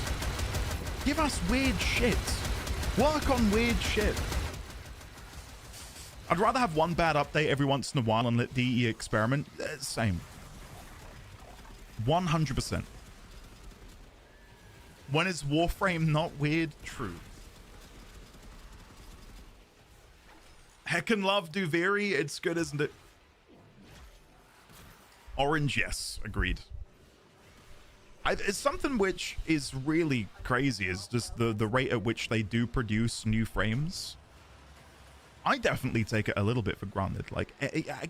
S1: Give us weird shit. Work on weird shit. I'd rather have one bad update every once in a while and let DE experiment. Same. 100%. When is Warframe not weird? True. Heckin' love Duviri. It's good, isn't it? Orange, yes. Agreed. It's something which is really crazy is just the rate at which they do produce new frames. I definitely take it a little bit for granted. Like,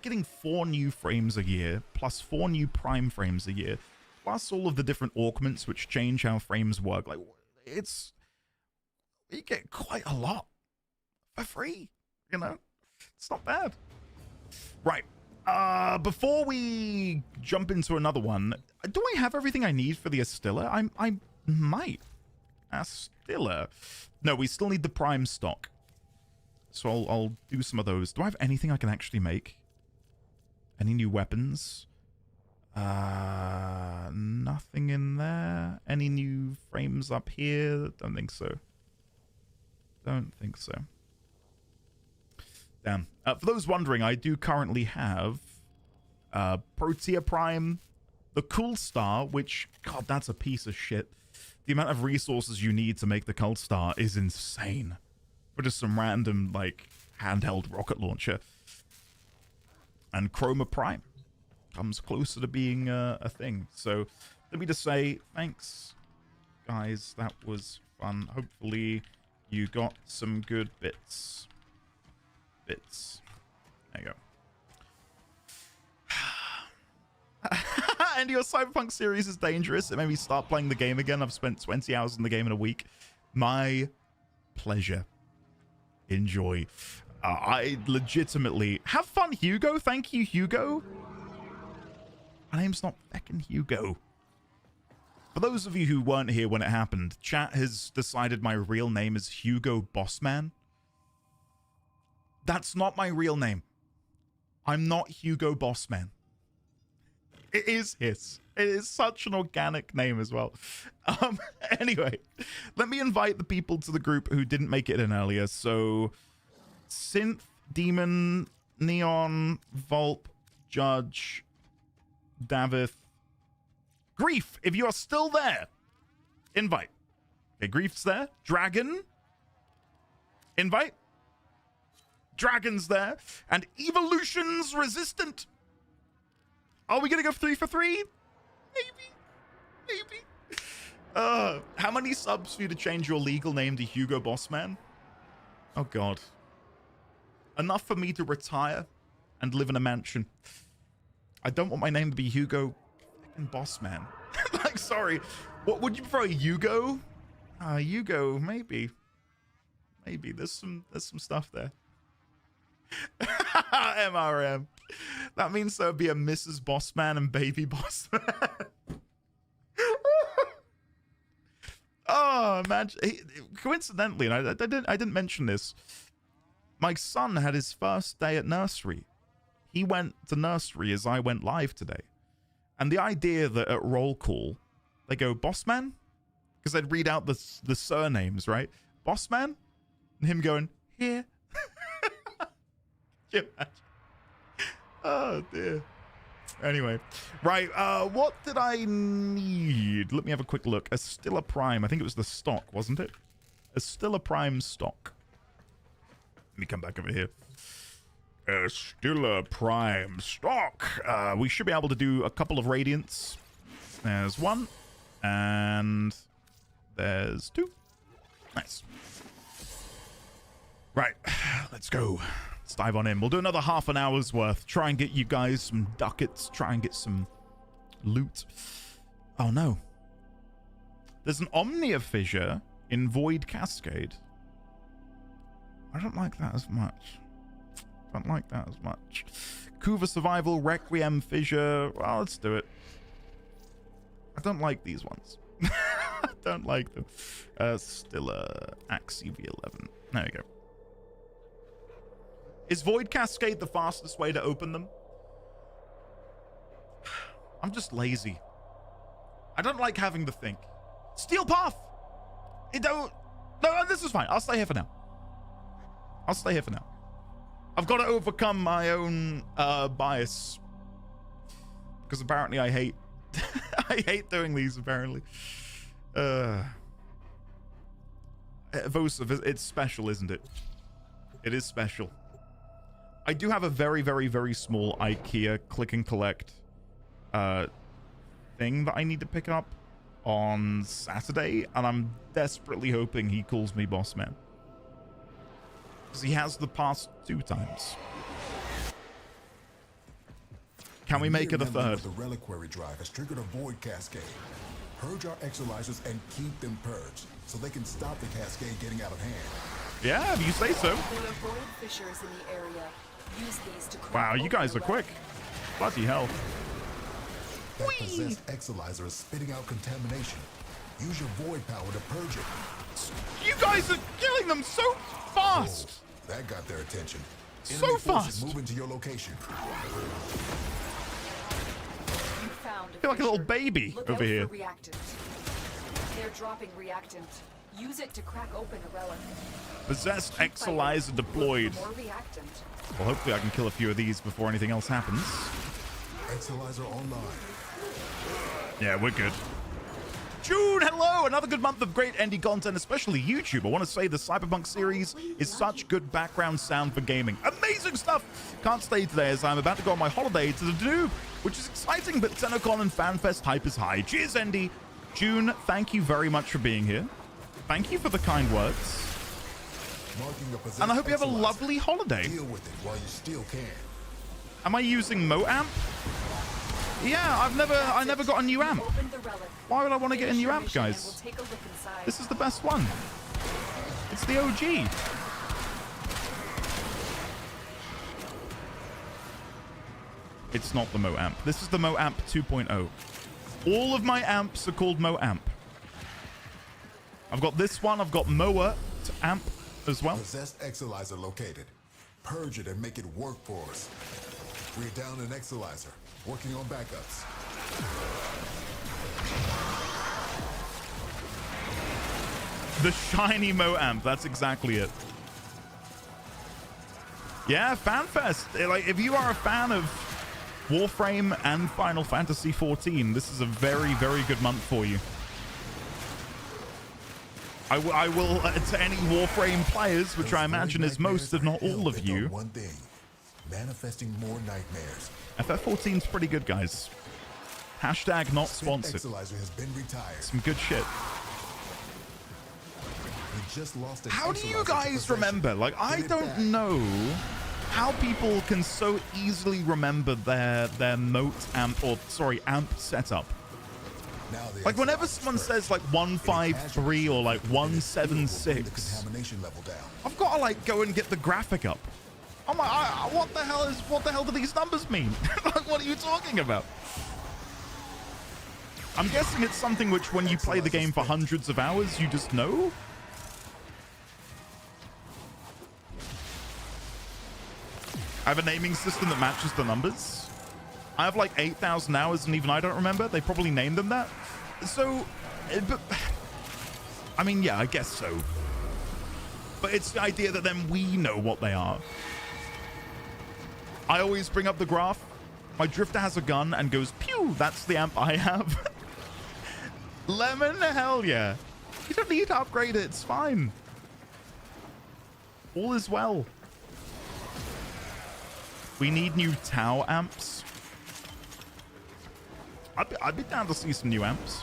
S1: getting 4 new frames a year, plus 4 new prime frames a year, plus all of the different augments which change how frames work. Like, you get quite a lot for free, you know? It's not bad. Right. Before we jump into another one, do I have everything I need for the Astilla? I might. Astilla. No, we still need the prime stock. So I'll do some of those. Do I have anything I can actually make? Any new weapons? Nothing in there. Any new frames up here? Don't think so. Don't think so. Damn. For those wondering, I do currently have Protea Prime, the Cool Star, which, God, that's a piece of shit. The amount of resources you need to make the Cold Star is insane. For just some random, like, handheld rocket launcher. And Chroma Prime comes closer to being a thing. So, let me just say, thanks, guys. That was fun. Hopefully, you got some good bits. There you go. And your Cyberpunk series is dangerous. It made me start playing the game again. I've spent 20 hours in the game in a week. My pleasure. Enjoy. I legitimately have fun, Hugo. Thank you, Hugo. My name's not feckin' Hugo. For those of you who weren't here when it happened, chat has decided my real name is Hugo Bossman. That's not my real name. I'm not Hugo Bossman. It is his. It is such an organic name as well. Anyway, let me invite the people to the group who didn't make it in earlier. So, Synth, Demon, Neon, Volp, Judge, Davith, Grief. If you are still there, invite. Okay, Grief's there. Dragon, invite. Dragon's there. And Evolution's Resistant. Are we going to go 3 for 3? Maybe. How many subs for you to change your legal name to Hugo Bossman? Oh, God. Enough for me to retire and live in a mansion. I don't want my name to be Hugo Bossman. Like, sorry. What would you prefer, Hugo? Hugo, maybe. Maybe. There's some stuff there. MRM. That means there'll be a Mrs. Bossman and Baby Bossman. Oh, man. Coincidentally, and I didn't mention this, my son had his first day at nursery. He went to nursery as I went live today. And the idea that at roll call, they go, Bossman? Because they'd read out the surnames, right? Bossman? And him going, here. Can you imagine? Oh, dear. Anyway. Right, what did I need? Let me have a quick look. Astilla Prime. I think it was the stock, wasn't it? Astilla Prime stock. Let me come back over here. Astilla Prime stock. We should be able to do a couple of radiants. There's one. And there's 2. Nice. Right. Let's go. Let's dive on in. We'll do another half an hour's worth. Try and get you guys some ducats. Try and get some loot. Oh, no. There's an Omnia fissure in Void Cascade. I don't like that as much. Don't like that as much. Kuva Survival, Requiem Fissure. Well, let's do it. I don't like these ones. I don't like them. Stilla Axie V11. There we go. Is Void Cascade the fastest way to open them? I'm just lazy. I don't like having to think. Steel Path! No, this is fine. I'll stay here for now. I've got to overcome my own bias. Because apparently I hate... I hate doing these, apparently. Vosa, it's special, isn't it? It is special. I do have a very, very, very small IKEA click and collect thing that I need to pick up on Saturday, and I'm desperately hoping he calls me boss man. Because he has the past 2 times. Can we make it a third?
S8: The reliquary drive has triggered a void cascade. Purge our exolizers and keep them purged, so they can stop the cascade getting out of hand.
S1: Yeah, if you say so.
S6: There are void fissures in the area. Use these to crack
S1: Wow, you
S6: open
S1: guys
S6: the
S1: are quick.
S6: relic.
S1: Bloody hell.
S8: That possessed exolizer is spitting out contamination. Use your void power to purge it.
S1: You guys are killing them so fast.
S8: Oh, that got their attention.
S1: So
S8: Enemy forces
S1: fast.
S8: moving to your location.
S6: You found
S1: I feel like a little
S6: fissure.
S1: baby
S6: Look
S1: over
S6: out
S1: here.
S6: for reactant. They're dropping reactant. Use it to crack open a relic.
S1: Possessed
S6: Keep fighting.
S1: Exolizer deployed.
S6: Look for more reactant.
S1: Well, hopefully I can kill a few of these before anything else happens.
S8: Exolizer online.
S1: Yeah, we're good. June, hello! Another good month of great indie content, especially YouTube. I want to say the Cyberpunk series is such good background sound for gaming. Amazing stuff! Can't stay today as I'm about to go on my holiday to the Danube, which is exciting, but TennoCon and FanFest hype is high. Cheers, Andy! June, thank you very much for being here. Thank you for the kind words.
S8: Marking a possessed
S1: And I hope you have a
S8: exolizer.
S1: lovely holiday.
S8: Deal with it while you still can.
S1: Am I using MoAmp? Yeah, I never got a new amp.
S6: Open the relic.
S1: Why would I want to get a
S6: Finish
S1: new
S6: your
S1: amp,
S6: mission and
S1: guys?
S6: we'll take a look inside.
S1: This is the best one. It's the OG. It's not the MoAmp. This is the MoAmp 2.0. All of my amps are called MoAmp. I've got this one. I've got Moa amp as well.
S8: Possessed exolizer located. Purge it and make it work for us. We're down an exolizer. Working on backups.
S1: The shiny MoAmp. That's exactly it. Yeah, FanFest. Like, if you are a fan of Warframe and Final Fantasy XIV, this is a very, very good month for you. I will to any Warframe players, which I imagine is most, if not all of you.
S8: One thing. Manifesting more nightmares.
S1: FF14 is pretty good, guys. Hashtag not
S8: Spit
S1: sponsored.
S8: Exolizer has been retired.
S1: Some good shit.
S8: We just lost an
S1: How do you
S8: exolizer to
S1: guys
S8: possession.
S1: remember? Like, I
S8: Get it
S1: don't
S8: back.
S1: know how people can so easily remember their moat amp, or sorry, amp setup.
S8: Now the
S1: Like, whenever
S8: exolizer's
S1: someone
S8: hurt.
S1: says like 153 or like
S8: It will bring the
S1: 176,
S8: contamination level down.
S1: I've got to like go and get the graphic up. I'm like, what the hell do these numbers mean? Like, what are you talking about? I'm guessing it's something which when you play the game for hundreds of hours, you just know. I have a naming system that matches the numbers. I have like 8,000 hours and even I don't remember. They probably named them that. So, but, I mean, yeah, I guess so. But it's the idea that then we know what they are. I always bring up the graph. My drifter has a gun and goes, pew, that's the amp I have. Lemon, hell yeah. You don't need to upgrade it, it's fine. All is well. We need new Tau amps. I'd be down to see some new amps.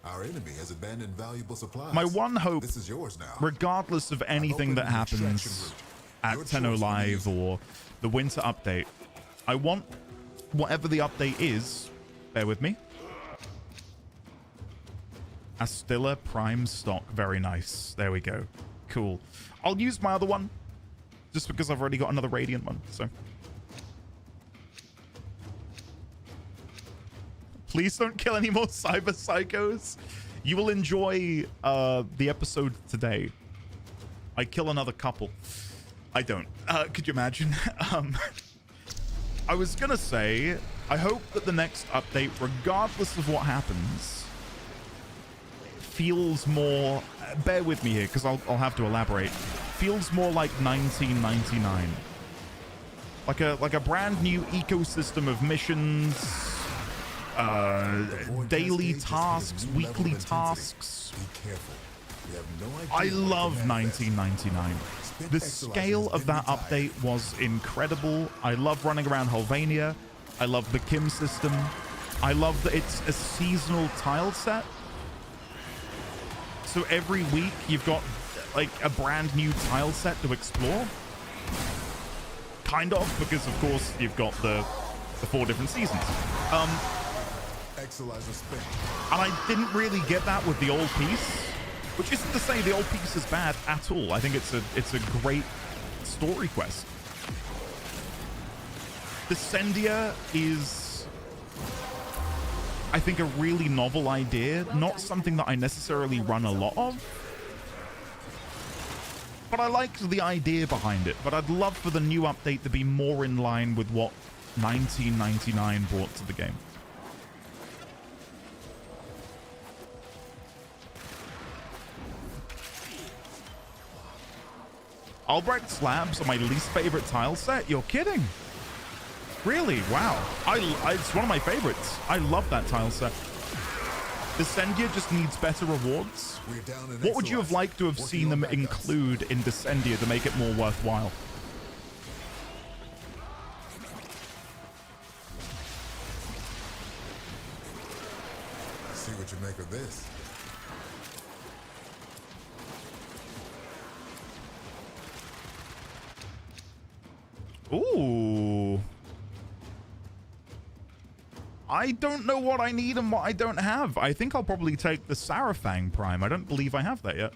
S8: Our enemy has abandoned valuable supplies.
S1: My one hope,
S8: This is yours now.
S1: regardless of anything that
S8: opened the extraction
S1: happens
S8: route.
S1: at
S8: Your
S1: Tenno
S8: choice,
S1: Live
S8: please.
S1: or the winter update, I want whatever the update is, bear with me. Astilla Prime stock, very nice. There we go. Cool. I'll use my other one just because I've already got another Radiant one, so. Please don't kill any more cyber psychos. You will enjoy the episode today. I kill another couple. I don't. Could you imagine? I was gonna say, I hope that the next update, regardless of what happens, feels more. Bear with me here, because I'll have to elaborate. Feels more like 1999. Like a brand new ecosystem of missions. Daily tasks, weekly tasks.
S8: Be careful. We have no idea
S1: I
S8: what
S1: love
S8: can manifest.
S1: 1999. The scale of that update was incredible. I love running around Helvania. I love the Kim system. I love that it's a seasonal tile set. So every week you've got like a brand new tile set to explore. Kind of, because of course you've got the 4 different seasons.
S8: Exilizer spin.
S1: And I didn't really get that with the old piece, which isn't to say the old piece is bad at all. I think it's a great story quest. Descendia is, I think, a really novel idea, not something that I necessarily run a lot of. But I liked the idea behind it. But I'd love for the new update to be more in line with what 1999 brought to the game. Albrecht slabs are my least favorite tile set. You're kidding. Really? Wow. It's one of my favorites. I love that tile set. Descendia just needs better rewards. What would you have liked to have seen them include in Descendia to make it more worthwhile?
S8: See what you make of this.
S1: Ooh. I don't know what I need and what I don't have. I think I'll probably take the Sarafang Prime. I don't believe I have that yet.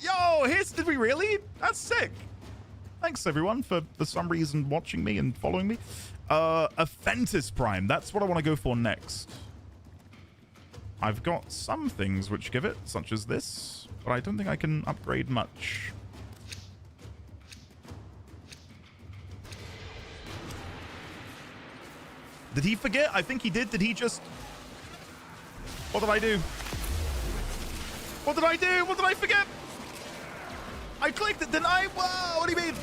S1: Yo, did we really? That's sick. Thanks everyone for some reason watching me and following me. Aphentis Prime. That's what I want to go for next. I've got some things which give it, such as this, but I don't think I can upgrade much. Did he forget? I think he did. Did he just... What did I do? What did I do? What did I forget? I clicked it, didn't I? Whoa, what do you mean?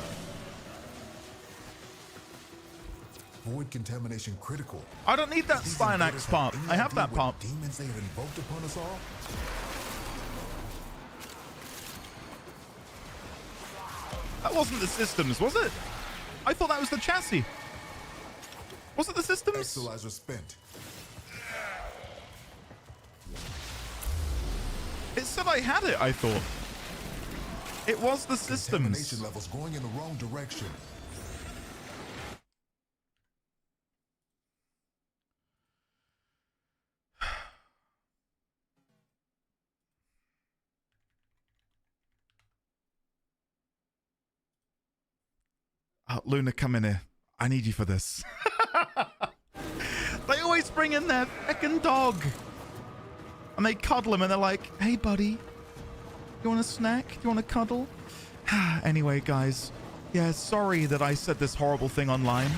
S8: Void contamination critical.
S1: I don't need that Cyanax part. I have that part.
S8: Demons they have invoked upon us all?
S1: That wasn't the systems, was it? I thought that was the chassis. Was it the systems?
S8: Exilizer spent.
S1: It said I had it, I thought. It was the systems.
S8: Contamination levels going in the wrong direction.
S1: Luna, come in here. I need you for this. They always bring in their feckin' dog. And they cuddle him and they're like, hey, buddy. You want a snack? Do you want a cuddle? Anyway, guys. Yeah, sorry that I said this horrible thing online.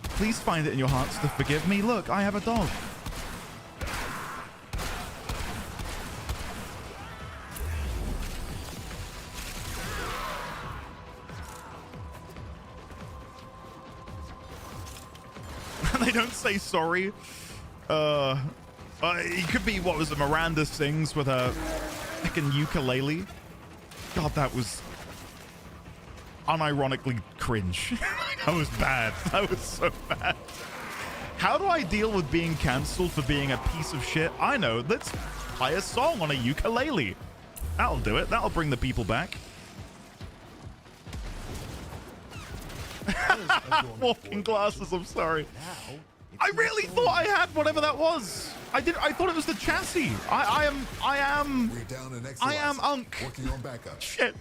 S1: Please find it in your hearts to forgive me. Look, I have a dog. They don't say sorry. It could be, what was it, Miranda sings with a fucking ukulele. God, that was unironically cringe. That was bad. That was so bad. How do I deal with being cancelled for being a piece of shit? I know. Let's play a song on a ukulele. That'll do it. That'll bring the people back. Walking glasses, I'm sorry. I really thought I had whatever that was. I thought it was the chassis. I am Unk.
S8: Working on backup.
S1: Shit.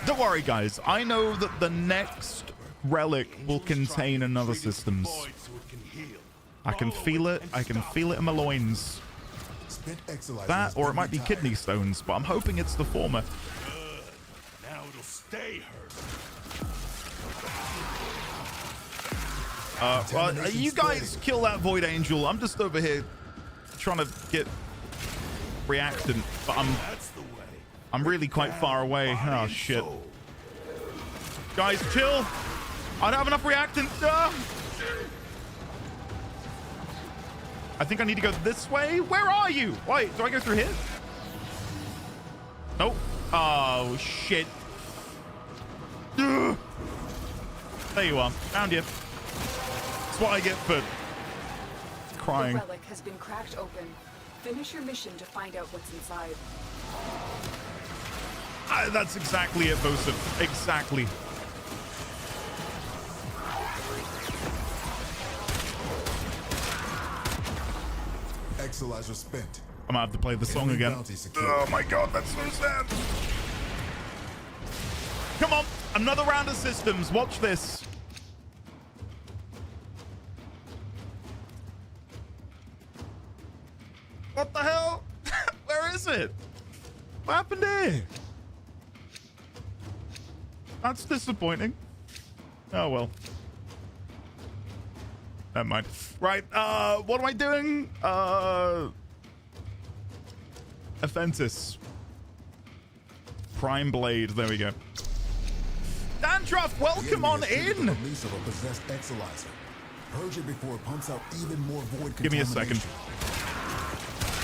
S1: Don't worry, guys. I know that the next relic will contain another systems. I can feel it. I can feel it in my loins. That, or it might be kidney stones, but I'm hoping it's the former.
S4: Now it'll stay hurt.
S1: Well, you guys kill that Void Angel. I'm just over here trying to get reactant, but I'm really quite far away. Oh shit. Guys, chill. I don't have enough reactant. I think I need to go this way. Where are you? Wait, do I go through here? Nope. Oh shit. There you are. Found you. That's what I get for crying.
S6: The relic has been cracked open. Finish your mission to find out what's inside.
S1: That's exactly it, Bosun. Exactly.
S8: Exolizer spent.
S1: I'm gonna have to play the song
S8: Enemy
S1: again.
S8: bounty secured.
S1: Oh my god, that's so sad. Come on, another round of systems. Watch this. What the hell? Where is it? What happened here? That's disappointing. Oh well. Never mind. Right, what am I doing? Offensis. Prime Blade, there we go. Dandruff, welcome on in!
S8: Release of a possessed Exolizer. Purge it before it pumps out even more void
S1: Give me a second.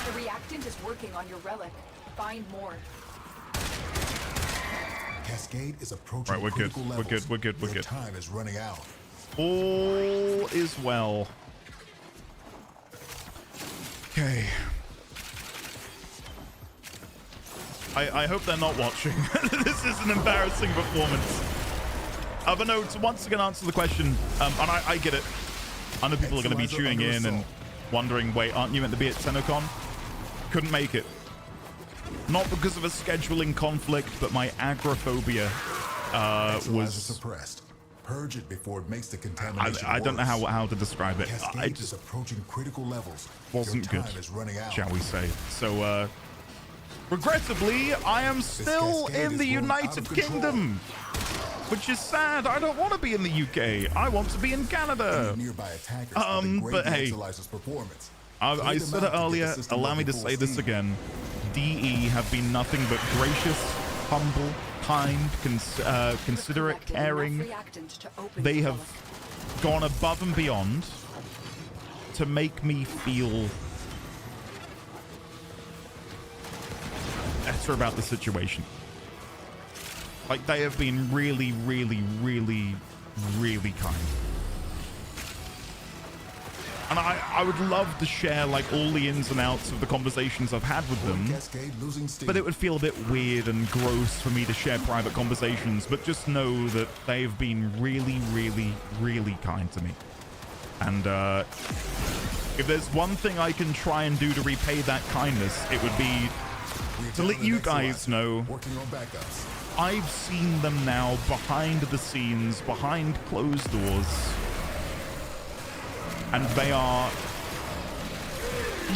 S6: The reactant is working on your relic. Find more.
S8: Cascade is approaching
S1: Right, we're good.
S8: critical
S1: We're
S8: levels.
S1: good. We're good. We're
S8: Your
S1: good.
S8: time is running out.
S1: All is well. Okay. I hope they're not watching. This is an embarrassing performance. But no, to once again answer the question, and I get it. I know people are going to be tuning in and wondering, wait, aren't you meant to be at TENNOCON? Couldn't make it. Not because of a scheduling conflict, but my agoraphobia was
S8: suppressed. Purge it before it makes the contamination
S1: I don't know
S8: worse.
S1: how to describe it.
S8: Cascade
S1: I
S8: is
S1: just
S8: approaching critical levels.
S1: wasn't
S8: Your
S1: good,
S8: time is running out.
S1: shall we say. So, regrettably, I am still
S8: cascade
S1: in the
S8: is running out
S1: United
S8: of control.
S1: Kingdom, which is sad. I don't want to be in the UK. I want to be in Canada.
S8: Nearby attackers will degrade
S1: but
S8: the
S1: hey,
S8: Exolizer's performance.
S1: I
S8: Clear them
S1: said
S8: out
S1: it
S8: to get the
S1: earlier.
S8: system
S1: Allow me to
S8: running
S1: say
S8: full
S1: this
S8: steam.
S1: again. DE have been nothing but gracious, humble, kind, considerate,
S6: Collected
S1: caring.
S6: enough reactant to open
S1: They
S6: your
S1: have
S6: relic.
S1: gone above and beyond to make me feel better about the situation. Like, they have been really, really, really, really kind. And I would love to share, like, all the ins and outs of the conversations I've had with them.
S8: Cascade losing steam.
S1: But it would feel a bit weird and gross for me to share private conversations. But just know that they've been really, really, really kind to me. And if there's one thing I can try and do to repay that kindness, it would be to let you guys know
S8: Working on backups.
S1: I've seen them now behind the scenes, behind closed doors. And they are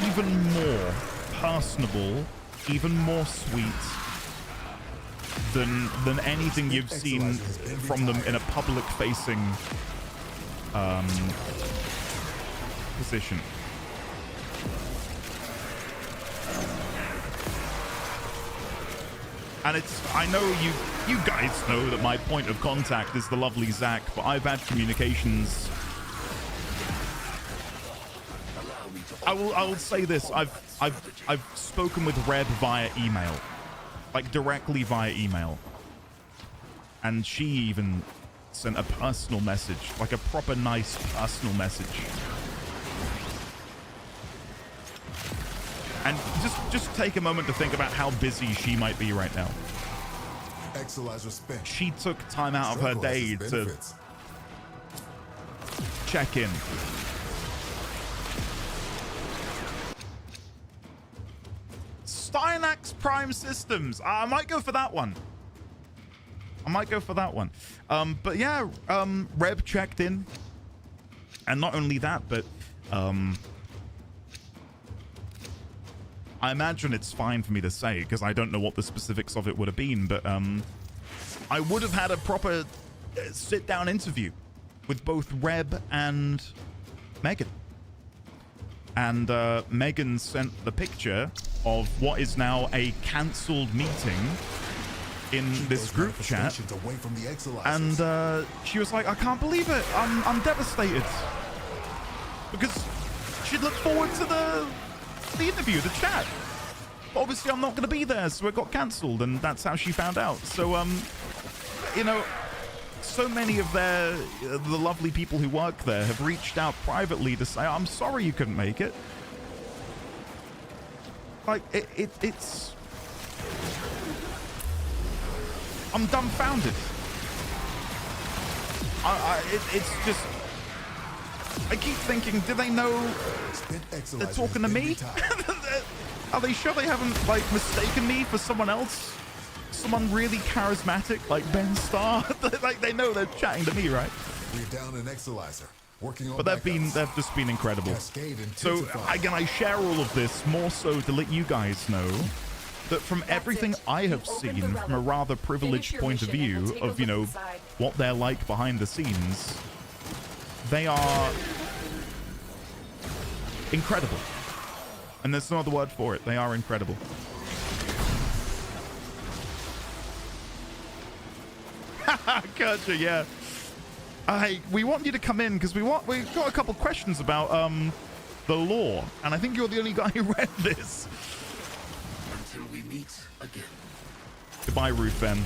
S1: even more personable, even more sweet than anything you've seen from them in a public-facing position. And I know you guys know that my point of contact is the lovely Zach, but I've had communications. I will say this. I've spoken with Reb via email, like directly via email, and she even sent a personal message, like a proper nice personal message. And just take a moment to think about how busy she might be right now.
S8: Exolizer spent.
S1: She took time out of her day to check in. Stynax Prime Systems. I might go for that one. But yeah, Reb checked in. And not only that, but I imagine it's fine for me to say, because I don't know what the specifics of it would have been, but I would have had a proper sit-down interview with both Reb and Megan. And Megan sent the picture of what is now a cancelled meeting in this group chat.
S8: Away from the
S1: And she was like, I can't believe it. I'm devastated. Because she'd looked forward to the interview, the chat. But obviously, I'm not going to be there, so it got cancelled, and that's how she found out. So, you know, so many of the lovely people who work there have reached out privately to say, I'm sorry you couldn't make it. Like, it's... I'm dumbfounded. It's just... I keep thinking, do they know they're talking to me? Are they sure they haven't, like, mistaken me for someone else? Someone really charismatic, like Ben Starr? Like, they know they're chatting to me, right?
S8: We're down an Exolyzer. Working on
S1: But they've just been incredible. So again, I share all of this more so to let you guys know that from everything I have seen from a rather privileged point of view of, you know, what they're like behind the scenes, they are incredible. And there's no other word for it. They are incredible. Gotcha, yeah. Hey, we want you to come in because we've got a couple questions about the lore, and I think you're the only guy who read this.
S4: Until we meet again.
S1: Goodbye, Ruth Ben.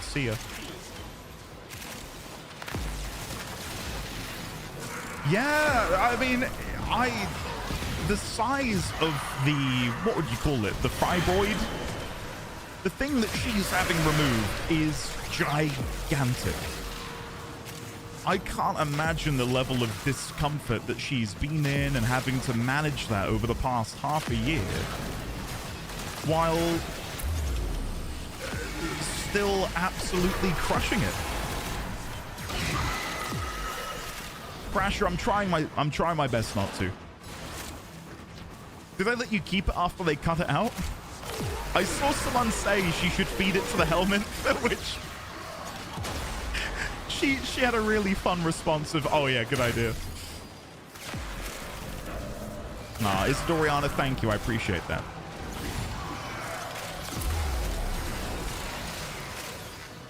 S1: See ya. Yeah, I mean, the size of the, what would you call it? The fibroid? The thing that she's having removed is gigantic. I can't imagine the level of discomfort that she's been in and having to manage that over the past half a year while still absolutely crushing it. Crasher, I'm trying my best not to. Did they let you keep it after they cut it out? I saw someone say she should feed it to the helmet, which she had a really fun response of, oh yeah, good idea. Nah, Isidoriana, thank you. I appreciate that.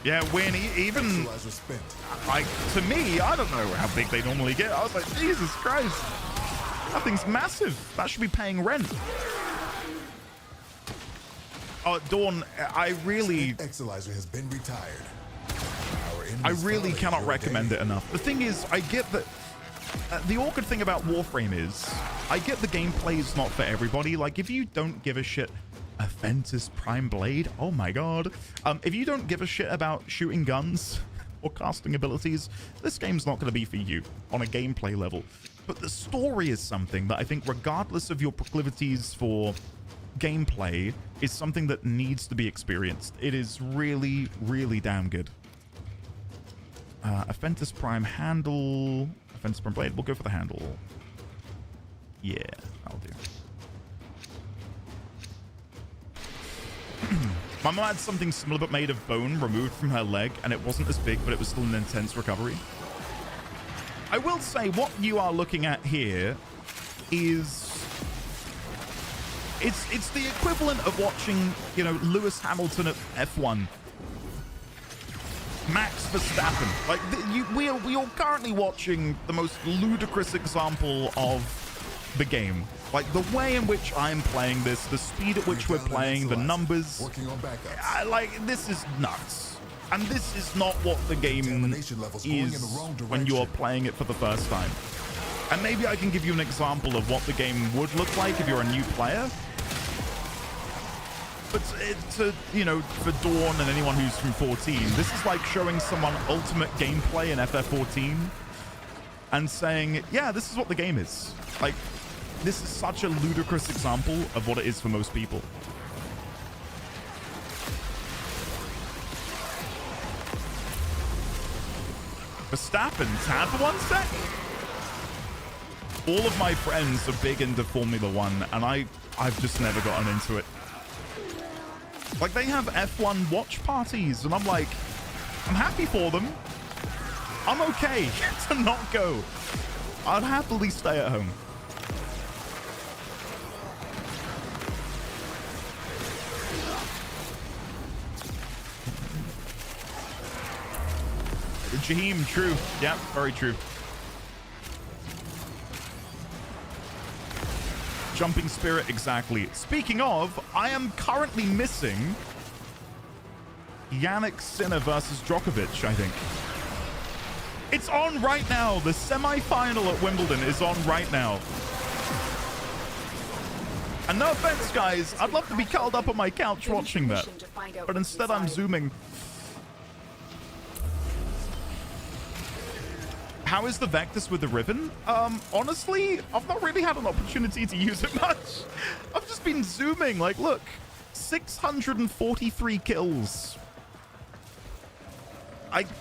S1: Yeah, Win, even like to me, I don't know how big they normally get. I was like, Jesus Christ, that thing's massive. That should be paying rent. Dawn, I really...
S8: Exolyzer has been retired.
S1: I really cannot recommend it enough. The thing is, I get that... the awkward thing about Warframe is, I get the gameplay is not for everybody. Like, if you don't give a shit... Aventus Prime Blade? Oh my god. If you don't give a shit about shooting guns or casting abilities, this game's not going to be for you on a gameplay level. But the story is something that I think, regardless of your proclivities for gameplay, is something that needs to be experienced. It is really, really damn good. Aventus Prime handle. Aventus Prime Blade. We'll go for the handle. Yeah, I'll do. My mom had something similar but made of bone removed from her leg, and it wasn't as big, but it was still an intense recovery. I will say what you are looking at here is... It's the equivalent of watching, you know, Lewis Hamilton at F1. Max Verstappen. Like, we are currently watching the most ludicrous example of the game. Like, the way in which I'm playing this, the speed at which we're playing, the numbers. Like, this is nuts. And this is not what the game is when you're playing it for the first time. And maybe I can give you an example of what the game would look like if you're a new player. But to, you know, for Dawn and anyone who's from 14, this is like showing someone ultimate gameplay in FF14 and saying, yeah, this is what the game is. Like, this is such a ludicrous example of what it is for most people. Verstappen, tab for 1 sec? All of my friends are big into Formula 1, and I've just never gotten into it. Like, they have F1 watch parties, and I'm like, I'm happy for them. I'm okay to not go. I'd happily stay at home. Jaheim, true. Yeah, very true. Jumping Spirit, exactly. Speaking of, I am currently missing Yannick Sinner versus Djokovic, I think. It's on right now. The semi-final at Wimbledon is on right now. And no offense, guys, I'd love to be curled up on my couch watching that. But instead I'm zooming. How is the Vectus with the Riven? Honestly, I've not really had an opportunity to use it much. I've just been zooming. Like, look, 643 kills.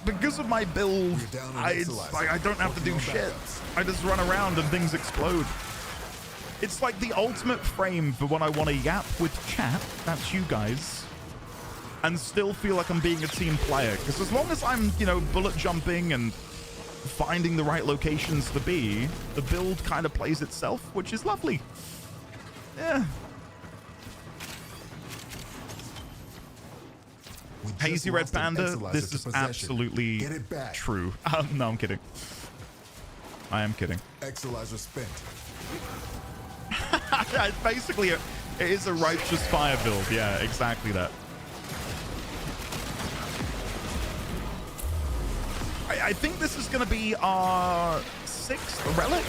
S1: Because of my build, I don't have to do shit. I just run around and things explode. It's like the ultimate frame for when I want to yap with chat, that's you guys, and still feel like I'm being a team player. Because as long as I'm, you know, bullet jumping and finding the right locations to be, the build kind of plays itself, which is lovely. Yeah. Hazy Red Panda, this is absolutely true. No, I'm kidding. I am kidding.
S8: Exalizer spent.
S1: Basically, it is a righteous fire build. Yeah, exactly that. I think this is going to be our 6th relic,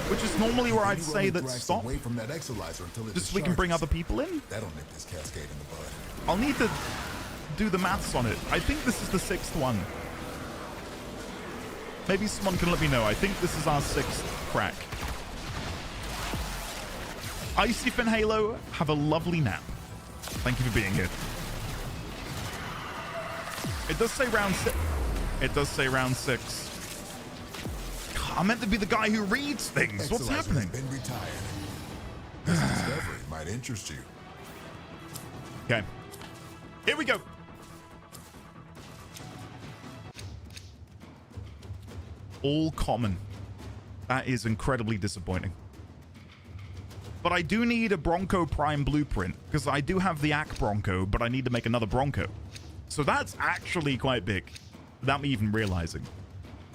S1: which is normally where I'd say that stop.
S8: Away from that Exalizer until it
S1: just so we can bring other people in.
S8: That'll nip this cascade in the bud.
S1: I'll need to do the maths on it. I think this is the 6th one. Maybe someone can let me know. I think this is our 6th crack. Icy Fin Halo, have a lovely nap. Thank you for being here. It does say round 6. It does say round 6. God, I'm meant to be the guy who reads things. What's happening?
S8: Been retired. This discovery might interest you.
S1: Okay. Here we go. All common. That is incredibly disappointing. But I do need a Bronco Prime blueprint because I do have the AK Bronco, but I need to make another Bronco. So that's actually quite big without me even realizing.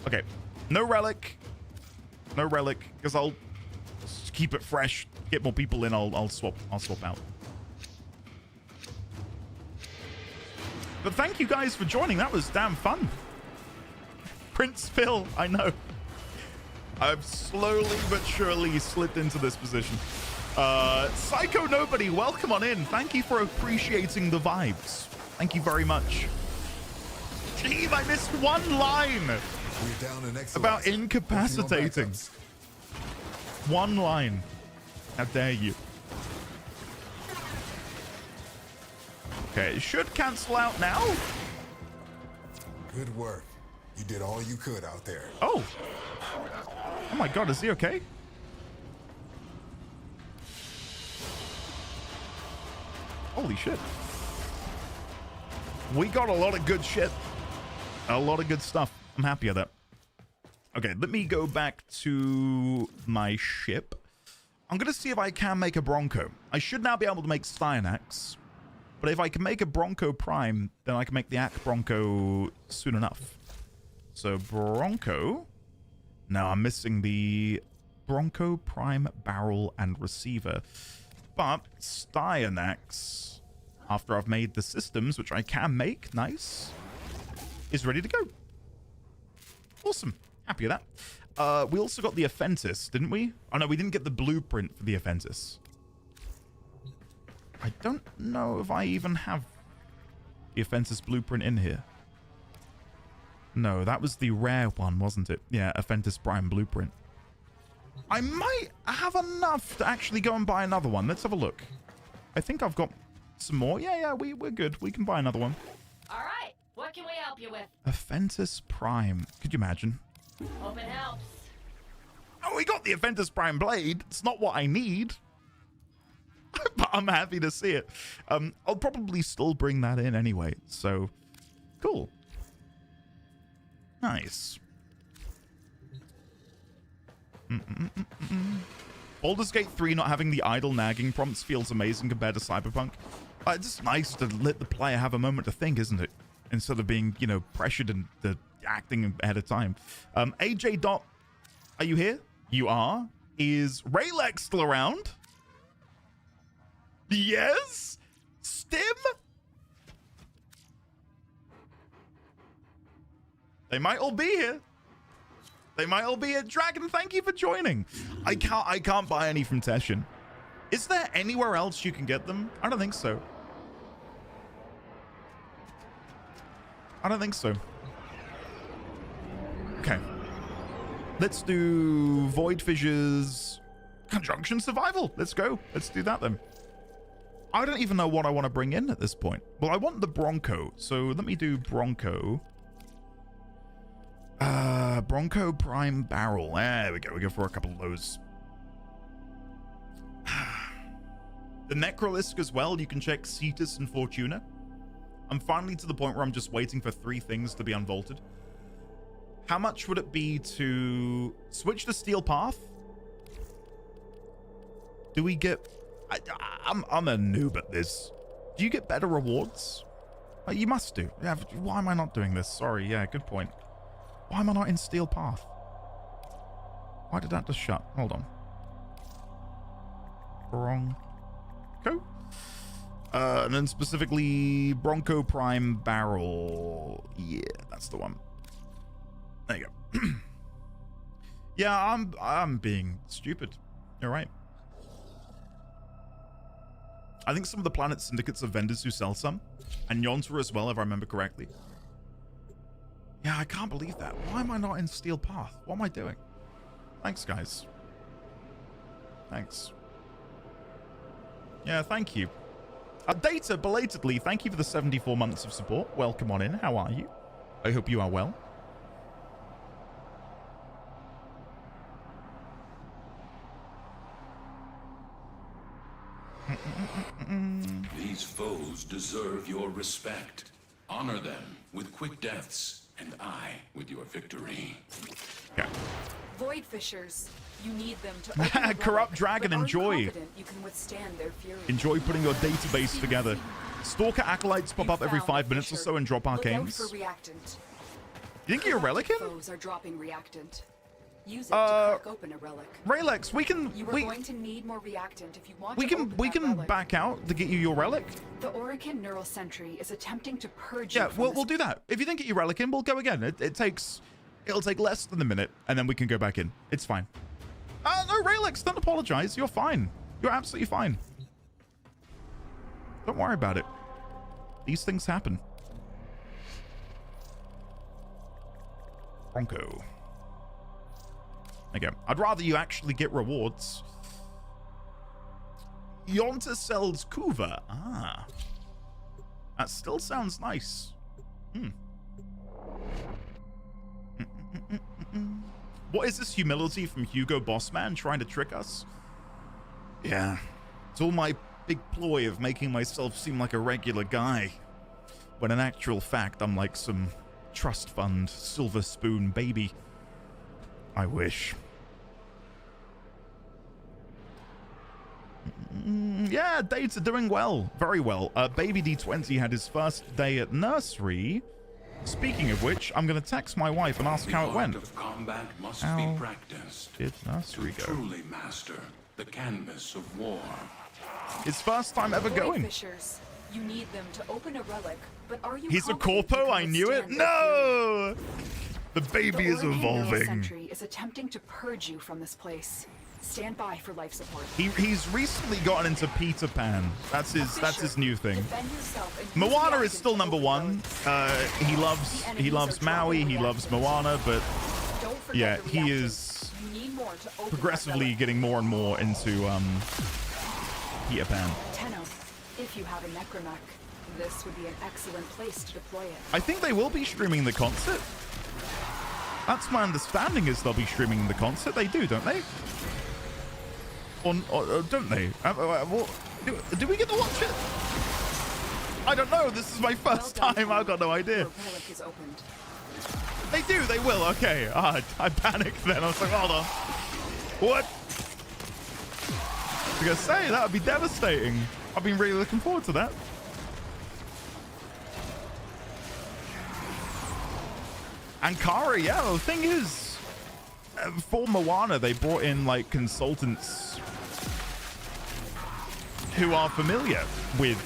S1: Okay. No relic. No relic because I'll keep it fresh. Get more people in. I'll swap out. But thank you guys for joining. That was damn fun. Prince Phil, I know. I've slowly but surely slipped into this position. Psycho Nobody, welcome on in. Thank you for appreciating the vibes. Thank you very much. Jeez, I missed one line about incapacitating. One line. How dare you? Okay, it should cancel out now.
S8: Good work. You did all you could out there.
S1: Oh. Oh my god, is he okay? Holy shit. We got a lot of good shit. A lot of good stuff. I'm happy with that. Okay, let me go back to my ship. I'm going to see if I can make a Bronco. I should now be able to make Styanax. But if I can make a Bronco Prime, then I can make the AK Bronco soon enough. So Bronco. Now I'm missing the Bronco Prime barrel and receiver. But Styanax, after I've made the systems, which I can make, nice, is ready to go. Awesome. Happy with that. We also got the Offentis, didn't we? Oh no, we didn't get the blueprint for the Offentis. I don't know if I even have the Offentis blueprint in here. No, that was the rare one, wasn't it? Yeah, Offentis Prime blueprint. I might have enough to actually go and buy another one. Let's have a look. I think I've got some more. Yeah, we're good. We can buy another one.
S5: All right, what can we help you with?
S1: Offentis Prime. Could you imagine?
S5: Hope it helps.
S1: Oh, we got the Offentis Prime blade. It's not what I need. But I'm happy to see it. I'll probably still bring that in anyway. So, cool. Nice. Baldur's Gate 3 not having the idle nagging prompts feels amazing compared to Cyberpunk. It's just nice to let the player have a moment to think, isn't it? Instead of being, you know, pressured and acting ahead of time. AJ Dot, are you here? You are. Is Raylex still around? Yes? Stim? They might all be here. They might all be here. Dragon, thank you for joining. I can't buy any from Teshin. Is there anywhere else you can get them? I don't think so. I don't think so. Okay. Let's do Void Fissures Conjunction Survival. Let's go. Let's do that then. I don't even know what I want to bring in at this point. Well, I want the Bronco. So let me do Bronco. Bronco Prime Barrel. There we go. We go for a couple of those. The Necrolisk as well. You can check Cetus and Fortuna. I'm finally to the point where I'm just waiting for 3 things to be unvaulted. How much would it be to switch to Steel Path? Do we get... I'm a noob at this. Do you get better rewards? You must do. Yeah, why am I not doing this? Sorry, yeah, good point. Why am I not in Steel Path? Why did that just shut? Hold on. Bronco? And then specifically Bronco Prime Barrel. Yeah, that's the one. There you go. Yeah, I'm being stupid. You're right. I think some of the Planet Syndicates of vendors who sell some. And Yonta as well, if I remember correctly. Yeah, I can't believe that. Why am I not in Steel Path? What am I doing? Thanks, guys. Thanks. Yeah, thank you. Data, belatedly, thank you for the 74 months of support. Welcome on in. How are you? I hope you are well.
S3: These foes deserve your respect. Honor them with quick deaths, and I with your victory.
S1: Okay.
S6: Void Fissures. You need them to open the
S1: Corrupt
S6: relic,
S1: Dragon,
S6: but are you
S1: enjoy.
S6: confident you can withstand their fury?
S1: Enjoy putting your database together. Stalker Acolytes pop up every 5 minutes or so and drop
S6: Look out
S1: arcanes.
S6: for reactant.
S1: You think you're a relic in?
S6: Foes are dropping reactant. Use it to crack open a relic.
S1: Raylex, we can
S6: You are going to need more reactant if you want
S1: we
S6: to
S1: can
S6: open
S1: we
S6: that
S1: can
S6: relic.
S1: back out to get you your relic.
S6: The Orican Neural Sentry is attempting to purge
S1: Yeah,
S6: you from
S1: we'll do that. If you think you're relic in, we'll go again. It'll take less than a minute, and then we can go back in. It's fine. No, Raylex, don't apologize. You're fine. You're absolutely fine. Don't worry about it. These things happen. Bronco. Again, I'd rather you actually get rewards. Yonta sells Kuva. Ah. That still sounds nice. What is this humility from Hugo Bossman trying to trick us? Yeah. It's all my big ploy of making myself seem like a regular guy. When in actual fact, I'm like some trust fund silver spoon baby. I wish. Yeah, Dates are doing well. Very well. Baby D20 had his first day at nursery. Speaking of which, I'm going to text my wife and ask how it went.
S3: The art of combat must
S1: How
S3: be practiced
S1: did nursery
S3: to
S1: go?
S3: truly master the canvas of war.
S1: His first time ever
S6: Void
S1: going.
S6: Fissures. You need them to open a relic, but are you
S1: He's a
S6: confident you
S1: corpo,
S6: can
S1: I knew it.
S6: withstand their fury?
S1: No! The baby
S6: The
S1: is
S6: Orican Neural
S1: evolving.
S6: Sentry is attempting to purge you from this place. Stand by for life support.
S1: He's recently gotten into Peter Pan. That's his new thing.
S6: Defend yourself and use
S1: Moana is
S6: reactant
S1: still
S6: to
S1: number
S6: open
S1: one.
S6: relics.
S1: He loves Maui, he loves Moana, but
S6: Don't forget
S1: yeah,
S6: the
S1: he
S6: reactant.
S1: is
S6: You need more to open that
S1: progressively
S6: relic.
S1: getting more and more into Peter Pan.
S6: Tenno, if you have a necromech, this would be an excellent place to deploy it.
S1: I think they will be streaming the concert. That's my understanding, is they'll be streaming the concert. They do, don't they? Or don't they? Do we get to watch it? I don't know. This is my first
S6: Well done,
S1: time. I've got no idea.
S6: Your relic is opened.
S1: They do. They will. Okay. I panicked then. I was like, hold on. What? I was gonna say that would be devastating. I've been really looking forward to that. Ankara, yeah. The thing is, for Moana, they brought in like consultants who are familiar with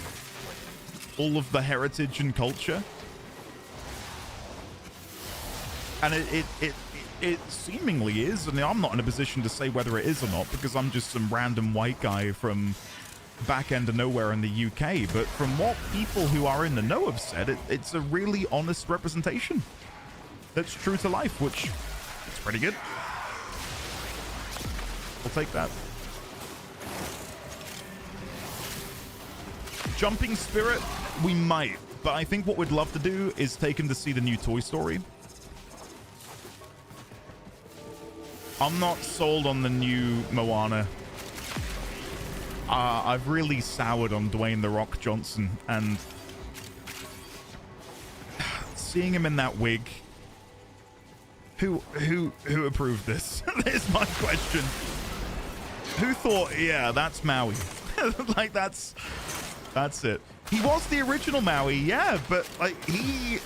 S1: all of the heritage and culture, and it it seemingly is, and I'm not in a position to say whether it is or not because I'm just some random white guy from back end of nowhere in the UK. But from what people who are in the know have said, it's a really honest representation that's true to life, which is pretty good. I'll take that. Jumping Spirit, we might, but I think what we'd love to do is take him to see the new Toy Story. I'm not sold on the new Moana. I've really soured on Dwayne "The Rock" Johnson, and seeing him in that wig. Who approved this? Is my question. Who thought, yeah, that's Maui? Like that's it. He was the original Maui, yeah, but like he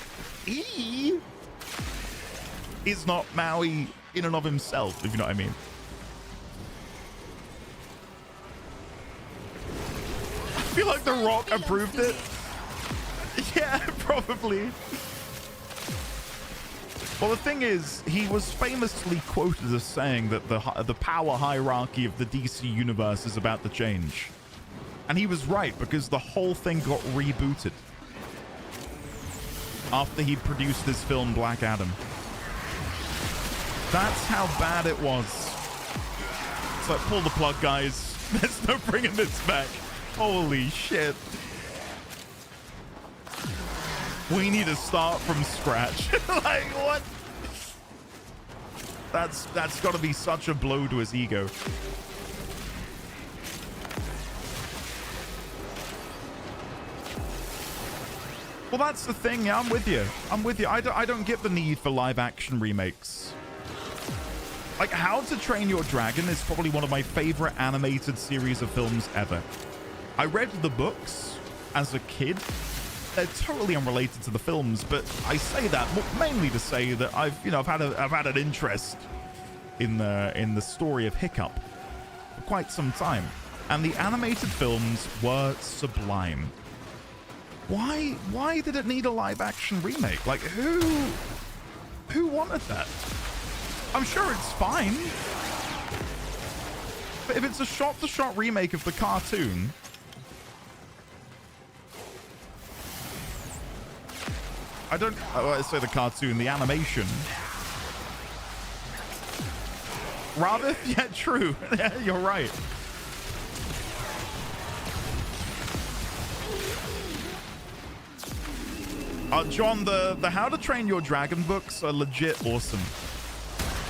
S1: is not Maui in and of himself, if you know what I mean. I feel like The Rock approved it. Yeah, probably. Well, the thing is, he was famously quoted as saying that the power hierarchy of the DC universe is about to change. And he was right, because the whole thing got rebooted after he produced his film Black Adam. That's how bad it was. It's like, pull the plug, guys. There's no bringing this back. Holy shit. We need to start from scratch. Like, what? That's got to be such a blow to his ego. Well, that's the thing. Yeah, I'm with you. I'm with you. I don't get the need for live action remakes. Like, How to Train Your Dragon is probably one of my favorite animated series of films ever. I read the books as a kid. They're totally unrelated to the films, but I say that mainly to say that I've had an interest in the story of Hiccup for quite some time, and the animated films were sublime. Why did it need a live action remake? Like, who wanted that? I'm sure it's fine, but if it's a shot-to-shot remake of the cartoon, I say the cartoon, the animation. Rather, yeah, true. Yeah, you're right. John, the How to Train Your Dragon books are legit awesome.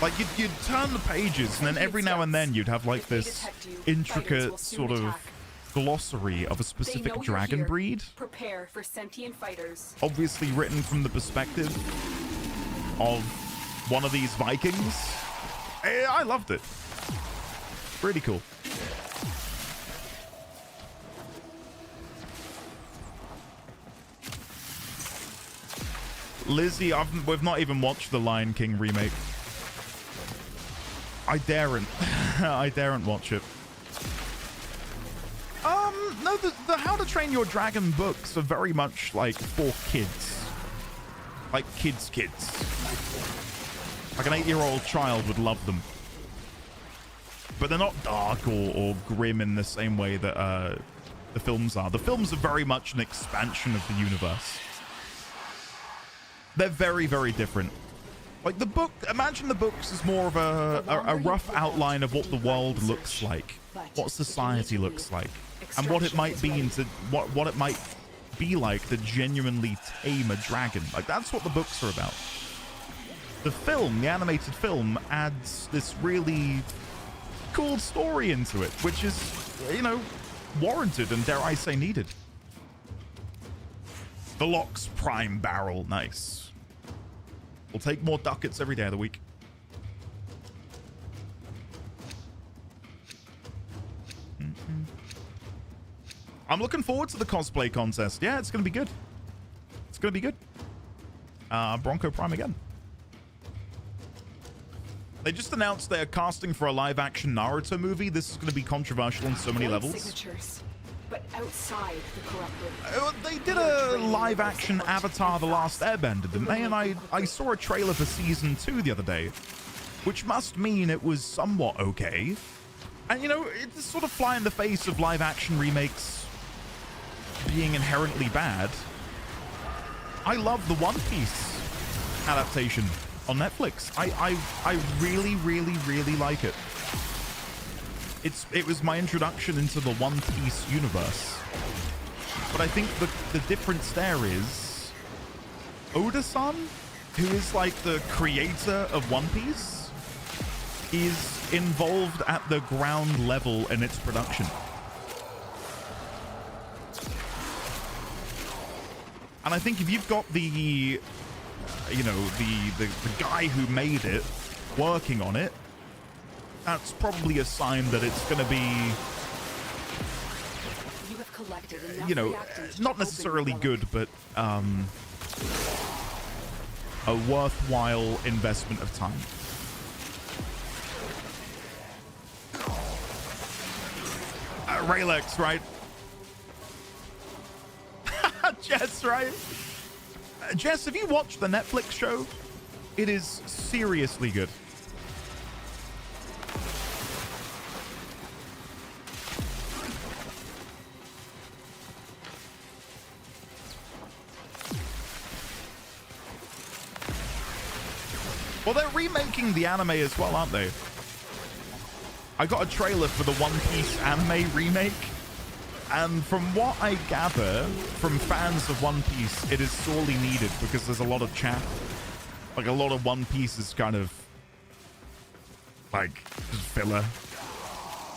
S1: Like, you'd turn the pages, and then every now and then you'd have like this intricate sort of glossary of a specific dragon breed.
S6: Prepare for sentient fighters.
S1: Obviously written from the perspective of one of these Vikings. I loved it. Really cool. Lizzie, we've not even watched the Lion King remake. I daren't. I daren't watch it. No, the How to Train Your Dragon books are very much like for kids. Like kids. Like an 8-year-old child would love them. But they're not dark or grim in the same way that the films are. The films are very much an expansion of the universe. They're very, very different. Like the book, imagine the books as more of a rough outline of what the world looks like, what society looks like, and what it might be into what it might be like to genuinely tame a dragon. Like that's what the books are about. The film, the animated film, adds this really cool story into it, which is, you know, warranted and dare I say needed. The Lock's Prime Barrel, nice. We'll take more ducats every day of the week. I'm looking forward to the cosplay contest. Yeah, it's going to be good. It's going to be good. Bronco Prime again. They just announced they're casting for a live-action Naruto movie. This is going to be controversial on so many levels.
S6: Signatures, but outside the corrupted.
S1: They did a live-action Avatar: The Last Airbender, didn't they? And I saw a trailer for season 2 the other day. which must mean it was somewhat okay. And, you know, it's sort of fly in the face of live action remakes being inherently bad. I love the One Piece adaptation on Netflix. I really, really, really like it. It was my introduction into the One Piece universe. But I think the difference there is Oda-san, who is like the creator of One Piece, is involved at the ground level in its production. And I think if you've got the, you know, the guy who made it working on it, that's probably a sign that it's going to be, you know, not necessarily good, but a worthwhile investment of time. Raylex, right? Jess, right? Jess, have you watched the Netflix show? It is seriously good. Well, they're remaking the anime as well, aren't they? I got a trailer for the One Piece anime remake, and from what I gather from fans of One Piece, it is sorely needed because there's a lot of chat. Like, a lot of One Piece is kind of like just filler,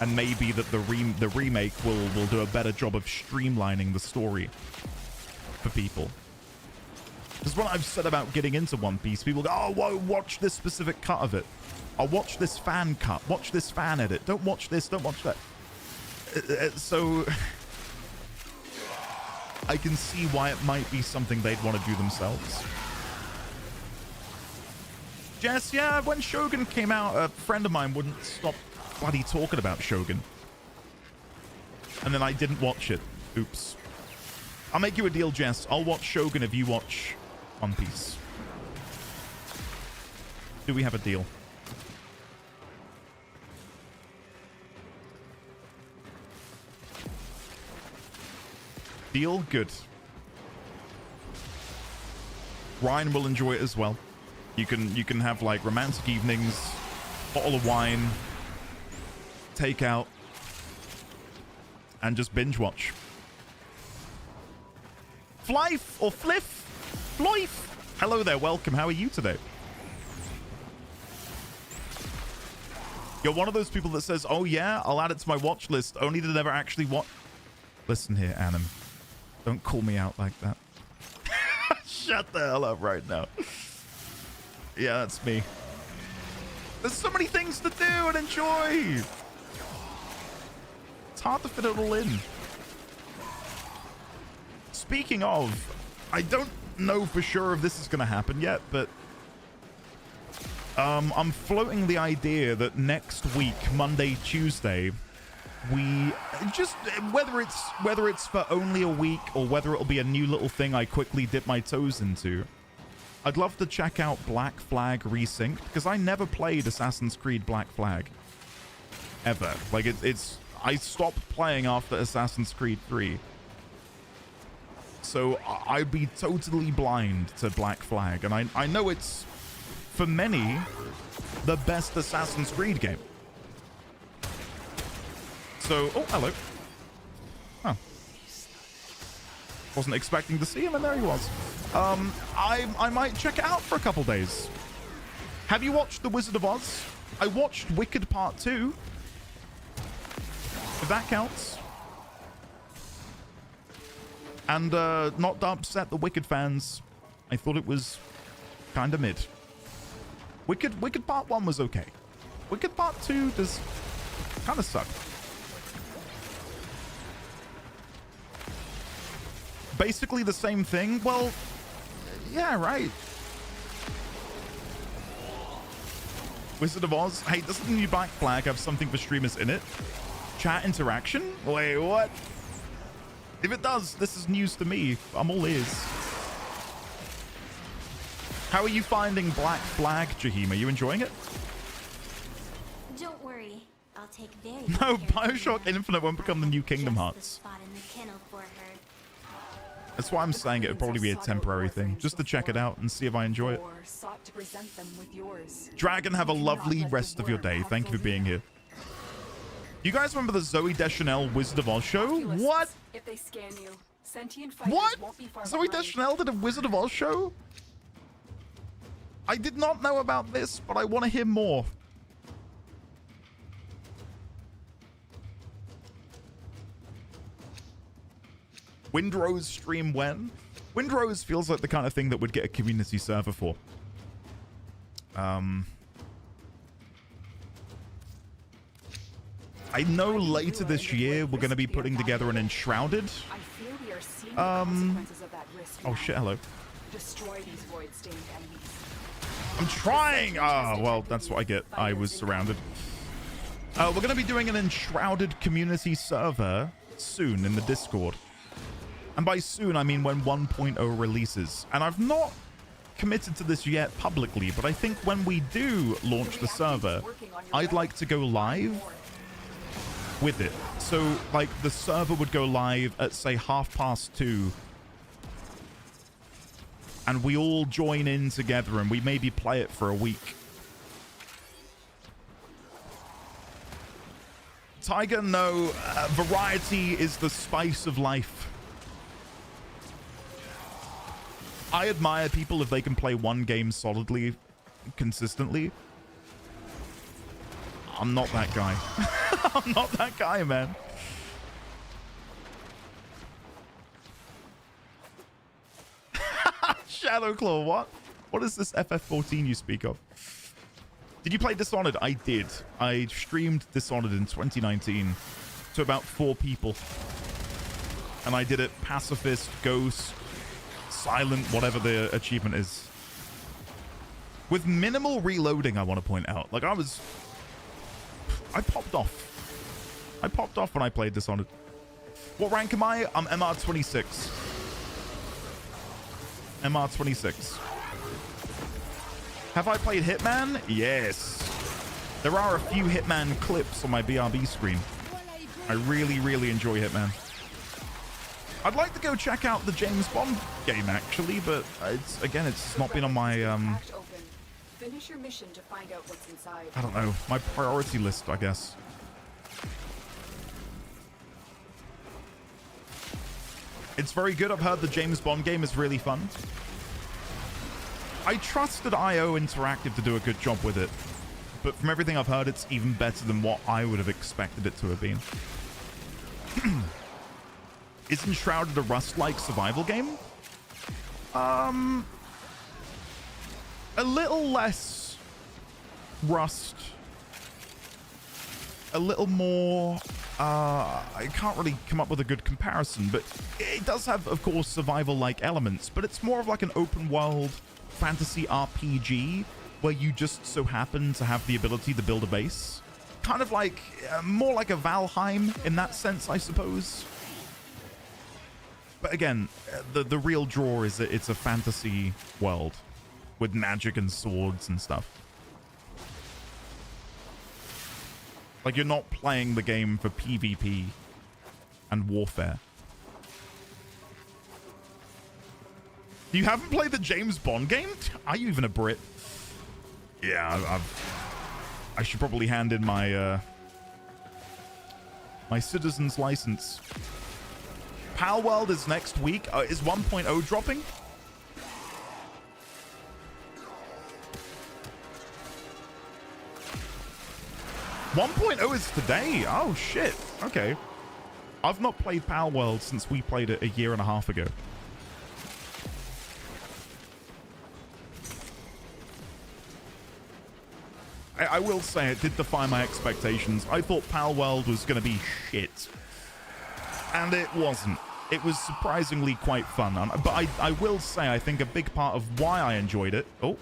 S1: and maybe that the remake will do a better job of streamlining the story for people. Because when I've said about getting into One Piece, people go, oh, whoa, watch this specific cut of it. I'll watch this fan cut. Watch this fan edit. Don't watch this. Don't watch that. So I can see why it might be something they'd want to do themselves. Jess, yeah, when Shogun came out, a friend of mine wouldn't stop bloody talking about Shogun. And then I didn't watch it. Oops. I'll make you a deal, Jess. I'll watch Shogun if you watch One Piece. Do we have a deal? Deal? Good. Ryan will enjoy it as well. You can have like romantic evenings, bottle of wine, take out, and just binge watch. Flife or Fliff? Flife! Hello there, welcome. How are you today? You're one of those people that says, oh yeah, I'll add it to my watch list, only to never actually watch. Listen here, Anim. Don't call me out like that. Shut the hell up right now. Yeah, that's me. There's so many things to do and enjoy. It's hard to fit it all in. Speaking of, I don't know for sure if this is going to happen yet, but I'm floating the idea that next week, Monday, Tuesday, we just, whether it's for only a week or whether it'll be a new little thing I quickly dip my toes into, I'd love to check out Black Flag Resynced, because I never played Assassin's Creed Black Flag ever. Like, I stopped playing after Assassin's Creed 3. So I'd be totally blind to Black Flag, and I know it's, for many, the best Assassin's Creed game. So, oh, hello. Oh. Wasn't expecting to see him, and there he was. I might check it out for a couple days. Have you watched The Wizard of Oz? I watched Wicked Part 2. If that counts. And not to upset the Wicked fans, I thought it was kind of mid. Wicked Part 1 was okay. Wicked Part 2 does kind of suck. Basically the same thing? Well, yeah, right. Wizard of Oz. Hey, doesn't the new Black Flag have something for streamers in it? Chat interaction? Wait, what? If it does, this is news to me. I'm all ears. How are you finding Black Flag, Jahim? Are you enjoying it?
S9: Don't worry. I'll take very
S1: No,
S9: good care of
S1: Bioshock
S9: Luna.
S1: Infinite won't become the new Kingdom
S9: Just the
S1: Hearts.
S9: spot in the kennel for her.
S1: That's why I'm saying it would probably be a temporary thing, just to check it out and see if I enjoy it.
S6: Or sought to present them with yours.
S1: Dragon, have a lovely rest of your day. Thank you for being here. You guys remember the Zoe Deschanel Wizard of Oz show? What?
S6: If they scan you, sentient fighters
S1: What?
S6: won't be far
S1: Zoe
S6: behind.
S1: Deschanel did a Wizard of Oz show? I did not know about this, but I want to hear more. Windrose stream when? Windrose feels like the kind of thing that would get a community server for. I know later this year we're going to be putting together an Enshrouded.
S6: I feel we are seeing the consequences of that risk
S1: Oh
S6: now.
S1: shit, hello.
S6: Destroy these void-stained enemies.
S1: I'm trying! Ah, well, that's what I get. I was surrounded. We're going to be doing an Enshrouded community server soon in the Discord. And by soon, I mean when 1.0 releases. And I've not committed to this yet publicly, but I think when we do launch the server, I'd like to go live with it. So, like, the server would go live at, say, 2:30. And we all join in together and we maybe play it for a week. Tiger, no. Variety is the spice of life. I admire people if they can play one game solidly, consistently. I'm not that guy. I'm not that guy, man. Shadowclaw, what? What is this FF14 you speak of? Did you play Dishonored? I did. I streamed Dishonored in 2019 to about 4 people. And I did it pacifist, ghost, silent, whatever the achievement is. With minimal reloading, I want to point out. Like, I popped off. I popped off when I played Dishonored. What rank am I? I'm MR26. MR26. Have I played Hitman? Yes. There are a few Hitman clips on my BRB screen. I really, really enjoy Hitman. I'd like to go check out the James Bond game, actually, but it's not been on my,
S6: Finish your mission to find out what's inside.
S1: I don't know, my priority list, I guess. It's very good. I've heard the James Bond game is really fun. I trusted IO Interactive to do a good job with it, but from everything I've heard, it's even better than what I would have expected it to have been. Is Enshrouded a Rust-like survival game? A little less Rust. A little more... I can't really come up with a good comparison, but it does have, of course, survival-like elements, but it's more of like an open-world fantasy RPG where you just so happen to have the ability to build a base. Kind of like, more like a Valheim in that sense, I suppose. But again, the real draw is that it's a fantasy world with magic and swords and stuff. Like, you're not playing the game for PvP and warfare. You haven't played the James Bond game? Are you even a Brit? Yeah, I should probably hand in my my citizen's license. Pal World is next week. Is 1.0 dropping? .0 is today. Oh shit. Okay. I've not played Pal World since we played it a year and a half ago. I will say it did defy my expectations. I thought Pal World was going to be shit. And it wasn't. It was surprisingly quite fun. But I will say, I think a big part of why I enjoyed it... Oh.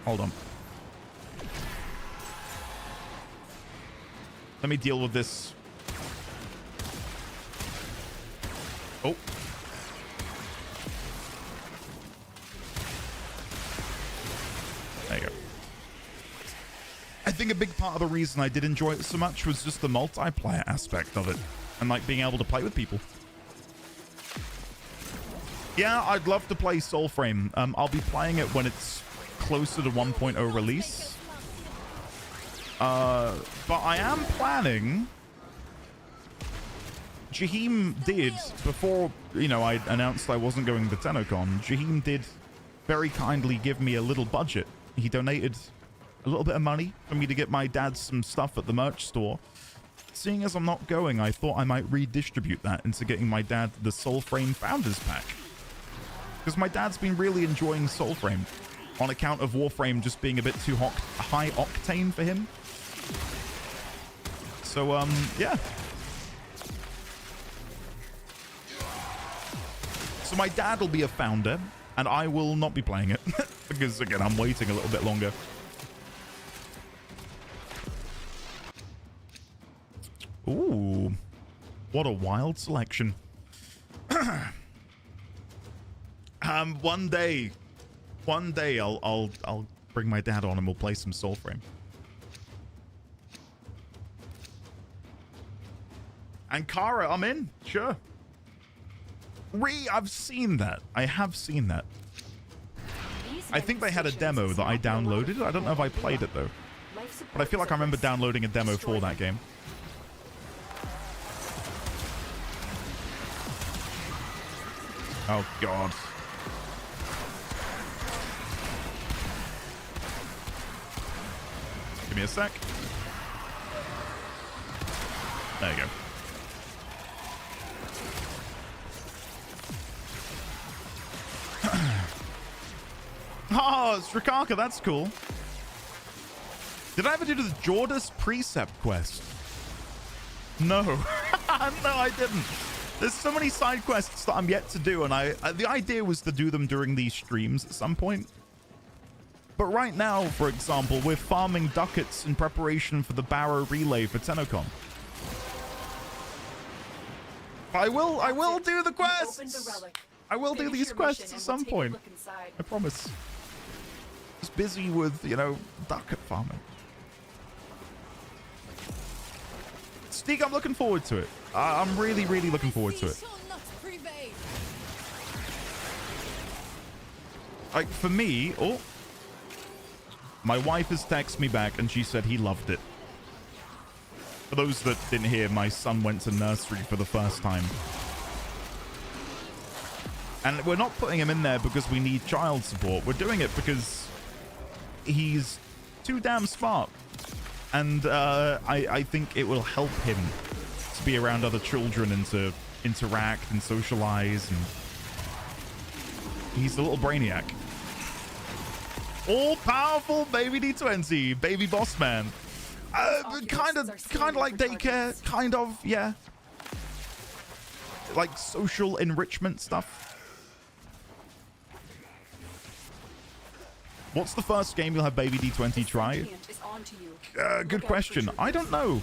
S1: Hold on. Let me deal with this. Oh. There you go. think a big part of the reason I did enjoy it so much was just the multiplayer aspect of it and like being able to play with people. Yeah, I'd love to play Soulframe. I'll be playing it when it's closer to 1.0 release. But I am planning... Jaheim did, before, you know, I announced I wasn't going to TennoCon, Jaheim did very kindly give me a little budget. He donated a little bit of money for me to get my dad some stuff at the merch store. Seeing as I'm not going, I thought I might redistribute that into getting my dad the Soulframe Founders Pack. Because my dad's been really enjoying Soulframe on account of Warframe just being a bit too high octane for him. So, yeah. So my dad will be a founder, and I will not be playing it. Because, again, I'm waiting a little bit longer. Ooh. What a wild selection. One day I'll bring my dad on and we'll play some Soulframe. And Kara, I'm in. Sure. I've seen that. I have seen that. I think they had a demo that I downloaded. I don't know if I played it though. But I feel like I remember downloading a demo for that game. Oh god. Give me a sec. There you go. Oh, it's Rikaka, that's cool. Did I ever do the Jordis Precept quest? No. No, I didn't. There's so many side quests that I'm yet to do, and the idea was to do them during these streams at some point. But right now, for example, we're farming ducats in preparation for the Baro relay for TennoCon. I will do the quests. I will do these quests at some point. I promise. Just busy with, you know, ducat farming. Steak, I'm looking forward to it. I'm really, really looking forward to it. Like, for me... Oh. My wife has texted me back and she said he loved it. For those that didn't hear, my son went to nursery for the first time. And we're not putting him in there because we need child support. We're doing it because he's too damn smart. And I think it will help him to be around other children and to interact and socialize. And he's a little brainiac. All-powerful baby D20, baby boss man. Kind of like daycare, kind of, yeah. Like social enrichment stuff. What's the first game you'll have baby D20 try? Good question. I don't know.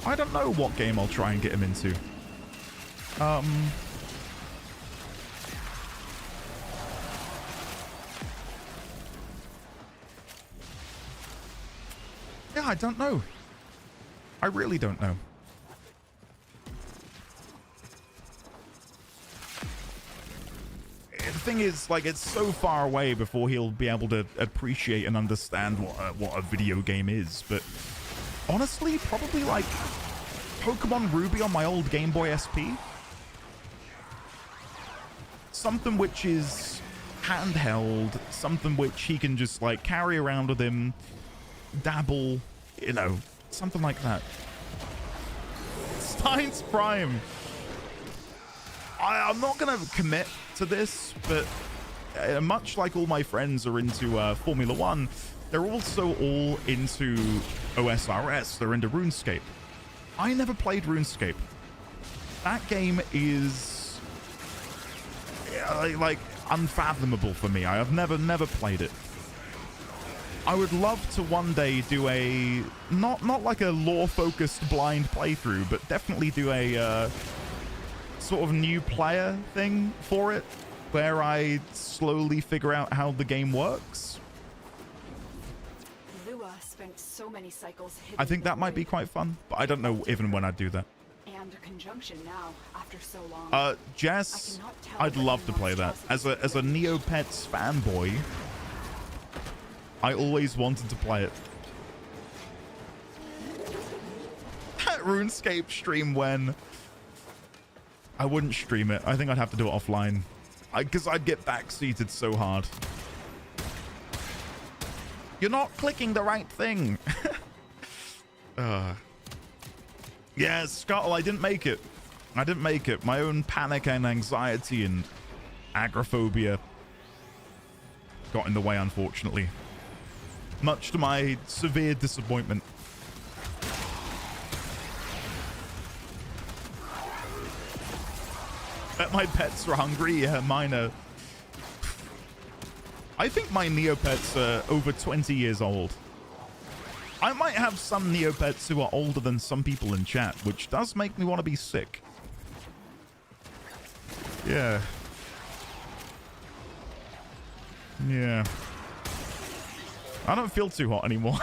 S1: I don't know what game I'll try and get him into. Yeah, I don't know. I really don't know. The thing is, like, it's so far away before he'll be able to appreciate and understand what a video game is. But honestly, probably like Pokemon Ruby on my old Game Boy SP. Something which is handheld, something which he can just like carry around with him. Dabble, you know, something like that. Steins Prime. I'm not going to commit to this, but much like all my friends are into Formula 1, they're also all into OSRS. They're into RuneScape. I never played RuneScape. That game is like unfathomable for me. I have never played it. I would love to one day do a not like a lore-focused blind playthrough, but definitely do a sort of new player thing for it, where I slowly figure out how the game works.
S6: Lua spent so many cycles hidden
S1: I think
S6: in the
S1: that might be
S6: void.
S1: quite fun, but I don't know even when I'd do that.
S6: And a conjunction now, after so long.
S1: Jess,
S6: I cannot tell
S1: I'd
S6: what
S1: love to play that.
S6: monstrosities
S1: As a Neopets fanboy, I always wanted to play it. RuneScape stream when? I wouldn't stream it. I think I'd have to do it offline. Because I'd get backseated so hard. You're not clicking the right thing. Yeah, Scuttle, I didn't make it. I didn't make it. My own panic and anxiety and agoraphobia got in the way, unfortunately. Much to my severe disappointment. Bet my pets are hungry. Yeah, mine are. I think my Neopets are over 20 years old. I might have some Neopets who are older than some people in chat, which does make me want to be sick. Yeah. Yeah. I don't feel too hot anymore.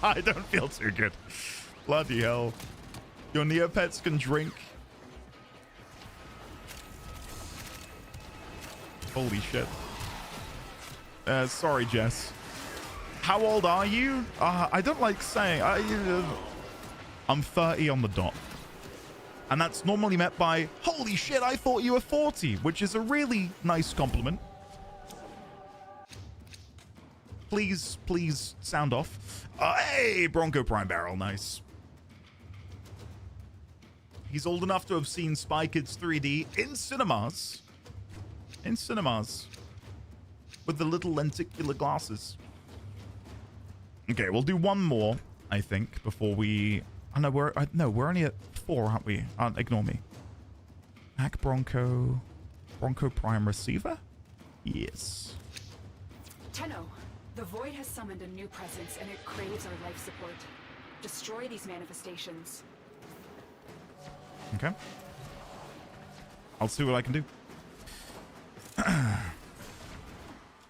S1: I don't feel too good. Bloody hell. Your Neopets can drink. Holy shit. Sorry, Jess. How old are you? I don't like saying. I'm 30 on the dot. And that's normally met by, holy shit, I thought you were 40, which is a really nice compliment. Please, please sound off. Hey, Bronco Prime Barrel, nice. He's old enough to have seen Spy Kids 3D in cinemas. In cinemas. With the little lenticular glasses. Okay, we'll do one more, I think, before we... Oh, no, we're only at 4, aren't we? Ignore me. Hack Bronco Prime Receiver? Yes.
S6: Tenno, the Void has summoned a new presence and it craves our life support. Destroy these manifestations.
S1: Okay. I'll see what I can do.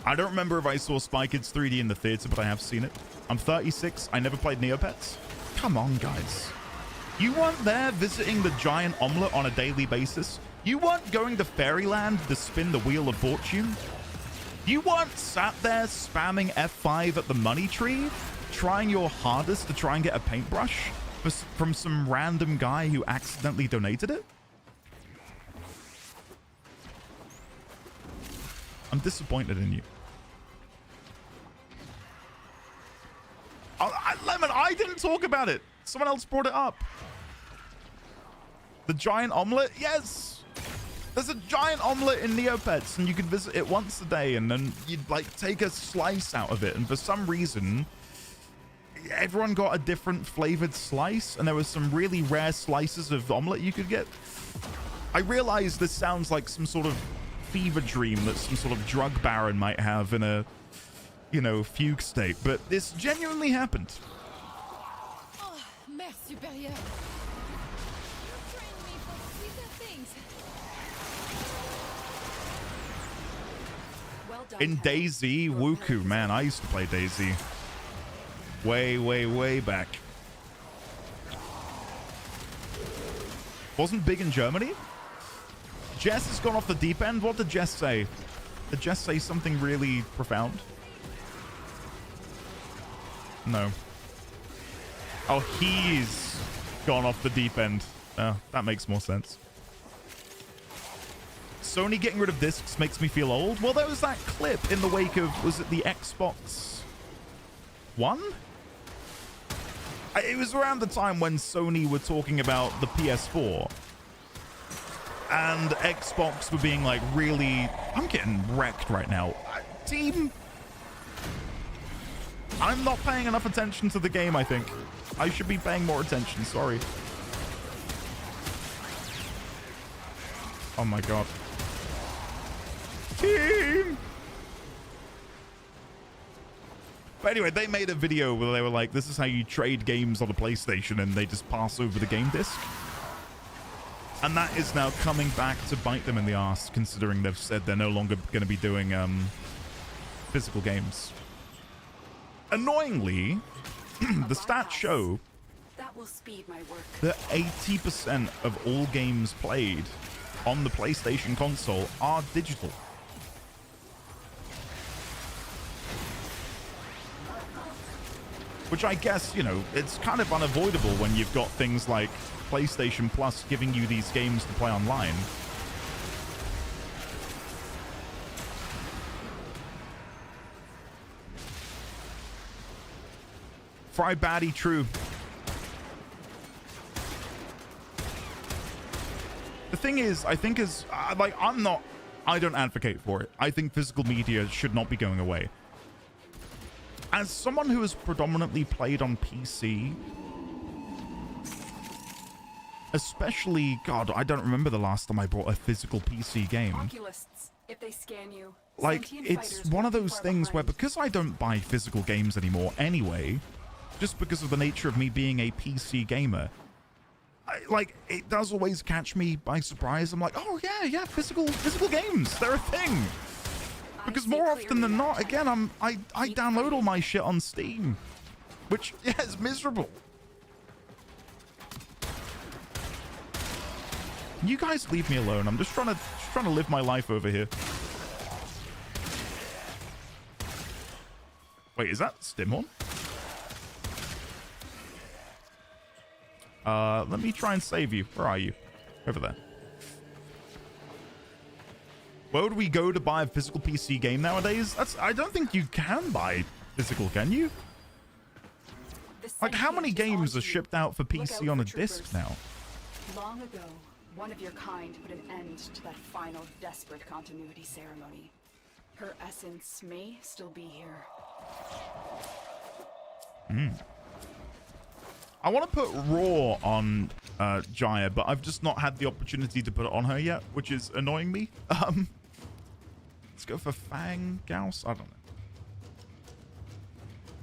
S1: I don't remember if I saw Spy Kids 3D in the theater, but I have seen it. I'm 36. I never played Neopets. Come on, guys. You weren't there visiting the giant omelet on a daily basis. You weren't going to Fairyland to spin the Wheel of Fortune. You weren't sat there spamming F5 at the money tree, trying your hardest to try and get a paintbrush from some random guy who accidentally donated it. I'm disappointed in you. Lemon, I didn't talk about it. Someone else brought it up. The giant omelet? Yes. There's a giant omelet in Neopets, and you can visit it once a day, and then you'd like take a slice out of it. And for some reason, everyone got a different flavored slice, and there was some really rare slices of omelet you could get. I realize this sounds like some sort of fever dream that some sort of drug baron might have in a, you know, fugue state, but this genuinely happened.
S10: Oh, Mère Supérieure. Train me for sweeter things.
S6: Well done,
S1: In
S6: Tenno.
S1: DayZ, Wuku, man, I used to play DayZ. Way back. Wasn't big in Germany? Jess has gone off the deep end. What did Jess say? Did Jess say something really profound? No. Oh, he's gone off the deep end. Oh, that makes more sense. Sony getting rid of discs makes me feel old. Well, there was that clip in the wake of, was it the Xbox One? It was around the time when Sony were talking about the PS4. And Xbox were being like, really... I'm getting wrecked right now. Team... I'm not paying enough attention to the game, I think. I should be paying more attention, sorry. Oh my god. Team! But anyway, they made a video where they were like, this is how you trade games on a PlayStation, and they just pass over the game disc. And that is now coming back to bite them in the ass, considering they've said they're no longer going to be doing physical games. Annoyingly, the stats show
S6: That will speed my work.
S1: that 80% of all games played on the PlayStation console are digital. Which I guess, you know, it's kind of unavoidable when you've got things like PlayStation Plus giving you these games to play online. Fry baddie, true. The thing is, I think I don't advocate for it. I think physical media should not be going away. As someone who has predominantly played on PC, especially, God, I don't remember the last time I bought a physical PC game.
S6: Oculists, if they scan you,
S1: Like,
S6: sentient
S1: it's
S6: fighters
S1: one
S6: won't
S1: of
S6: be
S1: those
S6: far
S1: things where,
S6: behind.
S1: because I don't buy physical games anymore anyway, just because of the nature of me being a PC gamer, it does always catch me by surprise. I'm like, oh yeah, physical games, they're a thing. Because more often than not, again, I download all my shit on Steam, which, yeah, is miserable. You guys leave me alone. I'm just trying to live my life over here. Wait, is that Stim on? Let me try and save you. Where are you? Over there. Where would we go to buy a physical PC game nowadays? I don't think you can buy physical, can you? Like, how many games are shipped out for PC on a disc now?
S6: Long ago, one of your kind put an end to that final desperate continuity ceremony. Her essence may still be here.
S1: I want to put Raw on Jaya, but I've just not had the opportunity to put it on her yet, which is annoying me. Let's go for Fang Gauss. I don't know.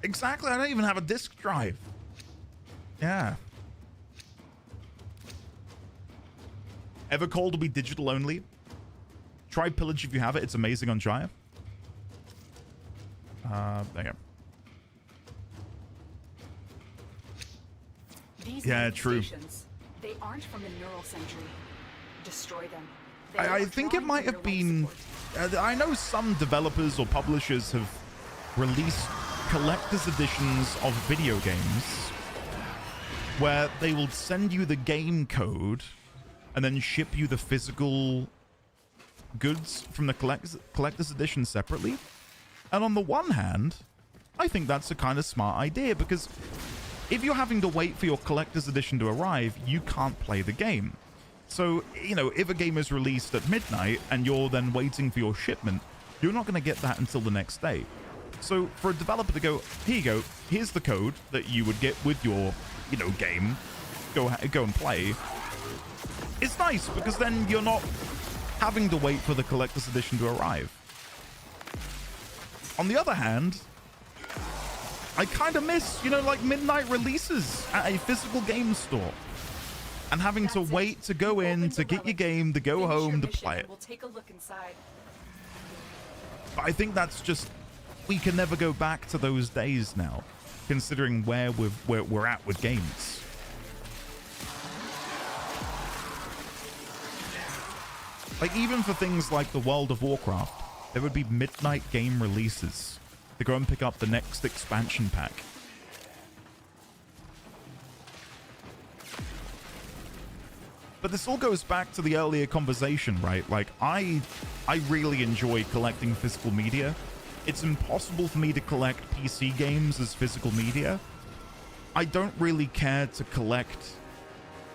S1: Exactly. I don't even have a disk drive. Yeah. Evercold will be digital only. Try Pillage if you have it. It's amazing on Jaya. There you go.
S6: These
S1: Yeah, true.
S6: They aren't from the neural century. Destroy them.
S1: I think it might have been... I know some developers or publishers have released collector's editions of video games where they will send you the game code and then ship you the physical goods from the collector's edition separately. And on the one hand, I think that's a kind of smart idea, because if you're having to wait for your collector's edition to arrive, you can't play the game. So, you know, if a game is released at midnight and you're then waiting for your shipment, you're not going to get that until the next day. So for a developer to go, here you go, here's the code that you would get with your, you know, game, go and play, it's nice, because then you're not having to wait for the collector's edition to arrive. On the other hand, I kind of miss, you know, like midnight releases at a physical game store. And having to wait to go in, to get your game, to go home, to play it.
S6: We'll take a look inside.
S1: But I think that's just... we can never go back to those days now, considering where we're at with games. Like, even for things like the World of Warcraft, there would be midnight game releases to go and pick up the next expansion pack. But this all goes back to the earlier conversation, right? Like, I really enjoy collecting physical media. It's impossible for me to collect PC games as physical media. I don't really care to collect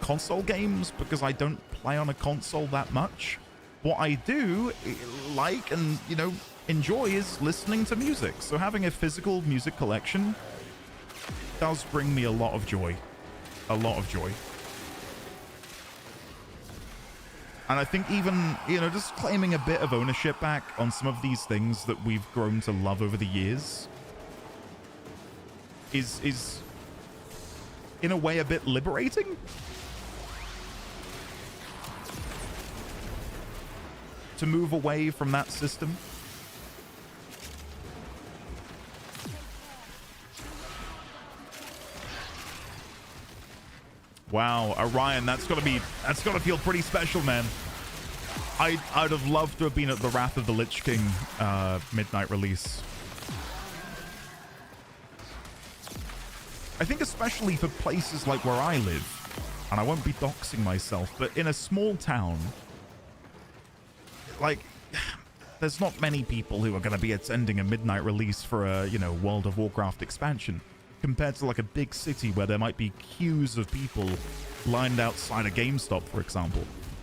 S1: console games because I don't play on a console that much. What I do like and, you know, enjoy is listening to music. So having a physical music collection does bring me a lot of joy. A lot of joy. And I think even, you know, just claiming a bit of ownership back on some of these things that we've grown to love over the years is in a way a bit liberating. To move away from that system. Wow, Orion, that's gotta feel pretty special, man. I'd have loved to have been at the Wrath of the Lich King midnight release. I think especially for places like where I live, and I won't be doxing myself, but in a small town, like, there's not many people who are going to be attending a midnight release for a, you know, World of Warcraft expansion, compared to like a big city where there might be queues of people lined outside a GameStop, for example.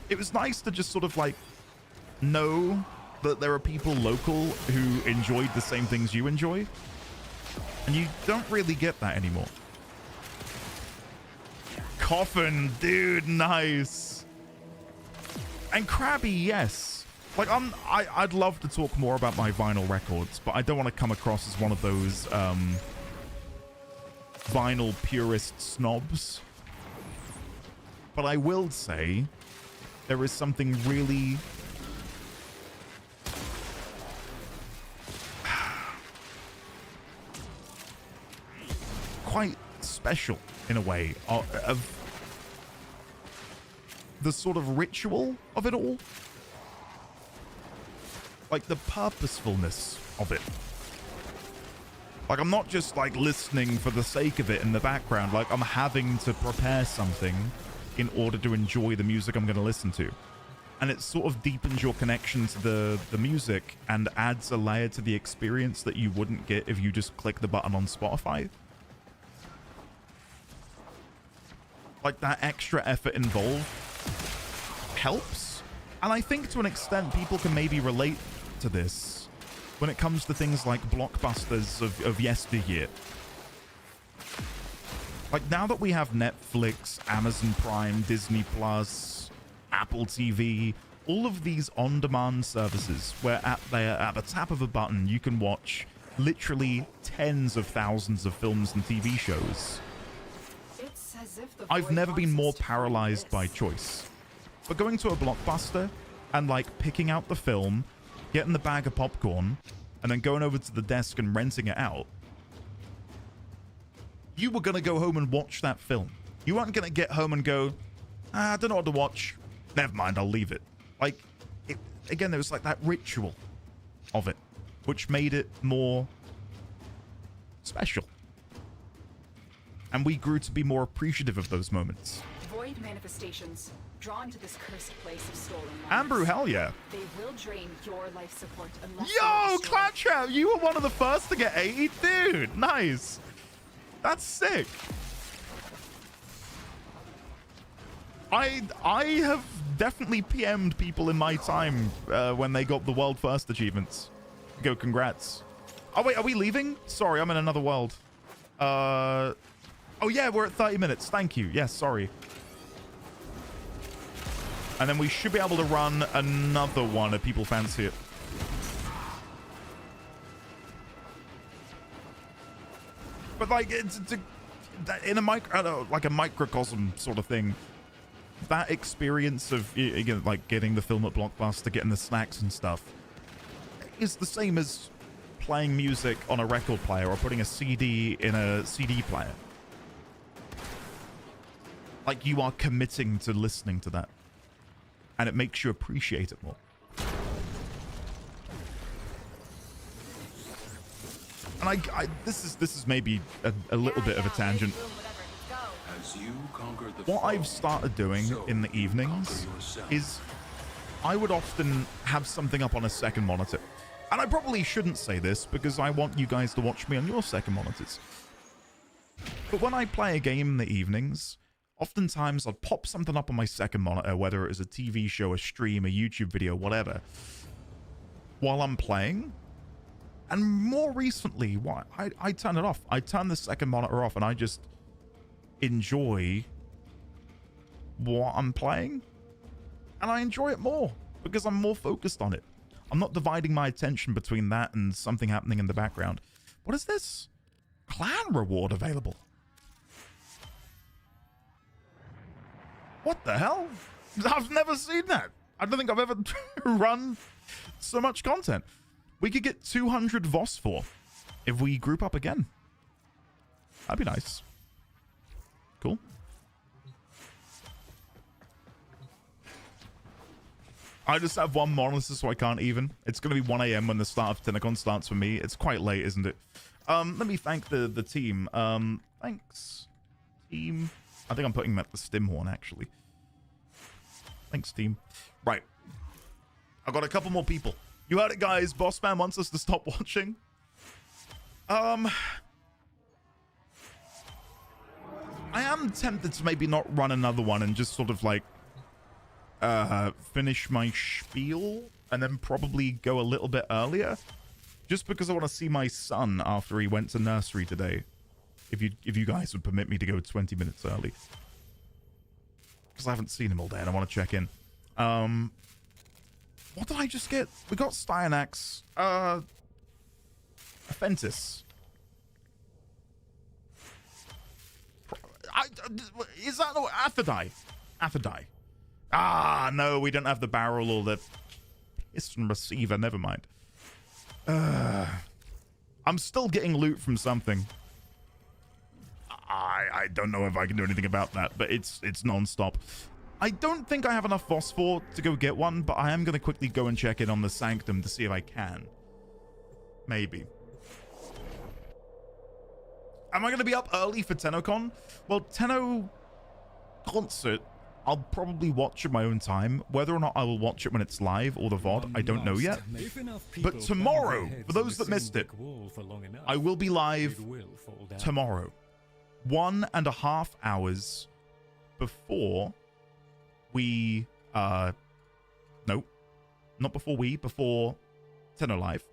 S1: It was nice to just sort of like know that there are people local who enjoyed the same things you enjoy, and you don't really get that anymore. Coffin, dude, nice. And Krabby, yes. Like, I'd love to talk more about my vinyl records, but I don't want to come across as one of those vinyl purist snobs. But I will say there is something really quite special in a way of the sort of ritual of it all, like the purposefulness of it. Like, I'm not just like listening for the sake of it in the background. Like, I'm having to prepare something in order to enjoy the music I'm going to listen to, and it sort of deepens your connection to the music and adds a layer to the experience that you wouldn't get if you just click the button on Spotify. Like, that extra effort involved helps. And I think to an extent people can maybe relate to this when it comes to things like blockbusters of yesteryear. Like, now that we have Netflix, Amazon Prime, Disney Plus, Apple TV, all of these on-demand services where at the tap of a button you can watch literally tens of thousands of films and TV shows. I've never been more paralyzed by choice. But going to a blockbuster and like picking out the film, getting the bag of popcorn, and then going over to the desk and renting it out, you were going to go home and watch that film. You weren't going to get home and go, I don't know what to watch. Never mind, I'll leave it. Like, again, there was like that ritual of it, which made it more special. And we grew to be more appreciative of those moments.
S6: Void manifestations drawn to this cursed place of stolen lives.
S1: Ambrew, hell yeah.
S6: They will drain your life support unless
S1: Yo, Clatchat, you were one of the first to get 80? Dude, nice. That's sick. I have definitely PM'd people in my time when they got the world first achievements. Go, congrats. Oh, wait, are we leaving? Sorry, I'm in another world. Oh, yeah, we're at 30 minutes. Thank you. Yes, sorry. And then we should be able to run another one if people fancy it. But like, it's in a like a microcosm sort of thing. That experience of, again, like getting the film at Blockbuster, getting the snacks and stuff, is the same as playing music on a record player or putting a CD in a CD player. Like, you are committing to listening to that, and it makes you appreciate it more. And this is maybe a little bit of a tangent. What I've started doing in the evenings is I would often have something up on a second monitor. And I probably shouldn't say this because I want you guys to watch me on your second monitors. But when I play a game in the evenings, oftentimes I'll pop something up on my second monitor, whether it is a TV show, a stream, a YouTube video, whatever, while I'm playing. And more recently, I turn it off. I turn the second monitor off and I just enjoy what I'm playing. And I enjoy it more because I'm more focused on it. I'm not dividing my attention between that and something happening in the background. What is this? Clan reward available. What the hell? I've never seen that. I don't think I've ever run so much content. We could get 200 VOS for if we group up again. That'd be nice. Cool. I just have one monitor, so I can't even. It's going to be 1 a.m. when the start of TENNOCON starts for me. It's quite late, isn't it? Let me thank the team. Thanks, team. I think I'm putting them at the stim horn, actually. Thanks, team. Right. I've got a couple more people. You heard it, guys. Boss Man wants us to stop watching. I am tempted to maybe not run another one and just sort of like finish my spiel and then probably go a little bit earlier, just because I want to see my son after he went to nursery today. If you guys would permit me to go 20 minutes early, because I haven't seen him all day and I want to check in. What did I just get? We got Styanax, Fentis. Is that no Aphrodite? Aphrodite. Ah, no, we don't have the barrel or the piston receiver. Never mind. I'm still getting loot from something. I don't know if I can do anything about that, but it's non-stop. I don't think I have enough phosphor to go get one, but I am going to quickly go and check in on the Sanctum to see if I can. Maybe. Am I going to be up early for TENNOCON? Well, Tenno concert, I'll probably watch at my own time. Whether or not I will watch it when it's live or the VOD, I don't know yet. But tomorrow, for those that missed it, I will be live tomorrow. 1.5 hours before we, no, not before before Tenno Live.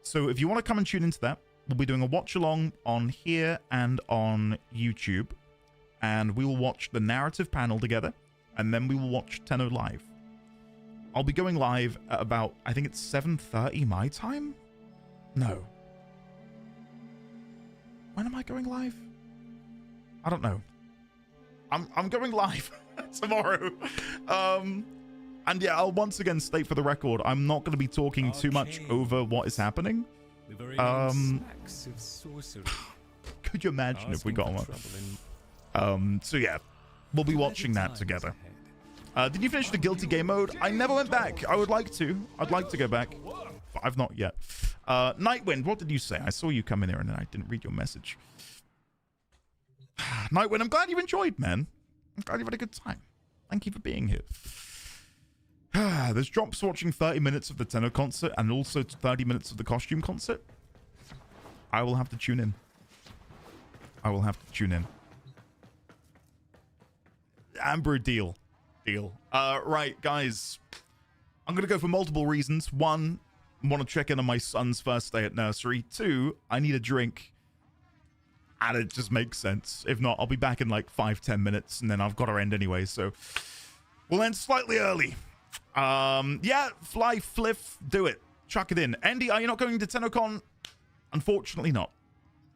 S1: So if you want to come and tune into that, we'll be doing a watch along on here and on YouTube, and we will watch the narrative panel together, and then we will watch Tenno Live. I'll be going live at about, I think it's 7:30 my time? No. When am I going live? I don't know. I'm going live tomorrow. And yeah, I'll once again state for the record, I'm not going to be talking too much over what is happening. Could you imagine if we got one? So yeah, we'll be watching that together. Did you finish the Guilty game mode? I never went back. I would like to. I'd like to go back, but I've not yet. Nightwind, what did you say? I saw you come in there and then I didn't read your message. Nightwind, I'm glad you enjoyed, man. I'm glad you had a good time. Thank you for being here. There's drops watching 30 minutes of the Tenno concert and also 30 minutes of the costume concert. I will have to tune in. I will have to tune in. Amber, deal. Right, guys. I'm going to go for multiple reasons. One, I want to check in on my son's first day at nursery. Two, I need a drink. And it just makes sense. If not, I'll be back in like 5-10 minutes, and then I've got to end anyway, so we'll end slightly early. Yeah, fly, fliff, do it. Chuck it in. Andy, are you not going to TENNOCON? Unfortunately not.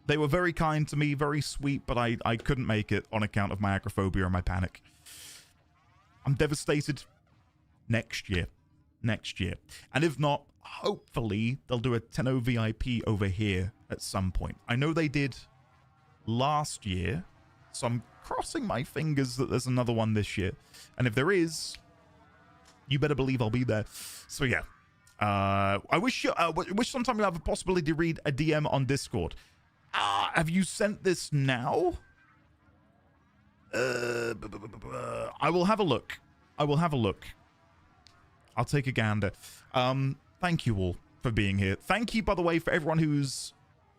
S1: They were very kind to me, very sweet, but I couldn't make it on account of my acrophobia and my panic. I'm devastated. Next year. And if not, hopefully they'll do a Tenno VIP over here at some point. I know they did last year, so I'm crossing my fingers that there's another one this year. And if there is, you better believe I'll be there. So yeah, I wish sometime you'll have a possibility to read a DM on Discord. Have you sent this now? I will have a look. I'll take a gander. Thank you all for being here. Thank you, by the way, for everyone who's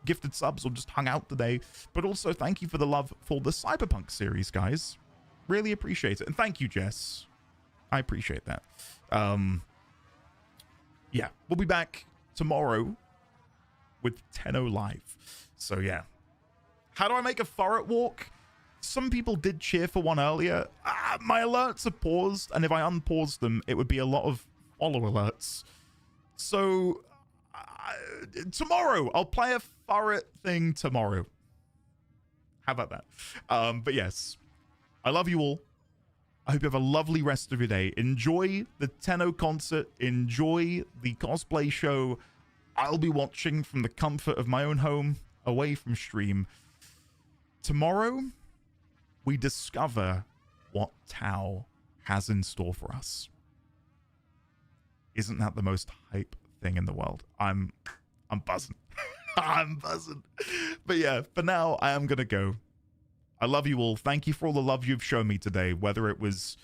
S1: gifted subs or just hung out today, but also thank you for the love for the Cyberpunk series, guys. Really appreciate it. And thank you, Jess. I appreciate that. Yeah, we'll be back tomorrow with Tenno Live. So yeah. How do I make a forest walk? Some people did cheer for one earlier. My alerts are paused, and if I unpause them, it would be a lot of follow alerts. So tomorrow, I'll play a forest thing tomorrow. How about that? But yes, I love you all. I hope you have a lovely rest of your day. Enjoy the Tenno concert. Enjoy the cosplay show. I'll be watching from the comfort of my own home, away from stream. Tomorrow, we discover what Tau has in store for us. Isn't that the most hype thing in the world? I'm buzzing. I'm buzzing. But yeah, for now, I am going to go. I love you all. Thank you for all the love you've shown me today, whether it was,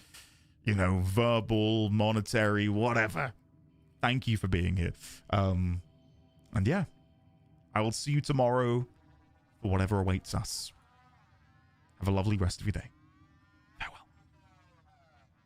S1: you know, verbal, monetary, whatever. Thank you for being here. And yeah, I will see you tomorrow for whatever awaits us. Have a lovely rest of your day.